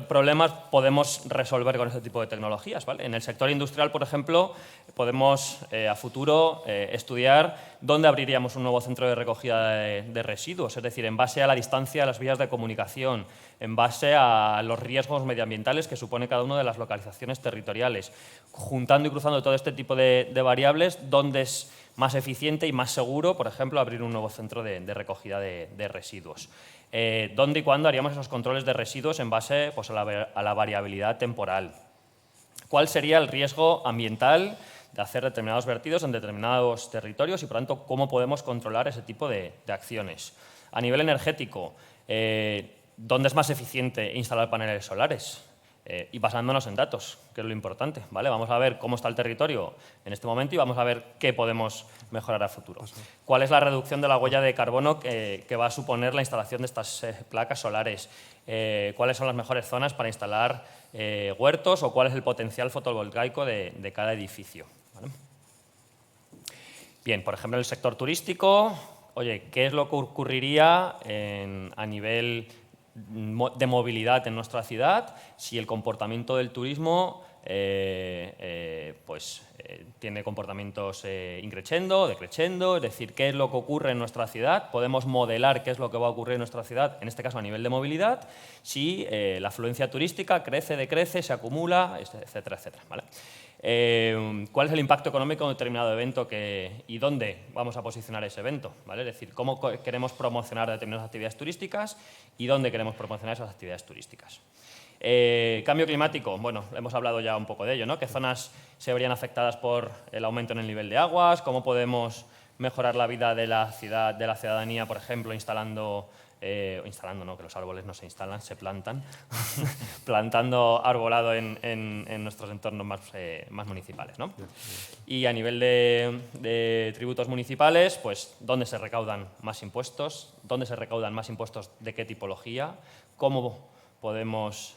problemas podemos resolver con este tipo de tecnologías, ¿vale? En el sector industrial, por ejemplo, podemos a futuro estudiar dónde abriríamos un nuevo centro de recogida de residuos, es decir, en base a la distancia de las vías de comunicación, en base a los riesgos medioambientales que supone cada una de las localizaciones territoriales, juntando y cruzando todo este tipo de variables, dónde es más eficiente y más seguro, por ejemplo, abrir un nuevo centro de recogida de residuos. ¿Dónde y cuándo haríamos esos controles de residuos en base pues, a la variabilidad temporal? ¿Cuál sería el riesgo ambiental de hacer determinados vertidos en determinados territorios y, por tanto, cómo podemos controlar ese tipo de acciones? A nivel energético, ¿dónde es más eficiente instalar paneles solares? y basándonos en datos, que es lo importante, ¿vale? Vamos a ver cómo está el territorio en este momento y vamos a ver qué podemos mejorar a futuro. ¿Cuál es la reducción de la huella de carbono que va a suponer la instalación de estas placas solares? ¿Cuáles son las mejores zonas para instalar huertos o cuál es el potencial fotovoltaico de cada edificio? ¿Vale? Bien, por ejemplo, en el sector turístico, oye, ¿qué es lo que ocurriría a nivel de movilidad en nuestra ciudad si el comportamiento del turismo tiene comportamientos increciendo, decreciendo? Es decir, ¿qué es lo que ocurre en nuestra ciudad? Podemos modelar qué es lo que va a ocurrir en nuestra ciudad, en este caso a nivel de movilidad, si la afluencia turística crece, decrece, se acumula, etcétera, etcétera, ¿vale? ¿Cuál es el impacto económico de un determinado evento y dónde vamos a posicionar ese evento? ¿Vale? Es decir, cómo queremos promocionar determinadas actividades turísticas y dónde queremos promocionar esas actividades turísticas. Cambio climático, bueno, hemos hablado ya un poco de ello, ¿no? ¿Qué zonas se verían afectadas por el aumento en el nivel de aguas? ¿Cómo podemos mejorar la vida de la ciudadanía, por ejemplo, instalando, no, que los árboles no se instalan, se plantan, plantando arbolado en nuestros entornos más municipales, ¿no? Y a nivel de tributos municipales, pues, ¿dónde se recaudan más impuestos? ¿Dónde se recaudan más impuestos? ¿De qué tipología? ¿Cómo podemos,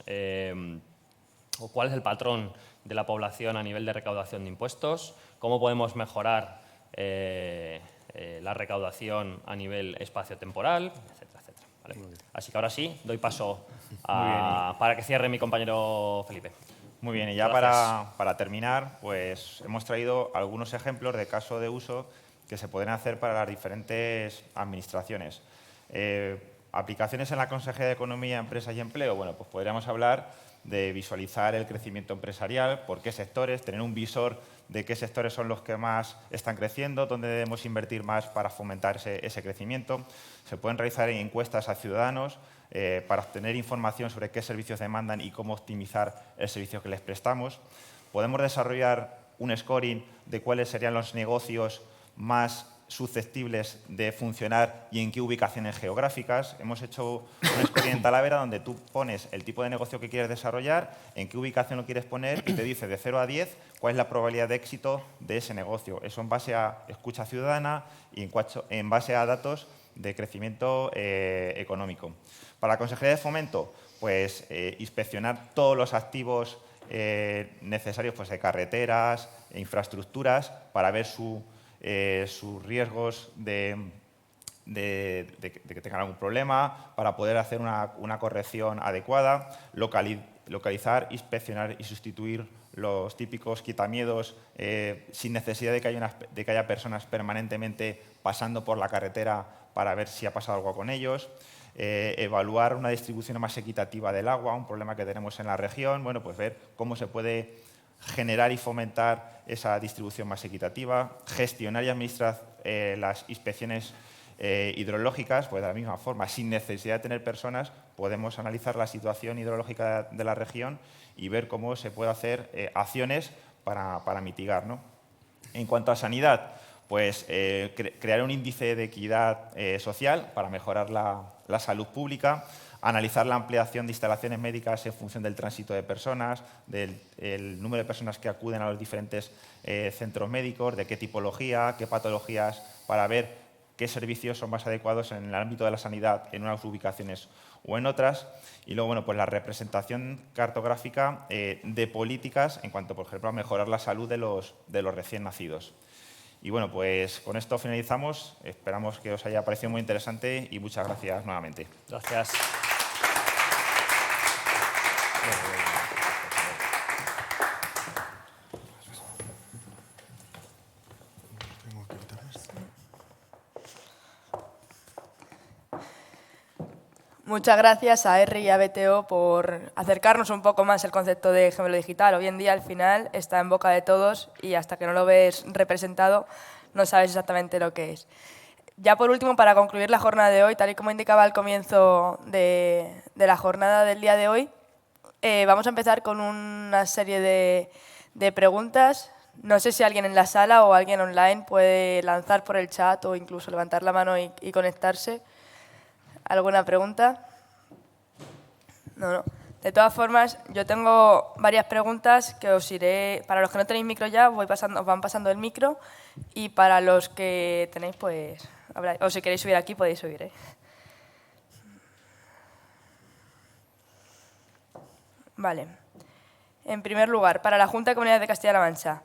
o cuál es el patrón de la población a nivel de recaudación de impuestos? ¿Cómo podemos mejorar la recaudación a nivel espacio-temporal? Etcétera, etcétera. ¿Vale? Así que ahora sí, doy paso para que cierre mi compañero Felipe. Muy bien, y ya para terminar, pues hemos traído algunos ejemplos de caso de uso que se pueden hacer para las diferentes administraciones. Aplicaciones en la Consejería de Economía, Empresas y Empleo, bueno, pues podríamos hablar de visualizar el crecimiento empresarial, por qué sectores, tener un visor de qué sectores son los que más están creciendo, dónde debemos invertir más para fomentar ese crecimiento. Se pueden realizar encuestas a ciudadanos para obtener información sobre qué servicios demandan y cómo optimizar el servicio que les prestamos. Podemos desarrollar un scoring de cuáles serían los negocios más susceptibles de funcionar y en qué ubicaciones geográficas. Hemos hecho un scoring en Talavera donde tú pones el tipo de negocio que quieres desarrollar, en qué ubicación lo quieres poner y te dice de 0 a 10 cuál es la probabilidad de éxito de ese negocio. Eso en base a escucha ciudadana y en base a datos de crecimiento económico. Para la Consejería de Fomento, pues inspeccionar todos los activos necesarios, pues, de carreteras e infraestructuras para ver sus riesgos de que tengan algún problema, para poder hacer una corrección adecuada, localizar, inspeccionar y sustituir los típicos quitamiedos sin necesidad de que haya personas permanentemente pasando por la carretera para ver si ha pasado algo con ellos. Evaluar una distribución más equitativa del agua, un problema que tenemos en la región, bueno, pues ver cómo se puede generar y fomentar esa distribución más equitativa, gestionar y administrar las inspecciones hidrológicas, pues de la misma forma, sin necesidad de tener personas, podemos analizar la situación hidrológica de la región y ver cómo se puede hacer acciones para mitigar, ¿no? En cuanto a sanidad, pues crear un índice de equidad social para mejorar la salud pública, analizar la ampliación de instalaciones médicas en función del tránsito de personas, del número de personas que acuden a los diferentes centros médicos, de qué tipología, qué patologías, para ver qué servicios son más adecuados en el ámbito de la sanidad en unas ubicaciones o en otras. Y luego, bueno, pues la representación cartográfica de políticas en cuanto, por ejemplo, a mejorar la salud de los recién nacidos. Y bueno, pues con esto finalizamos. Esperamos que os haya parecido muy interesante y muchas gracias nuevamente. Gracias. Muchas gracias a ERRI y a BTO por acercarnos un poco más el concepto de gemelo digital. Hoy en día, al final, está en boca de todos y hasta que no lo ves representado, no sabes exactamente lo que es. Ya por último, para concluir la jornada de hoy, tal y como indicaba al comienzo de la jornada del día de hoy, vamos a empezar con una serie de preguntas. No sé si alguien en la sala o alguien online puede lanzar por el chat o incluso levantar la mano y conectarse. ¿Alguna pregunta? No. De todas formas, yo tengo varias preguntas que os iré... Para los que no tenéis micro ya, os van pasando el micro. Y para los que tenéis, pues... O si queréis subir aquí, podéis subir, ¿eh? Vale. En primer lugar, para la Junta de Comunidades de Castilla-La Mancha.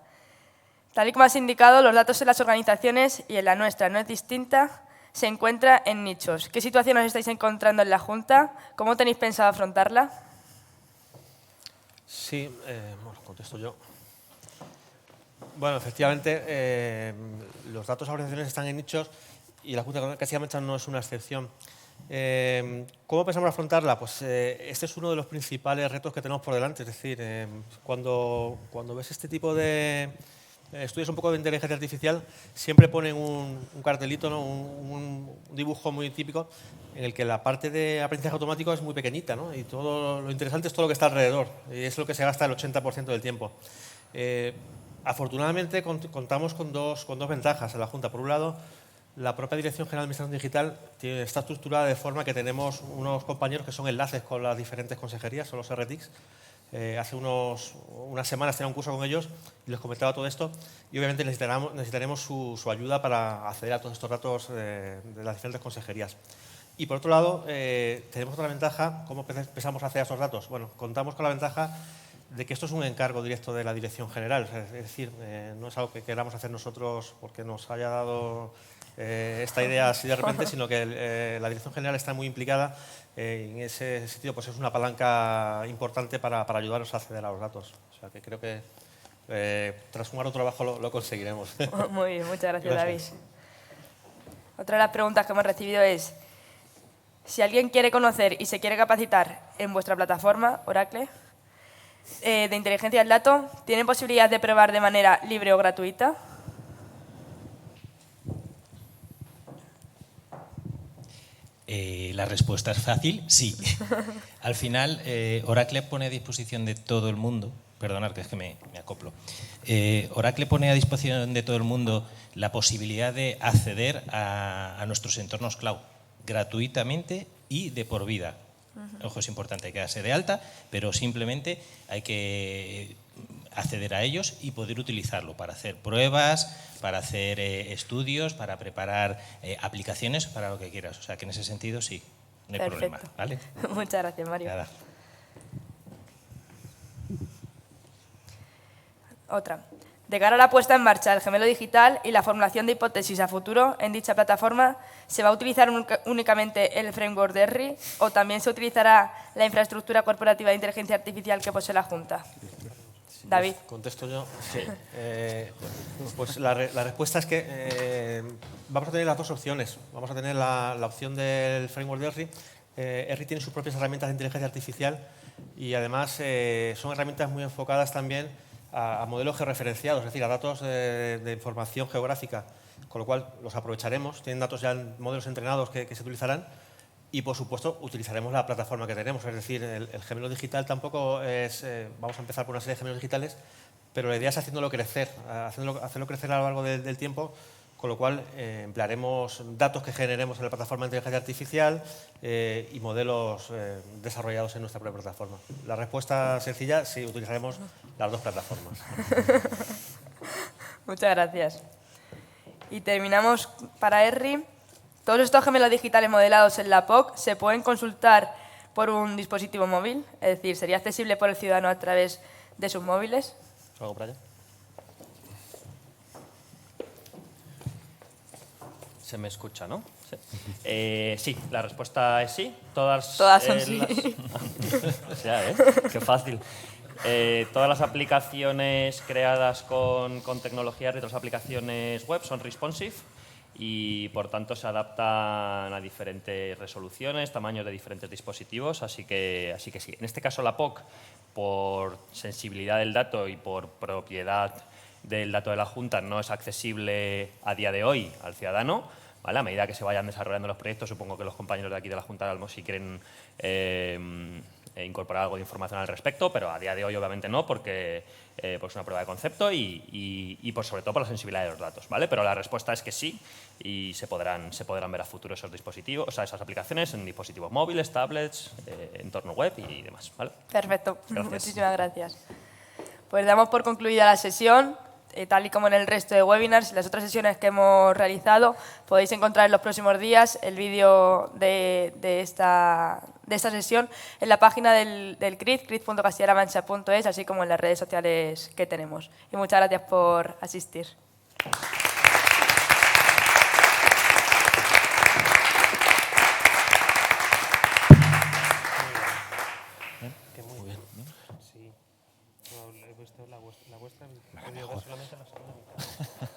Tal y como has indicado, los datos en las organizaciones, y en la nuestra no es distinta, se encuentra en nichos. ¿Qué situación os estáis encontrando en la Junta? ¿Cómo tenéis pensado afrontarla? Sí, bueno, contesto yo. Bueno, efectivamente, los datos de las organizaciones están en nichos y la Junta de Castilla-La Mancha no es una excepción. ¿Cómo pensamos afrontarla? Pues este es uno de los principales retos que tenemos por delante. Es decir, cuando ves este tipo de estudios un poco de inteligencia artificial, siempre ponen un cartelito, ¿no? un dibujo muy típico en el que la parte de aprendizaje automático es muy pequeñita, ¿no? Y todo lo interesante es todo lo que está alrededor, y es lo que se gasta el 80% del tiempo. Afortunadamente contamos con dos ventajas en la Junta. Por un lado, la propia Dirección General de Administración Digital está estructurada de forma que tenemos unos compañeros que son enlaces con las diferentes consejerías, son los RTICs. Hace unas semanas tenía un curso con ellos y les comentaba todo esto, y obviamente necesitaremos su ayuda para acceder a todos estos datos de las diferentes consejerías. Y por otro lado, tenemos otra ventaja. ¿Cómo empezamos a acceder a estos datos? Bueno, contamos con la ventaja de que esto es un encargo directo de la Dirección General, es decir, no es algo que queramos hacer nosotros porque nos haya dado esta idea así de repente, sino que la Dirección General está muy implicada. En ese sentido, pues es una palanca importante para ayudaros a acceder a los datos. O sea, que creo que tras un arduo trabajo lo conseguiremos. Muy bien, muchas gracias, David. Otra de las preguntas que hemos recibido es: si alguien quiere conocer y se quiere capacitar en vuestra plataforma, Oracle, de inteligencia del dato, ¿tiene posibilidad de probar de manera libre o gratuita? La respuesta es fácil, sí. Al final, Oracle pone a disposición de todo el mundo, perdonad que es que me acoplo, Oracle pone a disposición de todo el mundo la posibilidad de acceder a nuestros entornos cloud gratuitamente y de por vida. Ojo, es importante, hay que darse de alta, pero simplemente hay que acceder a ellos y poder utilizarlo para hacer pruebas, para hacer estudios, para preparar aplicaciones, para lo que quieras. O sea, que en ese sentido sí, no hay problema. ¿Vale? Muchas gracias, Mario. Nada. Otra. De cara a la puesta en marcha del gemelo digital y la formulación de hipótesis a futuro en dicha plataforma, ¿se va a utilizar únicamente el framework de ERRI o también se utilizará la infraestructura corporativa de inteligencia artificial que posee la Junta? David. Contesto yo. Sí. Pues la respuesta es que vamos a tener las dos opciones. Vamos a tener la opción del framework de ERRI. ERRI tiene sus propias herramientas de inteligencia artificial y además son herramientas muy enfocadas también a modelos georreferenciados, es decir, a datos de información geográfica, con lo cual los aprovecharemos. Tienen datos ya en modelos entrenados que se utilizarán. Y, por supuesto, utilizaremos la plataforma que tenemos. Es decir, el gemelo digital tampoco es... vamos a empezar por una serie de gemelos digitales, pero la idea es haciéndolo crecer, hacerlo crecer a lo largo del tiempo, con lo cual emplearemos datos que generemos en la plataforma de inteligencia artificial y modelos desarrollados en nuestra propia plataforma. La respuesta sencilla, sí, utilizaremos las dos plataformas. Muchas gracias. Y terminamos para ERRI. Todos estos gemelos digitales modelados en la POC se pueden consultar por un dispositivo móvil, es decir, ¿sería accesible por el ciudadano a través de sus móviles? ¿Algo para allá? Se me escucha, ¿no? Sí, sí, la respuesta es sí. Todas son sí. Ya, qué fácil. Todas las aplicaciones creadas con tecnología RI, todas las aplicaciones web son responsive y, por tanto, se adaptan a diferentes resoluciones, tamaños de diferentes dispositivos, así que sí. En este caso, la POC, por sensibilidad del dato y por propiedad del dato de la Junta, no es accesible a día de hoy al ciudadano. ¿Vale? A medida que se vayan desarrollando los proyectos, supongo que los compañeros de aquí de la Junta de Almos, si quieren incorporar algo de información al respecto, pero a día de hoy obviamente no, porque pues es una prueba de concepto y pues sobre todo por la sensibilidad de los datos, ¿vale? Pero la respuesta es que sí, y se podrán ver a futuro esos dispositivos, o sea, esas aplicaciones en dispositivos móviles, tablets, entorno web y demás, ¿vale? Perfecto, Gracias. muchísimas gracias. Pues damos por concluida la sesión. Tal y como en el resto de webinars y las otras sesiones que hemos realizado, podéis encontrar en los próximos días el vídeo de esta sesión en la página del CRID, crid.castilla-la-mancha.es, así como en las redes sociales que tenemos. Y muchas gracias por asistir. La vuestra, solamente la segunda mitad.